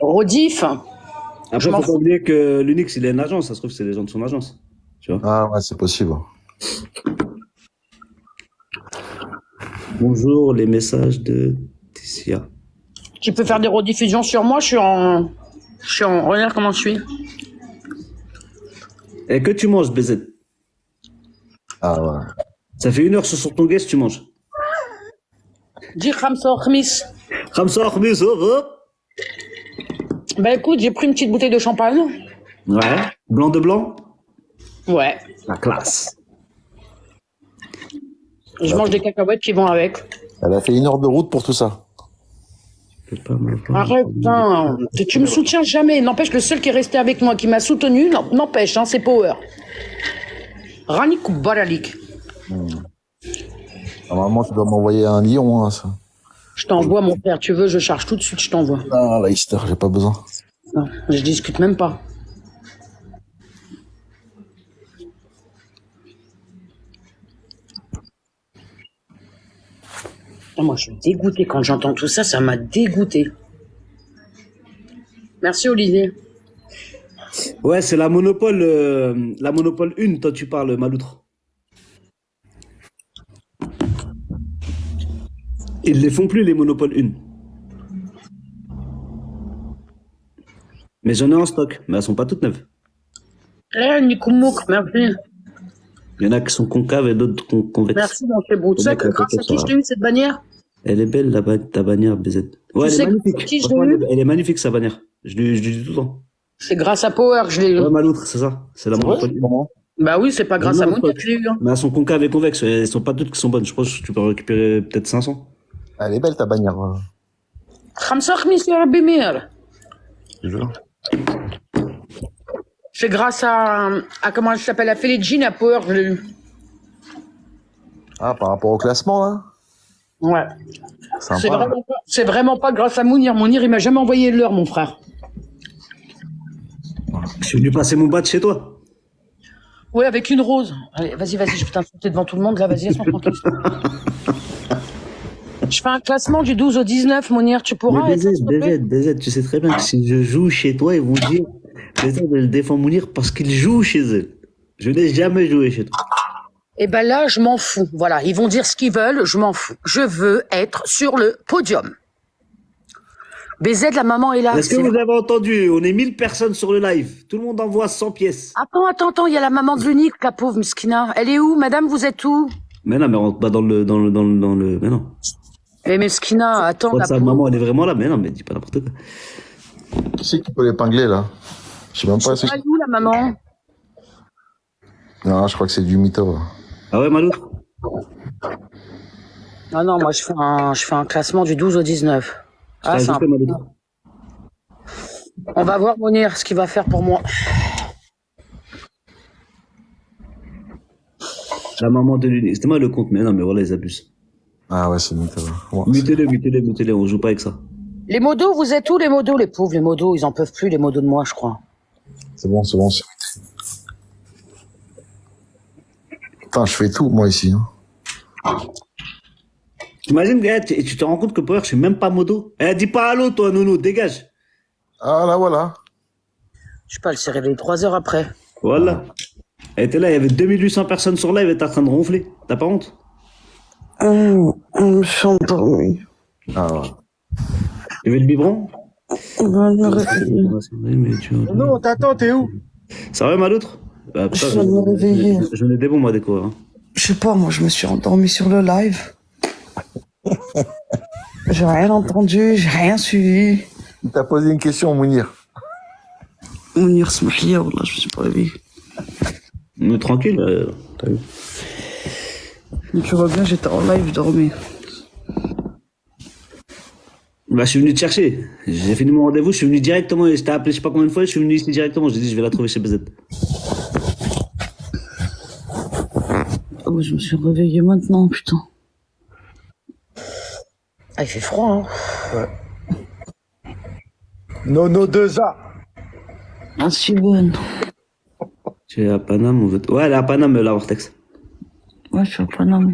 Rodif. Après, Je m'en faut pas fous. oublier que l'Unix, il a une agence. Ça se trouve, c'est les gens de son agence. Tu vois. Ah ouais, c'est possible. Bonjour, les messages de Tissia. Tu peux faire des rediffusions sur moi, je suis en... Regarde comment je suis. Et que tu manges, BZ? Ah ouais. Ça fait 1 heure sur ton guest, tu manges. Dis Khamsa Khmis. Khamsa Khmis, hop. Bah écoute, j'ai pris une petite bouteille de champagne. Ouais. Blanc de blanc. Ouais. La classe. Je mange des cacahuètes qui vont avec. Elle a fait 1 heure de route pour tout ça. Arrête, putain. Tu me soutiens jamais. N'empêche, le seul qui est resté avec moi, qui m'a soutenu, n'empêche, hein, c'est Power. Ranik ou Baralik. Normalement, tu dois m'envoyer un lion, hein, ça. Je t'envoie, mon père. Tu veux, je charge tout de suite, je t'envoie. Ah, la Easter, j'ai pas besoin. Non, je discute même pas. Oh, moi, je suis dégoûté quand j'entends tout ça. Ça m'a dégoûté. Merci, Olivier. Ouais, c'est la monopole 1, toi tu parles, Maloutre. Ils les font plus, les monopoles 1. Mais j'en ai en stock, mais elles sont pas toutes neuves. Eh, Nikoumouk, merci. Il y en a qui sont concaves et d'autres convexes. Merci, mon chébrou. Tu sais que grâce à qui je t'ai eu cette bannière? Elle est belle, ta bannière, BZ. Ouais, elle sais est que magnifique. qui je Franchement, l'ai eu elle est magnifique, sa bannière. Je lui dis tout le temps. C'est grâce à Power que je l'ai eu. Ouais, Maloutre, c'est ça. C'est la monopole 1. Comment? Bah oui, c'est pas grâce à Non, moi que je l'ai eu. Hein. Mais elles sont concaves et convexes. Elles sont pas toutes qui sont bonnes. Je pense que tu peux en récupérer peut-être 500. Elle est belle, ta bannière. Khamsa Khmis ya Rabbi Mir. Je jure. C'est grâce à comment elle s'appelle, à Feligine, à Power, je l'ai eu. Ah, par rapport au classement, là? Ouais. Sympa. C'est vraiment pas grâce à Mounir. Mounir, il m'a jamais envoyé l'heure, mon frère. Je suis venu passer mon badge chez toi. Ouais, avec une rose. Allez, vas-y, je vais t'insulter devant tout le monde, là, vas-y, laisse-moi tranquille. Je fais un classement du 12 au 19, Mounir, tu pourras. Mais BZ, tu sais très bien que si je joue chez toi, ils vont dire BZ, elle défend Mounir parce qu'il joue chez elle. Je n'ai jamais joué chez toi. Eh ben là, je m'en fous. Voilà, ils vont dire ce qu'ils veulent, je m'en fous. Je veux être sur le podium. BZ, la maman est là. Est-ce que vous avez entendu? On est 1000 personnes sur le live. Tout le monde envoie 100 pièces. Attends, il y a la maman de l'unique, la pauvre Miskina. Elle est où, madame, vous êtes où? Mais non, mais rentre pas dans le, mais non. Mais Miskina, attends. Je crois que sa maman, elle est vraiment là. Mais non, mais dis pas n'importe quoi. Qui c'est qui peut l'épingler, là? Je sais même pas. Elle est où, la maman? Non, je crois que c'est du mytho. Là. Ah ouais, Malou? Ah non, moi, je fais un classement du 12 au 19. Ah, c'est On va voir, Mounir, ce qu'il va faire pour moi. La maman de l'unique. C'était moi le compte, mais non, mais voilà, ils abusent. Ah ouais, c'est mytho. Ouais, Mutez-les, on joue pas avec ça. Les modos, vous êtes où, les modos, les pauvres, les modos? Ils en peuvent plus, les modos de moi, je crois. c'est bon. Putain, je fais tout, moi, ici. Hein. T'imagines, gars, tu te rends compte que Power, je suis même pas modo. Eh, dis pas allô, toi, Nono, dégage. Ah, là, voilà. Je sais pas, elle s'est réveillée 3 heures après. Voilà. Elle était là, il y avait 2800 personnes sur live et t'es en train de ronfler. T'as pas honte? Je me suis endormie. Ah ouais. Tu veux le biberon? Non, on t'attend, t'es où? Ça va, Maloutre? Bah, putain, Je viens de me réveiller. J'en ai des bons, moi, des cours. Hein. Je sais pas, moi, je me suis endormie sur le live. J'ai rien entendu, j'ai rien suivi. Il t'a posé une question, Mounir. Mounir Smahia, là, je me suis pas réveillé. Mais tranquille, t'as vu. Mais tu vois bien, j'étais en live, je dormais. Bah, je suis venu te chercher. J'ai fini mon rendez-vous, je suis venu directement. Je t'ai appelé je sais pas combien de fois, je suis venu ici directement. J'ai dit, je vais la trouver chez BZ. Oh, je me suis réveillée maintenant, putain. Ah, il fait froid, hein. Ouais. Nono 2A. Ah, si bonne. Tu es à Paname, on veut. Ouais, elle est à Paname, la Vortex. Ouais, je suis au Panama.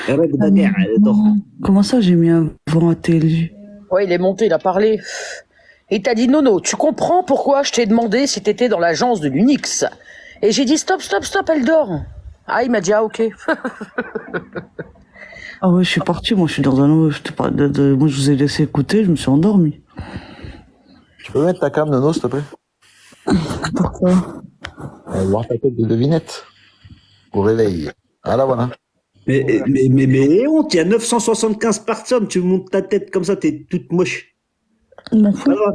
Arrête de bagarre, elle dort. Comment ça, j'ai mis un vent à TLJ? Ouais, il est monté, il a parlé. Il t'a dit, Nono, tu comprends pourquoi je t'ai demandé si t'étais dans l'agence de l'Unix? Et j'ai dit, stop, stop, stop, elle dort. Ah, il m'a dit, ah, ok. Ah ouais, je suis parti, moi je suis dans un... Moi je vous ai laissé écouter, je me suis endormi. Tu peux mettre ta cam, Nono, s'il te plaît? Pourquoi? Voir ta tête de devinette. Au réveil. Ah là, voilà. Mais honte, il y a 975 personnes, tu montes ta tête comme ça, t'es toute moche. Il m'en fout. Alors,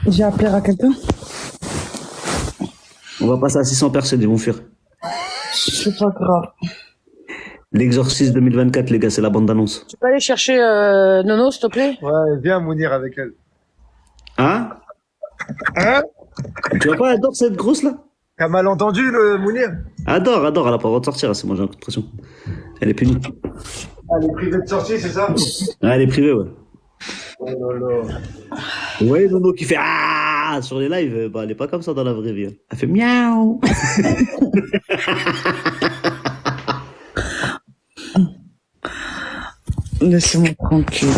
J'ai appelé à quelqu'un? on va passer à 600 personnes, ils vont fuir. C'est pas grave. L'exorcisme 2024, les gars, c'est la bande-annonce. Tu peux aller chercher Nono, s'il te plaît? Ouais, viens Mounir avec elle. Hein? Hein? Tu vois pas, adore cette grosse là? T'as mal entendu le Mounir? Adore, elle a pas le droit de sortir, c'est moi j'ai l'impression. Elle est punie. Elle est privée de sortie, c'est ça? Ah, elle est privée, ouais. Oh là là. Vous voyez Nono qui fait ah sur les lives, bah elle est pas comme ça dans la vraie vie. Hein. Elle fait miaou. Laissez-moi tranquille.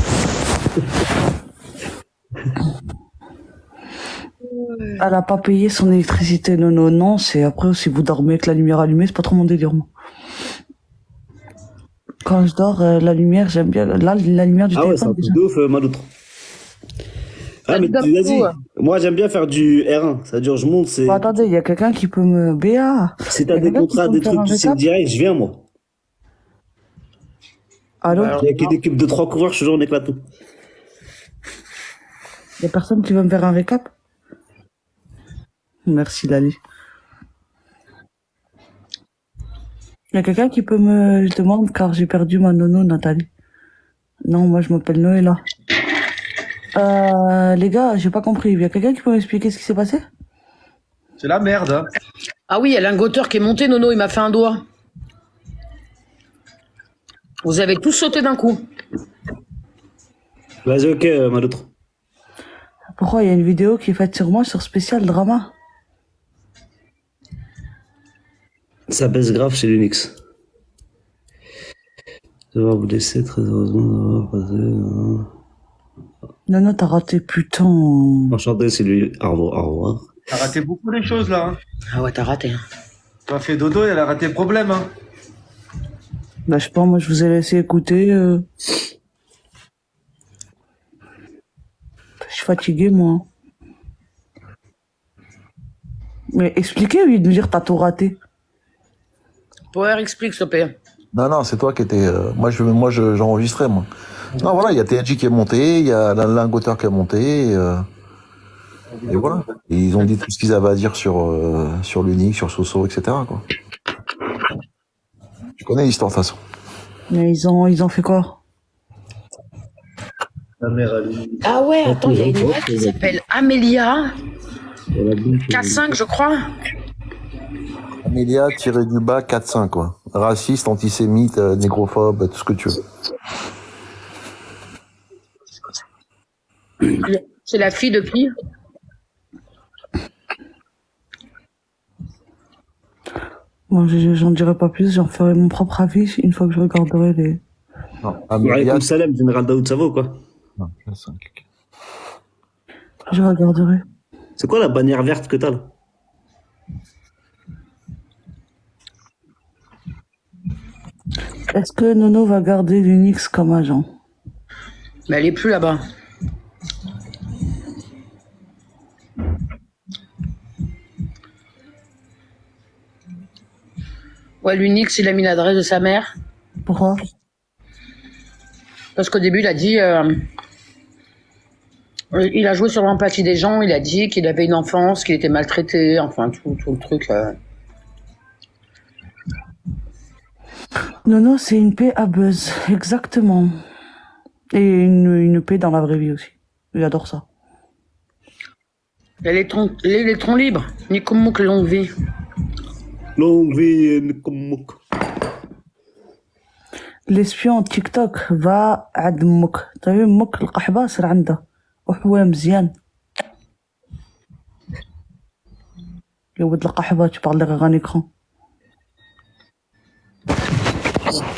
Elle a pas payé son électricité, Nono. Non, c'est après, si vous dormez avec la lumière allumée, c'est pas trop mon délire, moi. Quand je dors, la lumière, j'aime bien. Là, la lumière du Ah ouais, c'est un téléphone, truc déjà. de ouf, Maloutre. Ah, mais vas-y. Moi, j'aime bien faire du R1. C'est-à-dire, je monte, c'est. Bon, attendez, il y a quelqu'un qui peut me... BA. Si t'as des contrats, des trucs, tu sais, direct, je viens, moi. Allô? Il y a qu'une équipe de 3 coureurs, je suis toujours, on éclate tout. Il y a personne qui veut me faire un récap? Merci, Lali. Il y a quelqu'un qui peut me... Je demande, car j'ai perdu ma nono, Nathalie. Non, moi, je m'appelle Noëlla. Les gars, j'ai pas compris. Il y a quelqu'un qui peut m'expliquer ce qui s'est passé? C'est la merde. Hein. Ah oui, il y a l'ingoteur qui est monté, Nono, il m'a fait un doigt. Vous avez tous sauté d'un coup. Vas-y, ok, Maloutre. Pourquoi il y a une vidéo qui est faite sur moi sur spécial drama? Ça baisse grave chez l'Unix. Je vais vous laisser très heureusement d'avoir passé. Non, t'as raté, putain. Enchanté, c'est lui. Au revoir, au revoir. T'as raté beaucoup les choses là. Hein. Ah ouais, t'as raté. Hein. T'as fait dodo et elle a raté le problème. Hein. Bah, je sais pas, moi, je vous ai laissé écouter. Je suis fatigué, moi. Mais expliquez, oui, de me dire t'as tout raté. Power, explique, s'il te plaît. Non, non, c'est toi qui étais. J'enregistrais, moi. Non, voilà, il y a TNJ qui est monté, il y a l'ingoteur qui est monté, et voilà. Et ils ont dit tout ce qu'ils avaient à dire sur l'Unix, sur Soso, etc., quoi. Je connais l'histoire, de toute façon. Mais ils ont fait quoi? La mère, elle... Ah ouais, attends, il y a une meuf qui s'appelle Amélia. 4-5, je crois. Amélia, tiré du bas, 4-5, quoi. Raciste, antisémite, négrophobe, tout ce que tu veux. C'est la fille de qui? Moi, j'en dirai pas plus, j'en ferai mon propre avis une fois que je regarderai les... Non, Alaykoum salam, général Daoud, ça va ou quoi? Non, 4-5. Je regarderai. C'est quoi la bannière verte que t'as là? Est-ce que Nono va garder l'Unix comme agent? Mais elle est plus là-bas. Ouais, l'Unix, il a mis l'adresse de sa mère. Pourquoi? Parce qu'au début, il a dit... il a joué sur l'empathie des gens, il a dit qu'il avait une enfance, qu'il était maltraité, enfin, tout le truc... Nono, c'est une paix à buzz, exactement. Et une paix dans la vraie vie aussi. J'adore ça. L'électron libre, Nikomouk, longue vie. Longue vie, Nikomouk. L'espion TikTok va عند مك. T'as vu مك القحبة صار عندها وحواه مزيان. Et au bout de la qahwa, tu parles derrière un écran.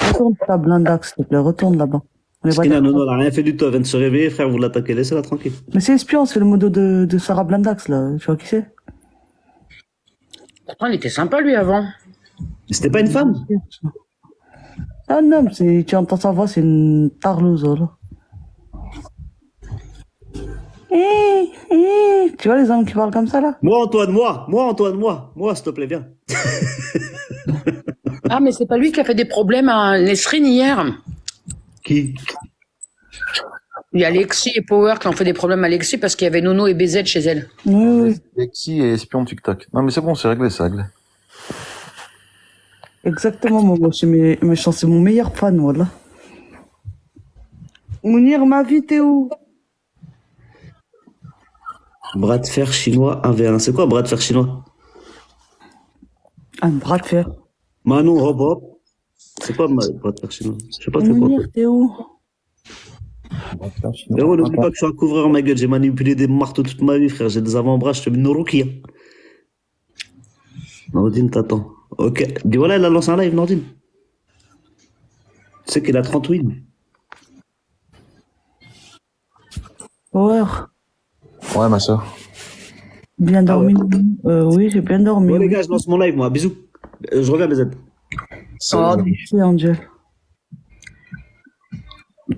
Retourne ta blindax, s'il te plaît, retourne là-bas. On est pas Skina, d'accord. non, elle a rien fait du tout. Elle vient de se réveiller, frère, vous l'attaquez. Laissez-la tranquille. Mais c'est espion, c'est le modo de Sarah Blindax, là. Tu vois qui c'est? Pourtant, il était sympa, lui, avant. Mais c'était pas une femme. Ah non, tu entends sa voix, c'est une tarlouse, là. Tu vois les hommes qui parlent comme ça, là? Moi, Antoine, moi, s'il te plaît, viens. Ah, mais c'est pas lui qui a fait des problèmes à Nesrine hier. Qui? Il y a Alexis et Power qui ont fait des problèmes à Alexis parce qu'il y avait Nono et BZ chez elle. Oui, oui. Lexi et espion TikTok. Non mais c'est bon, c'est réglé, c'est réglé. Exactement, moi, c'est mon meilleur fan, voilà. Mounir, ma vie, t'es où? Bras de fer chinois 1v1. C'est quoi bras de fer chinois? Un bras de fer. Manon Robot. C'est quoi bras de fer chinois? Je sais pas c'est quoi. Mounir, t'es où? Mais ouais, n'oublie pas que je suis un couvreur, ma gueule. J'ai manipulé des marteaux toute ma vie, frère. J'ai des avant-bras, je te mets une Norukia. Nordine t'attends. Ok. Dis voilà, elle a lancé un live, Nordine. Tu sais qu'il a 30 wins. Power. Ouais, ma soeur. Bien dormi? Oui, j'ai bien dormi. Bon, les gars, je lance mon live, moi. Bisous. Je reviens, BZ. Oh, merci, Angel.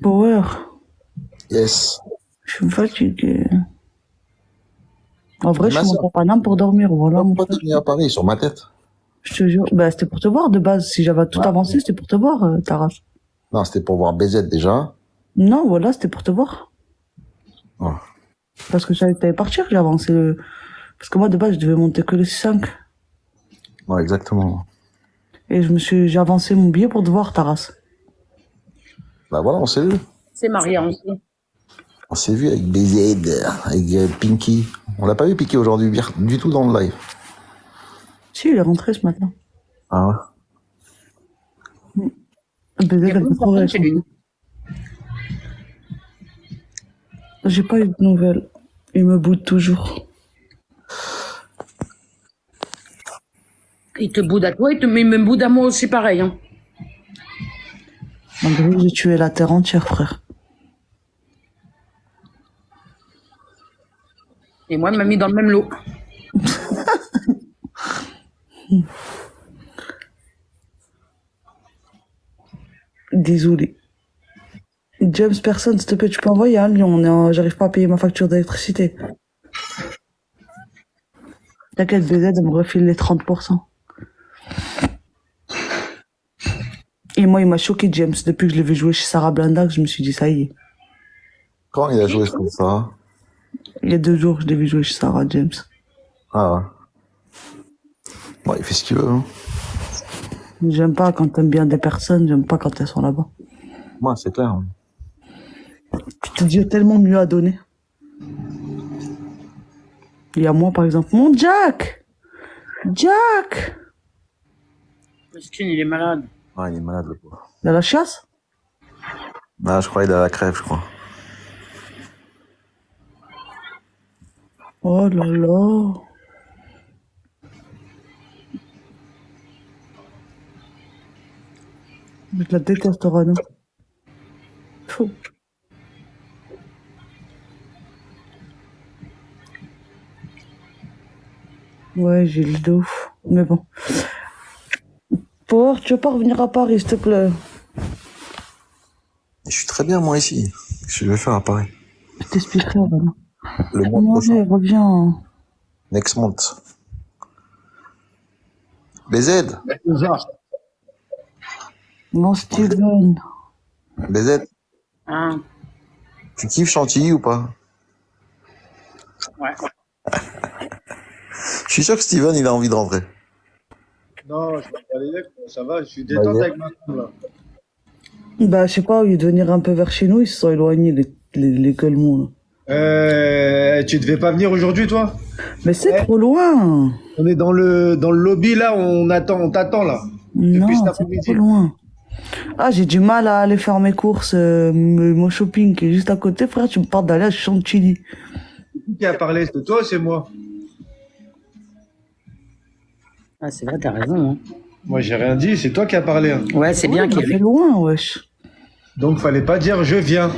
Power. Yes. Je suis fatigué. En vrai, Ma je suis sœur. monté à Paname pour dormir, voilà. mon Pourquoi frère. tu viens à Paris sur ma tête? Je te jure. Bah, c'était pour te voir, de base. Si j'avais tout avancé, c'était pour te voir, Taras. Non, c'était pour voir BZ déjà. Non, voilà, c'était pour te voir. Ouais. Parce que je savais que t'allais partir, j'ai avancé parce que moi, de base, je devais monter que le 6-5. Ouais, exactement. Et j'ai avancé mon billet pour te voir, Taras. Bah voilà, on s'est vu. C'est Maria aussi. On s'est vu avec BZ, avec Pinky. On l'a pas vu Pinky aujourd'hui, du tout dans le live. Si, il est rentré ce matin. Ah ouais. Il y a Elle beaucoup fait de trop personnes rire. chez lui. J'ai pas eu de nouvelles. Il me boude toujours. Il te boude à toi, mais il me boude à moi aussi pareil. Hein. En gros, j'ai tué la terre entière, frère. Et moi, il m'a mis dans le même lot. Désolé. James, personne, s'il te plaît, tu peux envoyer un Lyon. J'arrive pas à payer ma facture d'électricité. T'inquiète, BZ, elle me refile les 30%. Et moi, il m'a choqué, James. Depuis que je l'ai vu jouer chez Sarah Blindax, je me suis dit, ça y est. Quand il a joué comme ça? Il y a 2 jours, je l'ai vu jouer chez Sarah, James. Ah ouais. Bon, il fait ce qu'il veut. Hein. J'aime pas quand t'aimes bien des personnes, j'aime pas quand elles sont là-bas. Moi, c'est clair. Tu te dis tellement mieux à donner. Il y a moi, par exemple. Mon Jack! Jack! Mesquine, il est malade. Ouais, il est malade, le pauvre. Il a la chasse? Ah, je crois qu'il a la crève, je crois. Oh là là. Je la déteste, Rano. Fou. Ouais, j'ai le de ouf. Mais bon. Power, tu veux pas revenir à Paris, s'il te plaît? Je suis très bien, moi, ici. Qu'est-ce que je vais faire à Paris? Je t'expliquerai, Rano. Le mois Non, prochain. reviens. Next month. BZ? Non, Steven. BZ? Hein. Tu kiffes Chantilly ou pas? Ouais. Je suis sûr que Steven, il a envie de rentrer. Non, je vais pas les mecs, ça va, je suis détente avec ma femme là. Bah, je sais pas, au lieu de venir un peu vers chez nous, ils se sont éloignés, les Colmonts, là. Tu devais pas venir aujourd'hui, toi? Mais c'est trop loin. On est dans le lobby là, on t'attend là. Non, cet c'est après-midi. trop loin. Ah, j'ai du mal à aller faire mes courses, mon shopping qui est juste à côté, frère, tu me parles d'aller à Chantilly. Qui a parlé? C'est toi ou c'est moi? Ah, c'est vrai, t'as raison. Hein. Moi, j'ai rien dit, c'est toi qui as parlé. Hein. Ouais, c'est bien qu'il y C'est ait... loin, wesh. Donc, fallait pas dire je viens.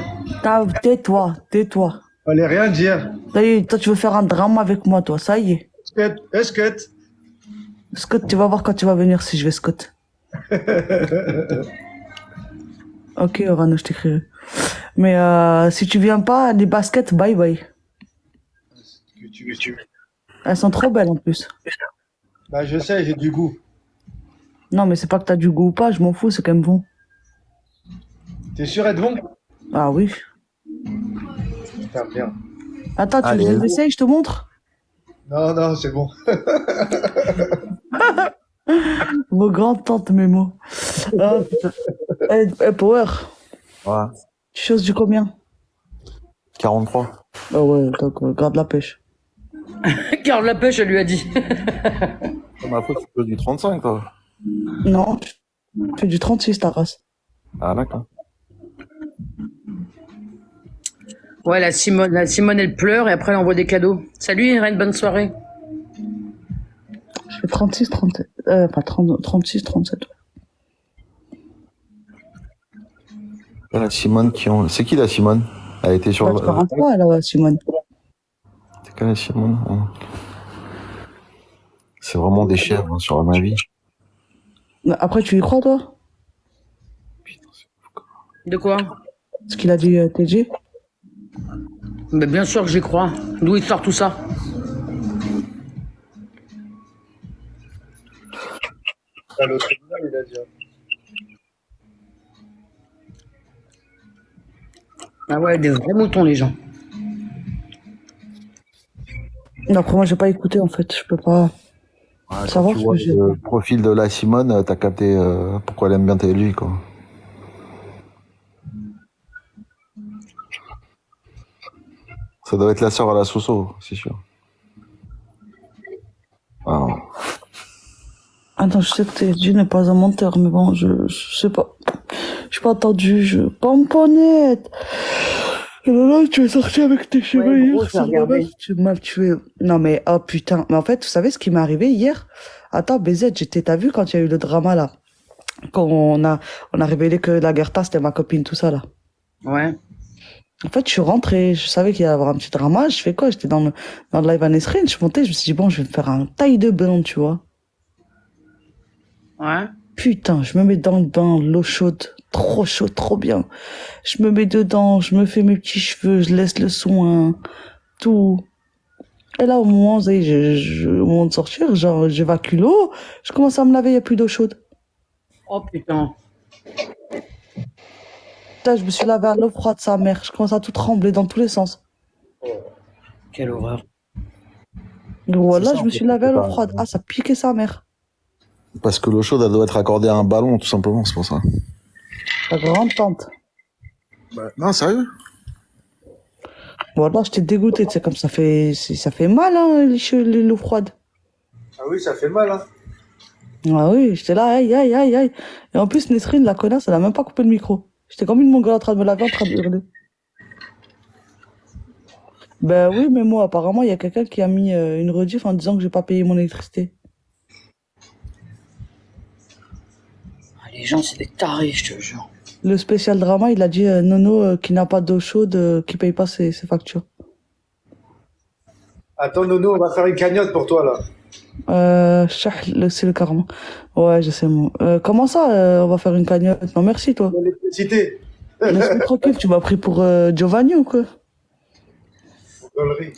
Tais-toi, tais-toi. Fallait rien dire. Ça y est, toi, tu veux faire un drame avec moi, toi, ça y est. Esquette. Scott, tu vas voir quand tu vas venir si je vais Scott. Ok, Orano, je t'écrirai. Mais si tu viens pas, les baskets, bye bye. Elles sont trop belles en plus. Bah, je sais, j'ai du goût. Non, mais c'est pas que t'as du goût ou pas, je m'en fous, c'est quand même bon. T'es sûr, Edmond? Ah oui. Putain, bien. Attends, tu Allez, veux que vas-y. j'essaye, je te montre? Non, non, c'est bon. Vos grandes tantes mémo. Ah, putain. Power, Ouais. tu choses du combien? 43. Ah ouais, donc garde la pêche. Garde la pêche, elle lui a dit. Comme après, tu peux du 35, toi. Non, je fais du 36 ta race. Ah, d'accord. Ouais, la Simone, elle pleure et après elle envoie des cadeaux. Salut Irène, bonne soirée. Je fais 36, 37. Pas 30, 36, 37. Et la Simone qui ont. C'est qui la Simone? Elle était sur Bah, tu parles pas, là, Simone. C'est quoi la Simone? Ouais. C'est vraiment des chèvres hein, sur ma vie. Après, tu y crois, toi? De quoi? Ce qu'il a dit TG? Mais bien sûr que j'y crois. D'où il sort tout ça? Ah, le tribunal, il a dit. Ah ouais, des vrais moutons les gens. Non, après, moi, j'ai pas écouté, en fait. Je peux pas Ouais, savoir quand tu ce vois que j'ai. le profil de la Simone, t'as capté pourquoi elle aime bien TLJ, quoi. Ça doit être la sœur à la Soso, c'est sûr. Ah, non. Attends, je sais que TG n'est pas un menteur, mais bon, je sais pas. Je suis pas entendu, je... Pomponnette! Oh là là, tu es sorti avec tes cheveux Ouais, hier, gros, ça j'ai va, regardé. tu m'as tué. Non mais, oh putain. Mais en fait, vous savez ce qui m'est arrivé hier? Attends, BZ, t'as vu quand il y a eu le drama là? Quand on a révélé que la Gerta c'était ma copine, tout ça là. Ouais. En fait, je suis rentrée, je savais qu'il y allait avoir un petit drama, je fais quoi? J'étais dans le live à Nesrine, je montais, je me suis dit bon, je vais me faire un taille de bain, tu vois. Ouais. Putain, je me mets dans le bain, l'eau chaude, trop chaud, trop bien. Je me mets dedans, je me fais mes petits cheveux, je laisse le soin, tout. Et là, au moment, ça y est, au moment de sortir, genre, j'évacue l'eau, je commence à me laver, il n'y a plus d'eau chaude. Oh putain. Putain, je me suis lavé à l'eau froide, sa mère. Je commence à tout trembler dans tous les sens. Quelle horreur. Voilà, C'est ça, je en me fait, suis lavé à l'eau c'est pas- froide. Ah, ça piquait sa mère. Parce que l'eau chaude, elle doit être accordée à un ballon, tout simplement, c'est pour ça. Ta grande tante. Non, sérieux? Voilà, j'étais dégoûté, tu sais, comme ça fait mal, hein, l'eau froide. Ah oui, ça fait mal, hein. Ah oui, j'étais là, aïe, aïe, aïe, aïe. Et en plus, Nesrine, la connasse, elle a même pas coupé le micro. J'étais comme une mongole en train de me laver, en train de hurler. Ben oui, mais moi, apparemment, il y a quelqu'un qui a mis une rediff en disant que j'ai pas payé mon électricité. Ah, les gens, c'est des tarés, je te jure. Le spécial drama, il a dit Nono qui n'a pas d'eau chaude, qui paye pas ses factures. Attends, Nono, on va faire une cagnotte pour toi, là. C'est le karma. Ouais, je sais, moi. Comment ça, on va faire une cagnotte? Non, merci, toi. L'électricité. Laisse-moi tranquille, tu m'as pris pour Giovanni ou quoi? Gaulerie.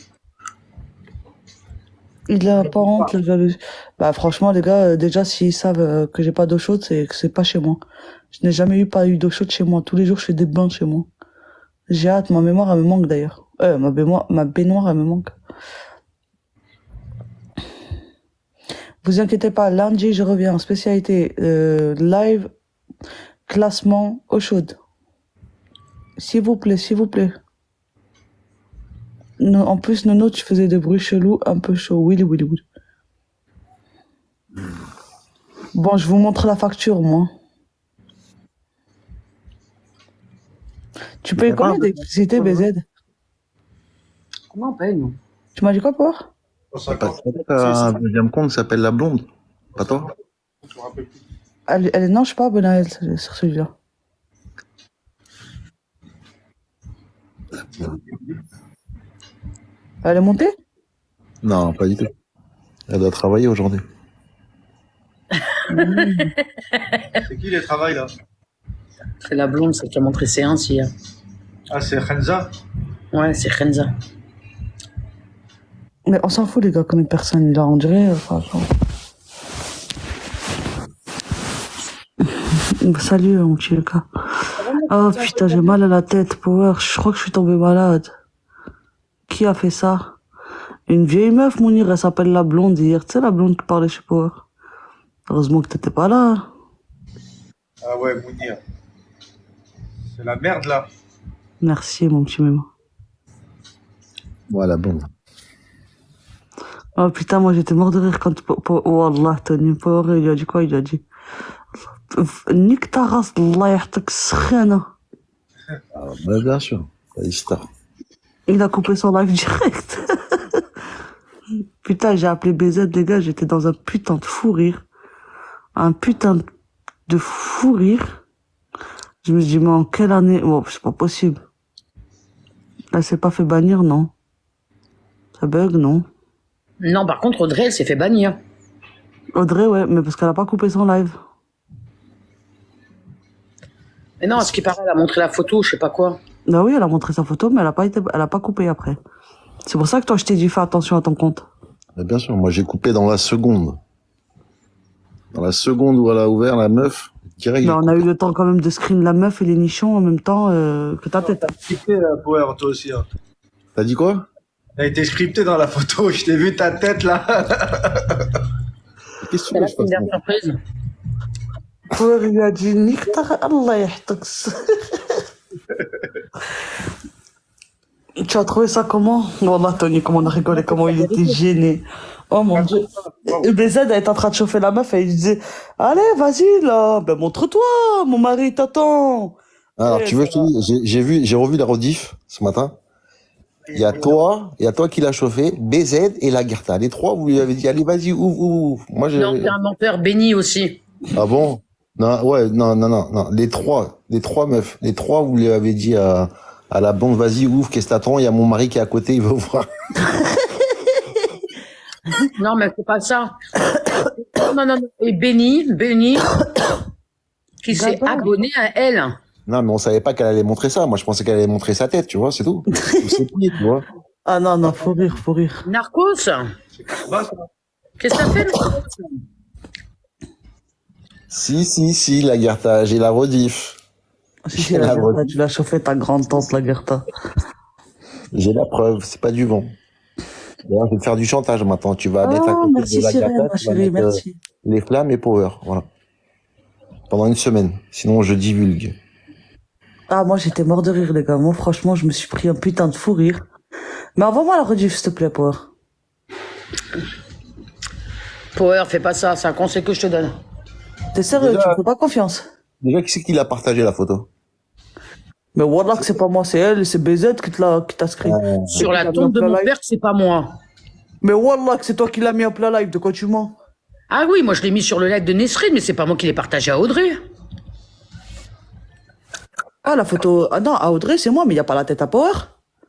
Il a pas honte, les jalousies. Bah, franchement, les gars, déjà, s'ils savent que j'ai pas d'eau chaude, c'est que c'est pas chez moi. Je n'ai jamais pas eu d'eau chaude chez moi. Tous les jours, je fais des bains chez moi. J'ai hâte, ma mémoire, elle me manque d'ailleurs. Ma baignoire, elle me manque. Vous inquiétez pas, lundi, je reviens. Spécialité, live, classement, eau chaude. S'il vous plaît, s'il vous plaît. Non, en plus, Nono, tu faisais des bruits chelous, un peu chaud. Oui. Bon, je vous montre la facture, moi. Tu payes combien d'électricité, BZ? Comment on paye, nous? Tu m'as dit quoi, Power? T'as pas un deuxième compte qui s'appelle la blonde. Pas toi? Non, je suis pas abonné à elle sur celui-là. Elle est montée? Non, pas du tout. Elle doit travailler aujourd'hui. C'est qui les travails là? C'est la blonde, celle qui a montré ses uns hier. Ah, c'est Khanza? Ouais, c'est Kenza. Mais on s'en fout, les gars, combien de personnes il a, on dirait, franchement. Salut, mon petit Lucas. Oh putain, j'ai mal à la tête, Power. Je crois que je suis tombé malade. Qui a fait ça? Une vieille meuf, Mounir, elle s'appelle la blonde hier. Tu sais, la blonde qui parlait chez Power. Heureusement que t'étais pas là. Ah ouais, Mounir. C'est la merde là. Merci, mon petit mémo. Voilà, bon. Oh putain, moi j'étais mort de rire quand... Oh Allah, Tony Power, il a dit quoi? Il a dit... Nique ta race, Allah yahtak skhana. Ah, bah, bien sûr. La histoire. Il a coupé son live direct. Putain, j'ai appelé BZ, les gars, j'étais dans un putain de fou rire. Un putain de fou rire. Je me suis dit, mais en quelle année? Oh, c'est pas possible. Elle s'est pas fait bannir, non? Ça bug, non? Non, par contre, Audrey, elle s'est fait bannir. Audrey, ouais, mais parce qu'elle a pas coupé son live. Mais non, à ce qui paraît, elle a montré la photo, je sais pas quoi. Bah oui, elle a montré sa photo, mais elle a pas coupé après. C'est pour ça que toi, je t'ai dit, fais attention à ton compte. Mais bien sûr, moi j'ai coupé dans la seconde. Dans la seconde où elle a ouvert la meuf, direct. Mais on a eu le temps quand même de screen la meuf et les nichons en même temps que ta tête. T'as scripté Power, toi aussi. Hein. T'as dit quoi? T'as été scripté dans la photo, je t'ai vu ta tête là. Qu'est-ce que tu veux que je fasse? C'est une dernière surprise. Power, il lui a dit, nique ta Allah yahtak. Tu as trouvé ça comment? Wallah, Tony, comment on a rigolé, comment il était gêné. Oh mon dieu. Et BZ, elle est en train de chauffer la meuf et il disait, allez, vas-y, là, ben montre-toi, mon mari t'attend. Alors, tu veux que je te dise, j'ai revu la rediff ce matin. Il y a toi qui l'a chauffé, BZ et la Gerta. Les trois, vous lui avez dit, allez, vas-y, ouvre. Moi, Non, c'est un menteur béni aussi. Ah bon? Non, ouais, non. Les trois meufs. Les trois, vous lui avez dit à la blonde, vas-y, ouvre, qu'est-ce que t'attends? Il y a mon mari qui est à côté, il veut voir. Non, mais c'est pas ça. Non. Et Béni, qui s'est abonné à elle. Non, mais on savait pas qu'elle allait montrer ça. Moi, je pensais qu'elle allait montrer sa tête, tu vois, c'est tout. C'est tout, tu vois. Ah non, faut rire. Narcos. Qu'est-ce que t'as fait, Narcos? Si, la Gerta, j'ai la rediff. Si, la Gerta, tu l'as chauffé ta grande tante, la Gerta. J'ai la preuve, c'est pas du vent. D'ailleurs, je vais te faire du chantage maintenant. Tu vas mettre à côté merci, de la Cyril, Gerta, ma tu vas chérie, mettre, merci. les flammes et Power, voilà. Pendant une semaine. Sinon, je divulgue. Ah, moi, j'étais mort de rire, les gars. Moi, franchement, je me suis pris un putain de fou rire. Mais envoie-moi la rediff, s'il te plaît, Power. Power, fais pas ça, c'est un conseil que je te donne. T'es sérieux, Déjà- tu me fais pas confiance? Déjà, qui c'est qui l'a partagé la photo? Mais wallah que c'est pas moi, c'est elle, c'est BZ qui t'a screen. Sur la tombe de mon père, c'est pas moi. Mais wallah que c'est toi qui l'as mis en plein live, de quoi tu mens? Ah oui, moi je l'ai mis sur le live de Nesrine, mais c'est pas moi qui l'ai partagé à Audrey. Ah, la photo. Ah non, à Audrey, c'est moi, mais y a pas la tête à Power.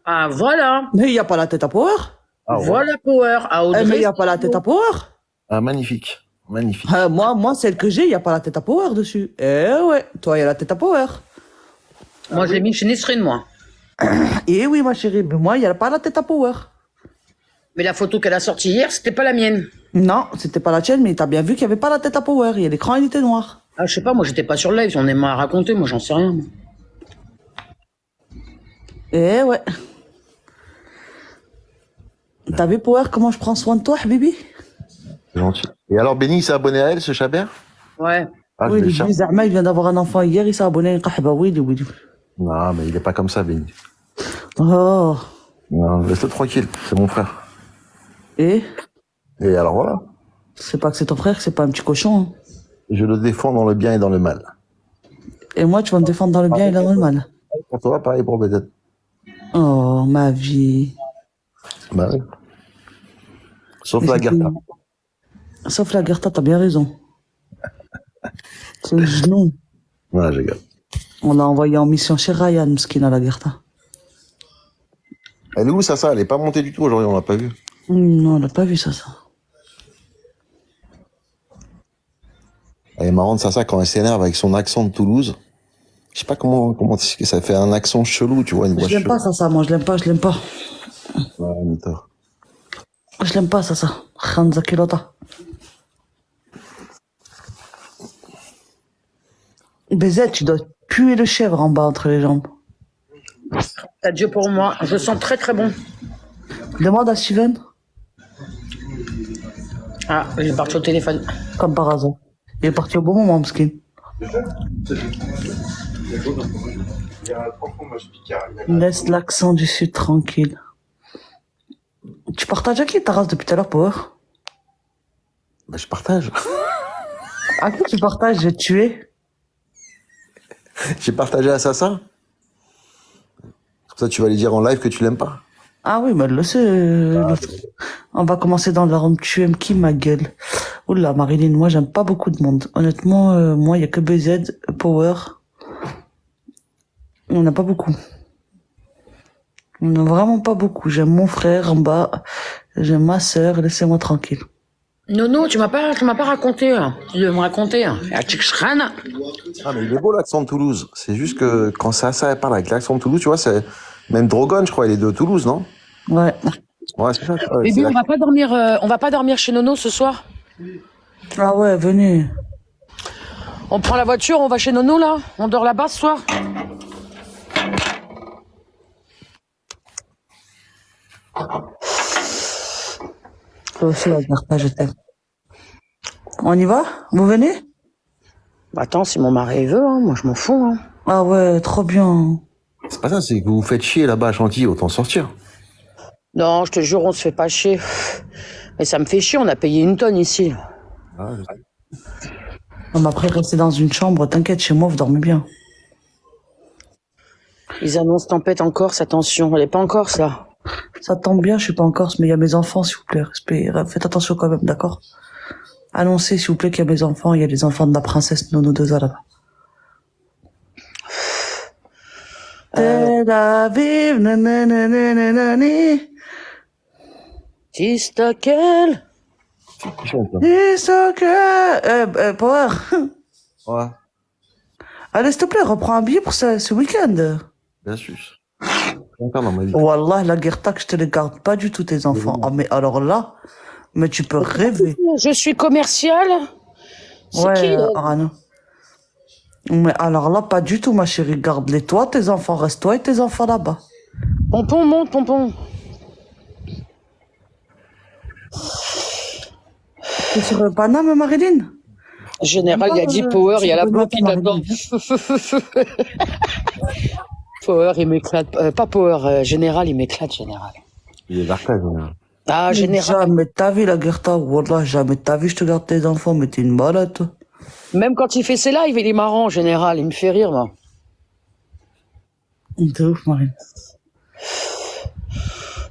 Ah voilà. Mais y a pas la tête à Power. Ah, ouais. Voilà Power. À Audrey. Mais y a pas la tête à Power. Ah, magnifique. Magnifique. Moi, celle que j'ai, y a pas la tête à Power dessus. Eh ouais, toi, y a la tête à Power. Moi je l'ai mis chez Nesrine, moi. Eh oui, ma chérie, mais moi, y a pas la tête à Power. Mais la photo qu'elle a sortie hier, c'était pas la mienne. Non, c'était pas la tienne, mais t'as bien vu qu'il y avait pas la tête à Power. Y a l'écran, il était noir. Ah, je sais pas, moi j'étais pas sur le live, on est mal à raconter, moi j'en sais rien. moi. Eh ouais. T'as vu, Power, comment je prends soin de toi, Habibi? C'est gentil. Et alors, Benny, il s'est abonné à elle, ce Chabert? Ouais. Ah, Oui, je vais le lui, chercher. Zahma, il vient d'avoir un enfant hier, il s'est abonné à une kahba, oui. Non, mais il est pas comme ça, Benny. Oh. Non, laisse-le tranquille, c'est mon frère. Et Et alors voilà. c'est pas que c'est ton frère, c'est pas un petit cochon. Hein. Je le défends dans le bien et dans le mal. Et moi, tu vas me défendre dans le bien et dans le mal. Pour toi, pareil pour BZ. Oh, ma vie. Bah oui. Sauf Mais la c'était- Gerta. Sauf la Gerta, t'as bien raison. C'est le genou. Ouais, j'ai gars. On l'a envoyé en mission chez Ryan, Mskina, la Gerta. Elle est où, ça? Elle est pas montée du tout aujourd'hui, on l'a pas vu. Non, on l'a pas vu, ça. Elle est marrante, ça, quand elle s'énerve avec son accent de Toulouse. Je sais pas comment ça fait un accent chelou, tu vois, une voix Je l'aime pas, ça, moi, je l'aime pas. Ouais, menteur. Je l'aime pas, ça. Khanza Kilota. BZ, tu dois puer le chèvre en bas entre les jambes. Adieu pour moi. Je sens très très bon. Demande à Steven. Ah, il est parti au téléphone. Comme par hasard. Il est parti au bon moment, Mskin. Laisse l'accent du sud tranquille. Tu partages à qui ta race depuis tout à l'heure, Power? Bah, je partage. À qui tu partages? Je vais te tuer. J'ai partagé à Sassa. Comme ça, tu vas lui dire en live que tu l'aimes pas. Ah oui, mais elle le sait. On va commencer dans la ronde. Tu aimes qui, ma gueule? Oula, Marilyn, moi, j'aime pas beaucoup de monde. Honnêtement, moi, il y a que BZ, Power. On n'a pas beaucoup. On n'a vraiment pas beaucoup. J'aime mon frère en bas. J'aime ma sœur. Laissez-moi tranquille. Nono, tu m'as pas raconté. Tu devais me raconter. À Tchikchran. Ah, mais il est beau l'accent de Toulouse. C'est juste que quand Sassa elle parle avec l'accent de Toulouse, tu vois, c'est même Drogon, je crois, il est de Toulouse, non? Ouais. Ouais, c'est ça. Ouais, Bébé, on va pas dormir chez Nono ce soir. Ah ouais, venez. On prend la voiture, on va chez Nono là. On dort là-bas ce soir. Toi aussi, la Gerta, je t'aime. On y va? Vous venez? Bah attends, si mon mari veut, hein, moi je m'en fous. Hein. Ah ouais, trop bien. C'est pas ça, c'est que vous vous faites chier là-bas à Chantilly, autant sortir. Non, je te jure, on se fait pas chier. Mais ça me fait chier, on a payé une tonne ici. Ah, je sais. Non, mais après, rester dans une chambre, t'inquiète, chez moi, vous dormez bien. Ils annoncent tempête en Corse, attention, elle est pas en Corse là. Ça tombe bien, je suis pas en Corse, mais il y a mes enfants, s'il vous plaît. Faites attention quand même, d'accord? Annoncez, s'il vous plaît, qu'il y a mes enfants. Il y a les enfants de la princesse Nono 2A là-bas. Tel Aviv, nananananani. Tistakel. Tistakel. Power. Ouais, Allez, s'il te plaît, reprends un billet pour ce week-end. bien sûr. Encore dans ma vie. Wallah, la Gerta, que je te les garde pas du tout, tes enfants. Ah, mais alors là, mais tu peux rêver. Je suis commercial. C'est Ouais, qui Arano. Mais alors là, pas du tout, ma chérie. Garde-les toi, tes enfants. Reste toi et tes enfants là-bas. Pompon, monte, Pompon. T'es sur Paname, Marilyn? Général, il a dit Power, il y a la blopine là-dedans. Power, il m'éclate. Pas Power, Général, il m'éclate, Général. Il est l'arcade, hein. Ah, Général. Jamais ta vie, la Gerta. Wallah, jamais ta vie, je te garde tes enfants, mais t'es une malade, toi. Même quand il fait ses lives, il est marrant, Général. Il me fait rire, moi. T'es ouf, Marilyn.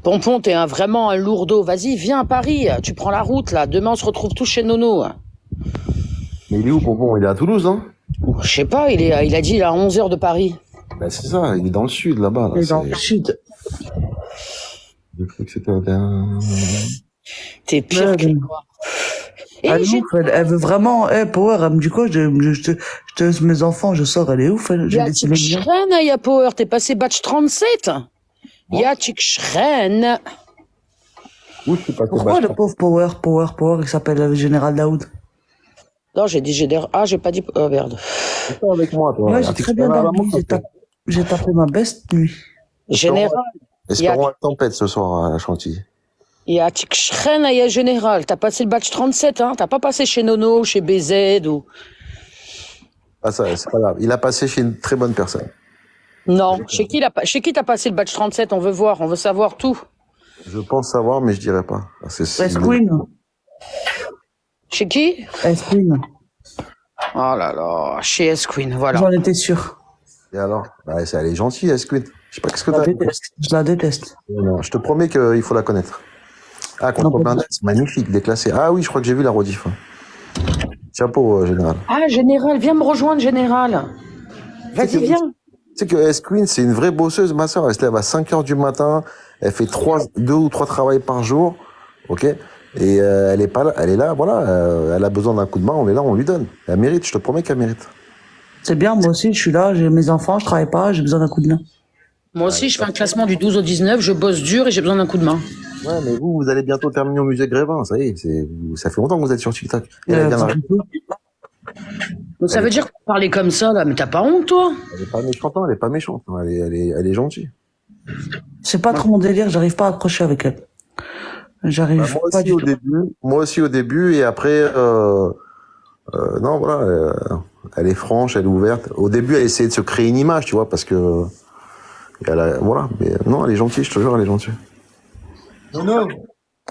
Pompon, t'es vraiment un lourdeau. Vas-y, viens à Paris. Tu prends la route, là. Demain, on se retrouve tous chez Nono. Mais il est où, Pompon? Il est à Toulouse, non? Je sais pas, il a dit, il est à 11 heures de Paris. Ben, c'est ça, il est dans le sud, là-bas. Là. Et dans le sud. Je crois que c'était un... T'es pire que moi. Et Elle est ouf, elle veut vraiment, Power, elle me dit quoi, je te laisse mes enfants, je sors, elle est ouf, elle, Yatik Shren, ya Power, t'es passé batch 37. Yatik Shren. Où je suis passé? Pourquoi le pauvre Power, il s'appelle le Général Daoud? Non, j'ai dit GDR. Ah, j'ai pas dit. Oh merde. Reste avec moi, toi. Ouais, j'ai très bien dormi, j'ai tapé ma best nuit. Général. Espérons la tempête ce soir à Chantilly. Yatik Shren, ya Général. T'as passé le batch 37, hein. T'as pas passé chez Nono, chez BZ ou. Ah, ça, c'est pas grave. Il a passé chez une très bonne personne. Non. Chez qui t'as passé le batch 37? On veut voir, on veut savoir tout. Je pense savoir, mais je dirais pas. S-Queen. Chez qui? S-Queen. Oh là là, chez S-Queen, voilà. J'en étais sûr. Et alors? Bah, elle est gentille, S-Queen. Je sais pas qu'est-ce que t'as. Je la déteste. Non, je te promets qu'il faut la connaître. Ah, contre Blinded, c'est magnifique, déclassé. Ah oui, je crois que j'ai vu la rediff. Ouais. Chapeau, général. Ah, Général, viens me rejoindre, Général. Vas-y, viens. Tu sais que S-Queen, c'est une vraie bosseuse, ma soeur. Elle se lève à 5h du matin. Elle fait 2 ou 3 travails par jour. OK? Et elle est pas là, elle est là, voilà. Elle a besoin d'un coup de main, on est là, on lui donne. Elle mérite, je te promets qu'elle mérite. C'est bien, moi aussi, je suis là, j'ai mes enfants, je travaille pas, j'ai besoin d'un coup de main. Moi aussi, je fais un classement du 12 au 19, je bosse dur et j'ai besoin d'un coup de main. Ouais, mais vous allez bientôt terminer au musée Grévin, ça y est, ça fait longtemps que vous êtes sur TikTok. Et elle vient d'arriver. Donc ça veut dire que parler comme ça, là, mais t'as pas honte, toi? Elle est pas méchante, hein, elle est pas méchante, hein, elle est gentille. C'est pas trop mon délire, j'arrive pas à accrocher avec elle. J'arrive pas du tout. Moi aussi au début, et après, non, voilà, elle est franche, elle est ouverte. Au début, elle essayait de se créer une image, tu vois, parce que, voilà, mais non, elle est gentille, je te jure, elle est gentille. Nono,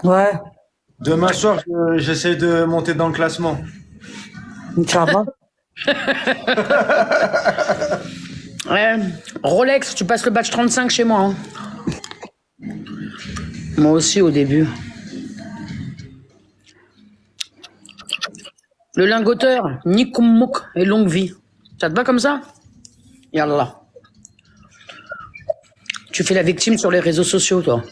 Ouais, demain soir, j'essaie de monter dans le classement. Inch'Allah. Ouais. Rolex, tu passes le badge 35 chez moi. Hein. Moi aussi au début. Le lingoteur, Nikoummouk et longue vie. Ça te va comme ça? Yallah. Tu fais la victime sur les réseaux sociaux, toi.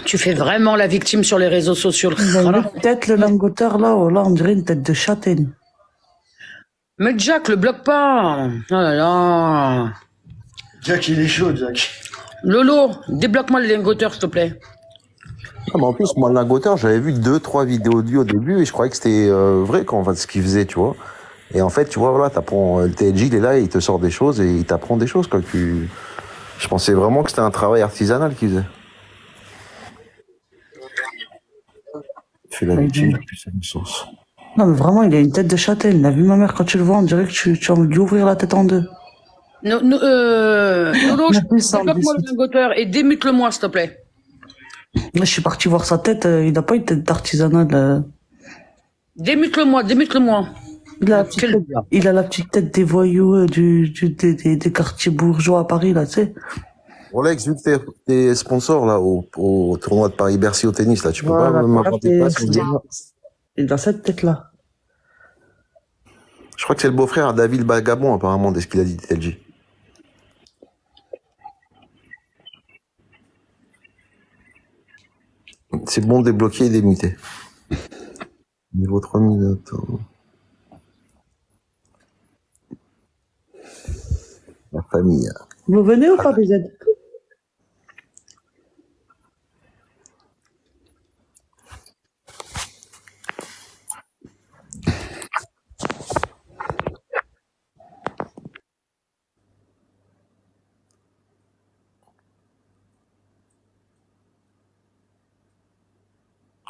Tu fais vraiment la victime sur les réseaux sociaux. Peut-être le lingoteur là, oh là, on dirait une tête de châtaigne. Mais Jack, le bloque pas. Oh là là. Jack, il est chaud, Jack. Lolo, débloque-moi le lingoteur, s'il te plaît. Ah, mais en plus, moi, le lingoteur, j'avais vu 2-3 vidéos de lui au début et je croyais que c'était vrai, quoi, en fait, ce qu'il faisait, tu vois. Et en fait, tu vois, voilà, t'apprends, le TLJ, il est là, il te sort des choses et il t'apprend des choses, quoi. Je pensais vraiment que c'était un travail artisanal qu'il faisait. Il fait la victime depuis sa naissance. Non, mais vraiment, il a une tête de châtaigne. T'as vu ma mère, quand tu le vois, on dirait que tu as envie de lui ouvrir la tête en deux. Lolo, débloque-moi le lingoteur et démute-le-moi, s'il te plaît. Là, je suis parti voir sa tête, il n'a pas une tête d'artisanal. Démute-le-moi, démute-le-moi. Il a la petite tête des voyous des quartiers bourgeois à Paris, là, tu sais. Rolex, vu que t'es sponsor, là, au tournoi de Paris-Bercy au tennis, là, tu peux pas m'avoir des places. Il a cette tête-là. Je crois que c'est le beau-frère à David Bagabon, apparemment, de ce qu'il a dit, TLJ. C'est bon de débloquer et démuter. Niveau 3000, attends. La famille. Vous venez ou pas, BZ?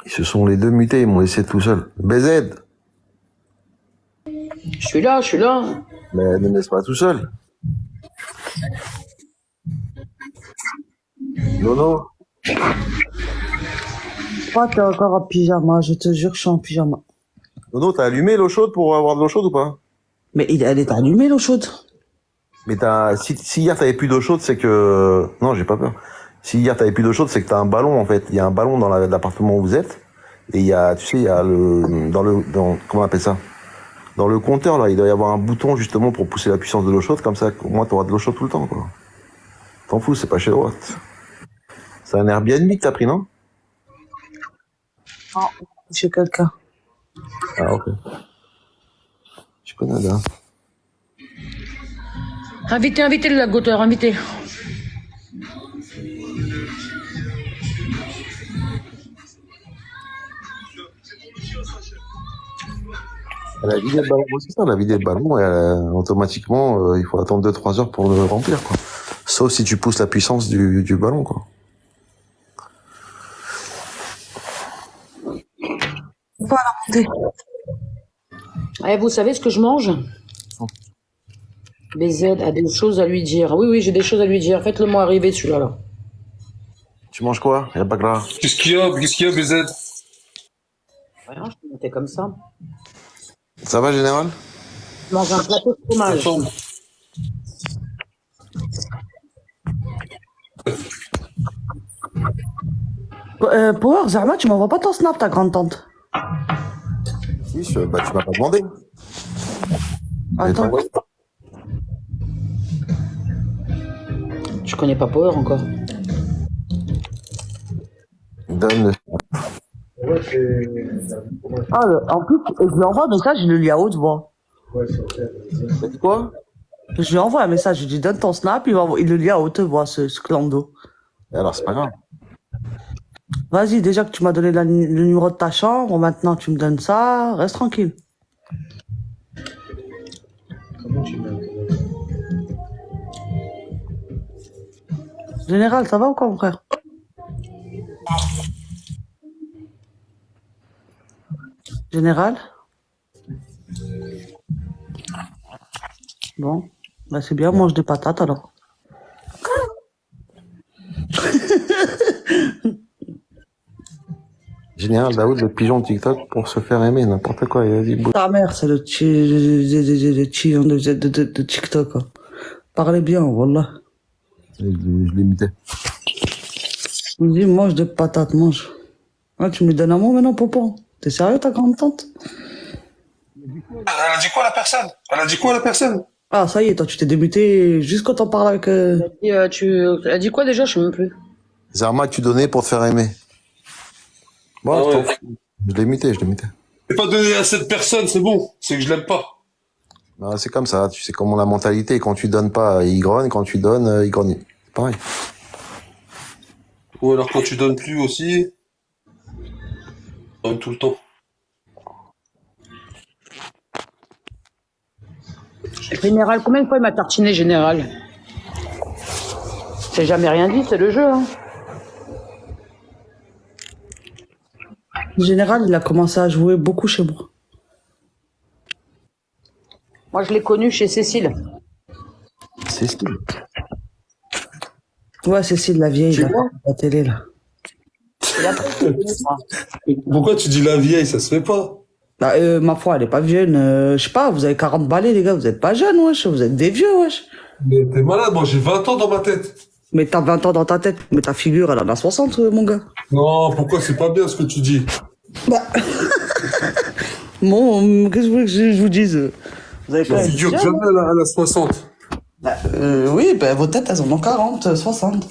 Ils se sont les deux mutés, ils m'ont laissé tout seul. BZ! Je suis là, je suis là. Mais ne me laisse pas tout seul. Nono? Toi, t'es encore en pyjama, je te jure que je suis en pyjama. Nono, t'as allumé l'eau chaude pour avoir de l'eau chaude ou pas? Mais elle est allumée, l'eau chaude. Mais si hier t'avais plus d'eau chaude, c'est que... Non, j'ai pas peur. Si hier t'avais plus d'eau chaude, c'est que t'as un ballon, en fait. Il y a un ballon dans l'appartement où vous êtes. Et il y a, tu sais, il y a comment on appelle ça? Dans le compteur, là, il doit y avoir un bouton, justement, pour pousser la puissance de l'eau chaude. Comme ça, au moins, t'auras de l'eau chaude tout le temps, quoi. T'en fous, c'est pas chez Watt. C'est un Airbnb que t'as pris, non? Non, chez quelqu'un. Ah, ok. Je connais, là. Invitez le lingoteur, invitez. Elle a vidé le ballon, c'est ça, elle a vidé le ballon et automatiquement, il faut attendre 2-3 heures pour le remplir, quoi. Sauf si tu pousses la puissance du ballon, quoi. Voilà, montez. Eh, vous savez ce que je mange? BZ a des choses à lui dire. Oui, j'ai des choses à lui dire. Faites-le-moi arriver, celui-là, là. Tu manges quoi? Y'a pas grave. Qu'est-ce qu'il y a, BZ? Rien, je peux monter comme ça. Ça va, général? Je mange un plateau de fromage. Power, Zerma, tu m'envoies pas ton snap, ta grande tante. Si, bah, tu m'as pas demandé. Attends. Je connais pas Power encore. Donne. Ah, en plus, je lui envoie un message, je le lis à haute voix. T'as dit quoi? Je lui envoie un message, je lui dis donne ton snap, il le lit à haute voix, ce clando. Alors, c'est pas grave. Vas-y, déjà que tu m'as donné le numéro de ta chambre, maintenant tu me donnes ça, reste tranquille. Général, ça va ou quoi, mon frère? Général? Bon, bah c'est bien, mange des patates alors. Général Daoud, le pigeon TikTok pour se faire aimer, n'importe quoi. Vas-y, bouge. Ta mère, c'est le chion de TikTok. Hein. Parlez bien, voilà. Je l'imitais. Vas-y, mange des patates, mange. Ah, tu me donnes un mot maintenant, Popo? T'es sérieux, ta grande tante? Elle a dit quoi la personne? Elle a dit quoi la personne? Ah, ça y est, toi, tu t'es débuté juste quand on parle avec... Elle a dit quoi déjà? Je sais même plus. Zarma, tu donnais pour te faire aimer. Bon, Ah ouais. je l'ai imité. J'ai pas donné à cette personne, c'est bon. C'est que je l'aime pas. Non, c'est comme ça, tu sais comment la mentalité. Quand tu donnes pas, il grogne. Quand tu donnes, il grogne. C'est pareil. Ou alors quand tu donnes plus aussi. Tout le temps. Général, combien de fois il m'a tartiné, Général? J'ai jamais rien dit, c'est le jeu, hein. En général, il a commencé à jouer beaucoup chez moi. Moi, je l'ai connu chez Cécile. Cécile? Ouais, Cécile, la vieille, là, la télé, là. Et après, je l'ai connu, moi. Pourquoi tu dis la vieille? Ça se fait pas. Bah, ma foi, elle est pas jeune. Je sais pas, vous avez 40 balais, les gars, vous êtes pas jeunes, wesh. Vous êtes des vieux, wesh. Mais t'es malade, moi j'ai 20 ans dans ma tête. Mais t'as 20 ans dans ta tête, mais ta figure, elle en a 60, mon gars. Non, pourquoi c'est pas bien ce que tu dis? Bah. Bon, qu'est-ce que vous voulez que je vous dise? Vous avez Ma pas figure jamais elle a 60. oui, ben vos têtes, elles en ont 40, 60.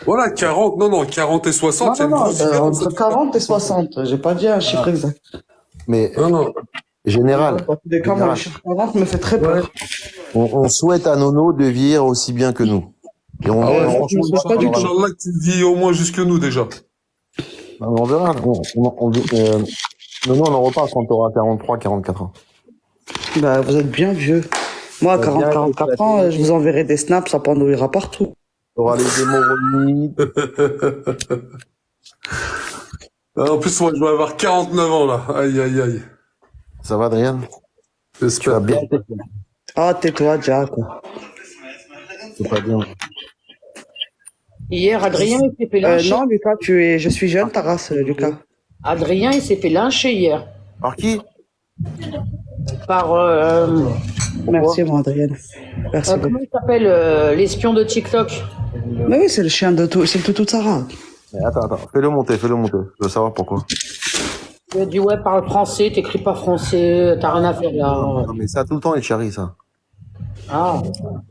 Voilà, 40, non, 40 et 60, c'est une grosse différence. Entre 40 et 60, j'ai pas dit un chiffre exact. Mais Non. général, Des cas, moi, le chiffre 40 me fait très peur. on souhaite à Nono de vieillir aussi bien que nous. Et on, Ah ouais, franchement, je sais pas du tout. Inch'Allah que tu vis au moins jusque nous déjà. on verra. Nono, on en reparle quand tu auras 43, 44 ans. Bah, vous êtes bien vieux. Moi, à Bien, 40, 44 ans, je vous enverrai des snaps, ça pendouillera partout. Tu auras les hémorroïdes. En plus, moi, je vais avoir 49 ans, là. Aïe, aïe, aïe. Ça va, Adrien? Tu vas J'espère. bien? Ah, tais-toi, Jack. C'est pas bien. Hier, Adrien, il s'est fait lyncher. Non, Lucas, je suis jeune, ta race, Lucas. Adrien, il s'est fait lyncher hier. Par qui? Par, Merci, mon Adrien. Merci beaucoup. comment il s'appelle, l'espion de TikTok? Mais oui, c'est le chien de tout, c'est le toutou de Sarah. Mais attends, fais-le monter. Je veux savoir pourquoi. Il a dit, ouais, parle français, t'écris pas français, t'as rien à faire là. Non, mais ça, tout le temps, il charrie, ça. Ah.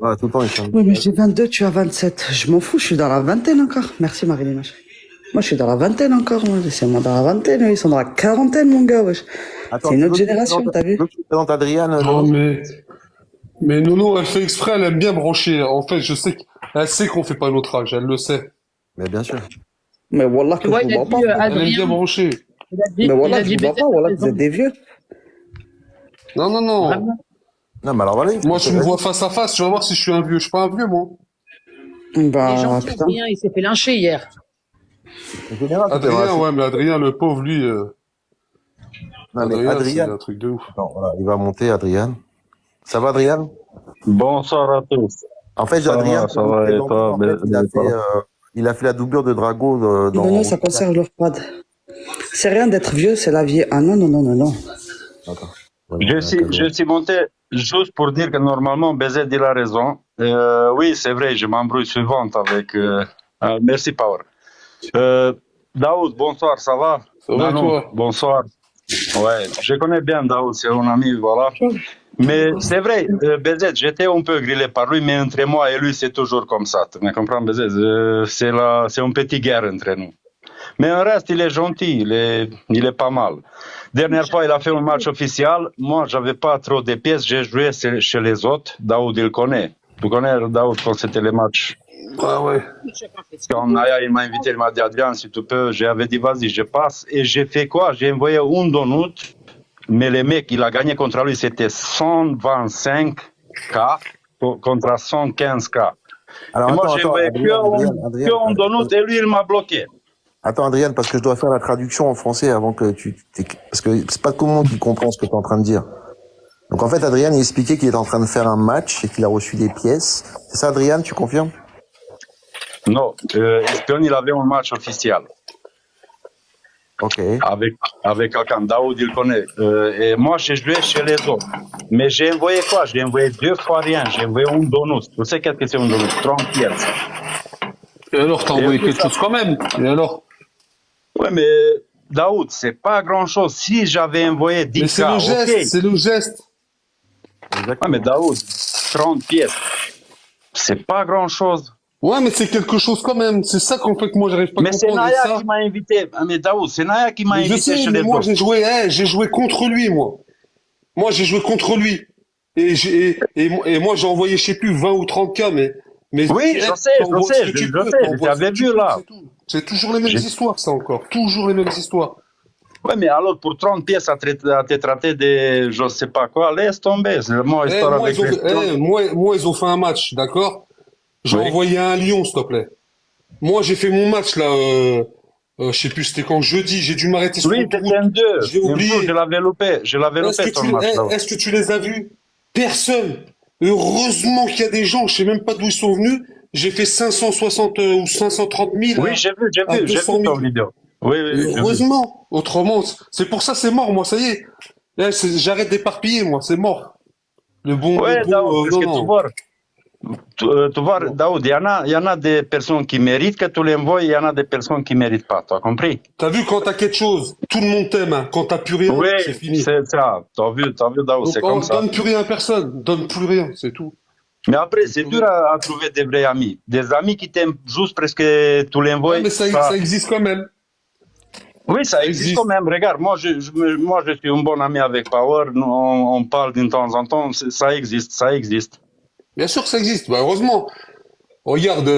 Ouais, tout le temps, il charrie. Oui, mais j'ai 22, tu as 27. Je m'en fous, je suis dans la vingtaine encore. Merci, Marie-Léna. Moi, je suis dans la vingtaine encore, moi. Laissez-moi dans la vingtaine, eux, ils sont dans la quarantaine, mon gars, wesh. Attends, C'est une tu autre veux que je génération, présente- t'as vu? tu veux que je présente Adrien, Non, Nono? mais Nono, elle fait exprès, elle aime bien brancher. En fait, je sais qu'elle sait qu'on fait pas notre âge, elle le sait. Mais bien sûr. Mais wallah, que Tu vois, je il a vous vois dit, pas. Elle aime bien Adrien, brancher. il a dit, Mais wallah, il a je dit, vous vois pas, wallah, vous êtes des vieux. Non. Vraiment. Non, mais alors voilà. Moi, tu me vois face à face, tu vas voir si je suis un vieux. Je suis pas un vieux, moi. Il est Bah, gentil, putain. Adrien, il s'est fait lyncher hier. En général, c'était Adrien, vrai. ouais, mais Adrien, le pauvre, lui, Non, mais c'est Adrien. un truc de ouf. Attends, voilà, il va monter, Adrien. Ça va, Adrien? Bonsoir à tous. En fait, Ça Adrien, va, ça va, et toi, en fait, il a fait la doublure de Drago dans. Non, ça conserve leur pad. C'est rien d'être vieux, c'est la vie. Ah non. D'accord. Je suis monté juste pour dire que normalement, BZ, il a raison. Oui, c'est vrai, je m'embrouille souvent avec... merci, Power. Daoud, bonsoir, ça va? Ça va et Nanou, toi? bonsoir. Ouais, je connais bien Daoud, c'est mon ami, voilà. Mais c'est vrai, BZ, j'étais un peu grillé par lui, mais entre moi et lui, c'est toujours comme ça. Tu me comprends, BZ? C'est une petite guerre entre nous. Mais en reste, il est gentil, il est pas mal. Dernière fois, il a fait un match officiel. Moi, j'avais pas trop de pièces, j'ai joué chez les autres. Daoud, il connaît. Tu connais Daoud quand c'était les matchs? Ah ouais. Quand Naya, il m'a invité, il m'a dit, Adrien, si tu peux, j'avais dit, vas-y, je passe. Et j'ai fait quoi? J'ai envoyé un donut, mais le mec, il a gagné contre lui, c'était 125K contre 115K. Alors Et moi, attends, j'ai attends, envoyé Adrien, que un donut et lui, il m'a bloqué. Attends, Adrien, parce que je dois faire la traduction en français avant que parce que c'est pas tout le monde qui comprend ce que tu es en train de dire. Donc en fait, Adrien, il expliquait qu'il est en train de faire un match et qu'il a reçu des pièces. C'est ça, Adrien, tu confirmes? Non, Espion, il avait un match officiel. Ok. Avec quelqu'un, Daoud, il connaît. Et moi, j'ai joué chez les autres. Mais j'ai envoyé quoi? J'ai envoyé 2 fois rien. J'ai envoyé un donut. Tu sais qu'est-ce que c'est un donut? 30 pièces. Et alors, t'as envoyé quelque chose quand même. Et alors? Ouais, mais Daoud, c'est pas grand-chose. Si j'avais envoyé 10 Mais c'est le geste, okay. c'est le geste. Ouais, mais Daoud, 30 pièces, c'est pas grand-chose. Ouais, mais c'est quelque chose quand même. C'est ça qu'en fait, moi, j'arrive pas à Mais c'est comprendre. Naya qui m'a invité. Ah, mais Daoud, c'est Naya qui m'a Mais je invité sais, chez mais les moi, autres. j'ai joué contre lui, moi. Moi, j'ai joué contre lui. Et moi, j'ai envoyé, je sais plus, 20 ou 30 cas, mais Oui, je sais, je t'avais vu là. C'est toujours les mêmes histoires, ça encore. Toujours les mêmes histoires. Ouais, mais alors pour 30 pièces à te traiter de je sais pas quoi, laisse tomber. C'est moi, histoire avec moi, ils ont fait un match, d'accord? J'ai envoyé un Lyon, s'il te plaît. Moi, j'ai fait mon match, là, je sais plus, c'était quand, jeudi, j'ai dû m'arrêter sur oui, c'était un 2. J'ai oublié. Je l'avais loupé ton match. Est-ce que tu les as vus? Personne. Heureusement qu'il y a des gens, je sais même pas d'où ils sont venus. J'ai fait 560 ou 530 000. Oui, j'ai vu ton vidéo. Oui, heureusement. Autrement, c'est pour ça c'est mort, moi, ça y est. Là, j'arrête d'éparpiller, moi, c'est mort. Ouais, Daoud, parce que tu vois, Daoud, il y en a des personnes qui méritent que tu les envoies, il y en a des personnes qui méritent pas, tu as compris? T'as vu, quand t'as quelque chose, tout le monde t'aime, hein. Quand t'as plus rien, c'est fini. C'est ça, t'as vu, Daoud, c'est comme ça. Donne plus rien à personne, donne plus rien, c'est tout. Mais après, c'est dur à trouver des vrais amis. Des amis qui t'aiment juste parce que tu les envoies. Ouais, mais ça existe quand même. Oui, ça existe quand même. Regarde, moi, je suis un bon ami avec Power. On parle de temps en temps. Ça existe. Bien sûr que ça existe. Bah, heureusement. Regarde,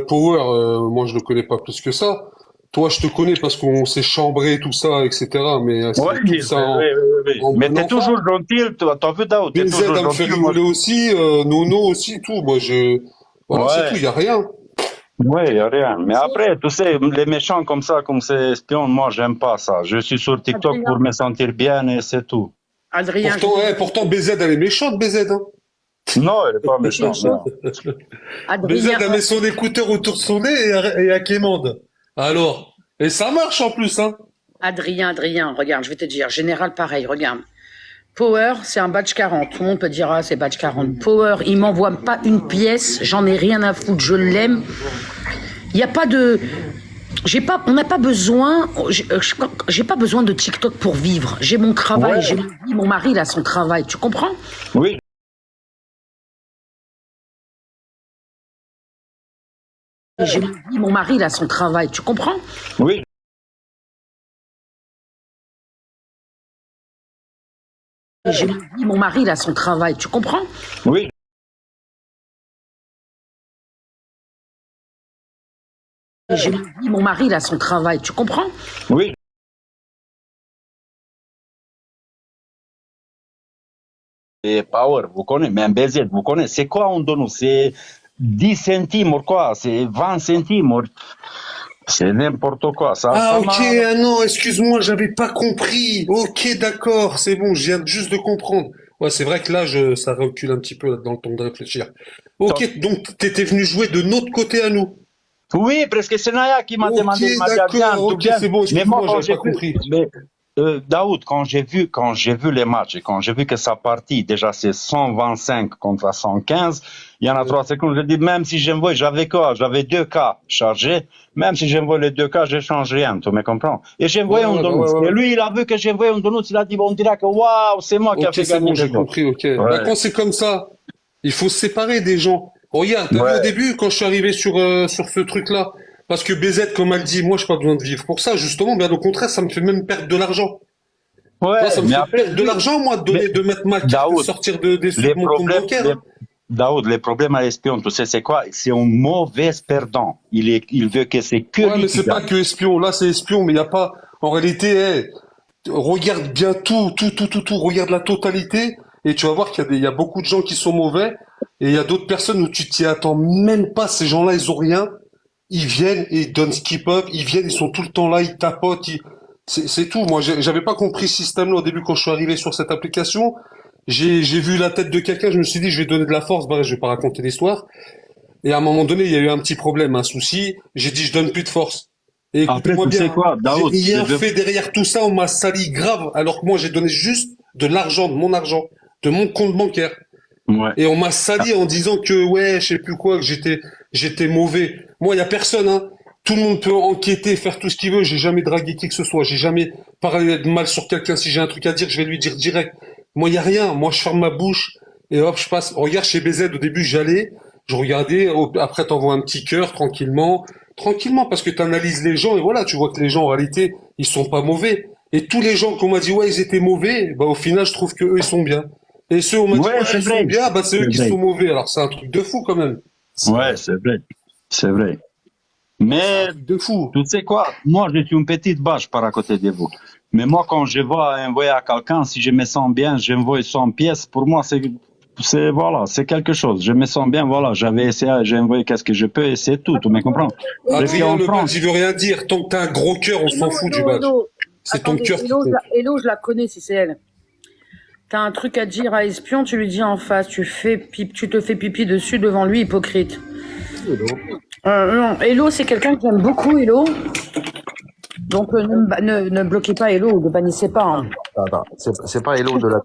Power, moi, je le connais pas plus que ça. Toi, je te connais parce qu'on s'est chambré, tout ça, etc. Mais tout ça mais t'es toujours gentil. T'as vu, Daoud, t'es toujours gentil. me fait rigoler aussi, Nono aussi, tout. Moi, voilà, c'est tout. Il y a rien. Oui, il n'y a rien. Mais après, tu sais, les méchants comme ça, comme ces espions, moi, j'aime pas ça. Je suis sur TikTok Adrien. pour me sentir bien et c'est tout. Adrien. Pourtant, BZ, elle est méchante, BZ. Hein. Non, elle n'est pas méchante. Non. BZ, elle met son écouteur autour de son nez et à quémande. Alors, et ça marche en plus, hein. Adrien, regarde, je vais te dire, général pareil, regarde. Power, c'est un badge 40. Tout le monde peut dire, ah, c'est badge 40. Power, il m'envoie pas une pièce, j'en ai rien à foutre, je l'aime. Il n'y a pas de... on n'a pas besoin, j'ai pas besoin de TikTok pour vivre. J'ai mon travail, j'ai ma vie, mon mari, il a son travail, tu comprends? Oui. J'ai ma vie, mon mari, il a son travail, tu comprends? Oui. J'ai ma vie, mon mari, il a son travail, tu comprends? Oui. J'ai ma vie, mon mari, il a son travail, tu comprends? Oui. Et Power, vous connaissez, même BZ, vous connaissez, c'est quoi un donut? C'est 10 centimes, quoi? C'est 20 centimes. C'est n'importe quoi. Non, excuse-moi, j'avais pas compris. Ok, d'accord, c'est bon, je viens juste de comprendre. Ouais, c'est vrai que là, ça recule un petit peu dans le temps de réfléchir. Ok, donc t'étais venu jouer de notre côté à nous. Oui, parce que c'est Naya qui m'a demandé. D'accord, ok, c'est bon, excuse-moi, j'avais pas compris. Daoud, quand j'ai vu les matchs et quand j'ai vu que ça partit, déjà c'est 125 contre 115, il y en a 3 secondes, je dis, même si j'envoie, j'avais 2 cas chargés, même si j'envoie les 2 cas, je change rien, tu me comprends? Et j'ai envoyé un donut. Et lui, il a vu que j'ai envoyé un donut, il a dit, on dirait que waouh, c'est moi qui a fait c'est gagner bon, j'ai compris, ok. Bah, quand c'est comme ça, il faut se séparer des gens. Regarde, t'as vu au début, quand je suis arrivé sur ce truc-là, parce que BZ, comme elle dit, moi, j'ai pas besoin de vivre pour ça, justement, bien au contraire, ça me fait même perdre de l'argent. Ouais, ça me fait perdre de l'argent, moi, de mettre ma carte, de sortir des sous de mon compte bancaire. Daoud, le problème à l'espion, tu sais, c'est quoi? C'est un mauvais perdant. Il veut que c'est que ouais, mais c'est pas que espion. Là, c'est espion, mais il y a pas, en réalité, regarde bien tout, regarde la totalité, et tu vas voir qu'il y a beaucoup de gens qui sont mauvais, et il y a d'autres personnes où tu t'y attends même pas. Ces gens-là, ils ont rien. Ils viennent et ils donnent ce qu'ils peuvent. Ils viennent, ils sont tout le temps là, ils tapotent. C'est tout. Moi, j'avais pas compris ce système-là au début quand je suis arrivé sur cette application. J'ai vu la tête de quelqu'un, je me suis dit, je vais donner de la force. Bah, je vais pas raconter l'histoire. Et à un moment donné, il y a eu un petit problème, un souci. J'ai dit, je donne plus de force. Et écoutez-moi bien, quoi, Daoud, j'ai rien fait derrière tout ça. On m'a sali grave, alors que moi, j'ai donné juste de l'argent, de mon argent, de mon compte bancaire. Ouais. Et on m'a sali en disant que ouais, je sais plus quoi, que j'étais mauvais. Moi, il y a personne, hein. Tout le monde peut enquêter, faire tout ce qu'il veut. J'ai jamais dragué qui que ce soit. J'ai jamais parlé de mal sur quelqu'un. Si j'ai un truc à dire, je vais lui dire direct. Moi, il y a rien. Moi, je ferme ma bouche et hop, je passe. Regarde chez BZ, au début, j'allais, je regardais. Après, t'envoies un petit cœur tranquillement, parce que t'analyses les gens et voilà, tu vois que les gens en réalité, ils sont pas mauvais. Et tous les gens qu'on m'a dit ouais, ils étaient mauvais, bah au final, je trouve que eux, ils sont bien. Et ceux on m'a dit ouais, ils sont bien, bah c'est eux qui sont mauvais. Alors c'est un truc de fou quand même. Ouais, c'est vrai. Mais de fou. Tu sais quoi? Moi, je suis une petite bâche par à côté de vous. Mais moi, quand je vais envoyer à quelqu'un, si je me sens bien, j'envoie 100 pièces. Pour moi, voilà, c'est quelque chose. Je me sens bien, voilà. J'avais essayé, j'ai envoyé qu'est-ce que je peux et c'est tout. Tu me comprends? Adrien, le badge, il veut rien dire. Tant que t'as un gros cœur, on s'en fout du badge. C'est ton cœur. Hello, je la connais si c'est elle. T'as un truc à dire à espion, tu lui dis en face, tu te fais pipi dessus devant lui, hypocrite. Non, Hello, c'est quelqu'un que j'aime beaucoup, Hello. Donc ne bloquez pas Hello, ne bannissez pas. Hein. C'est pas Hello de la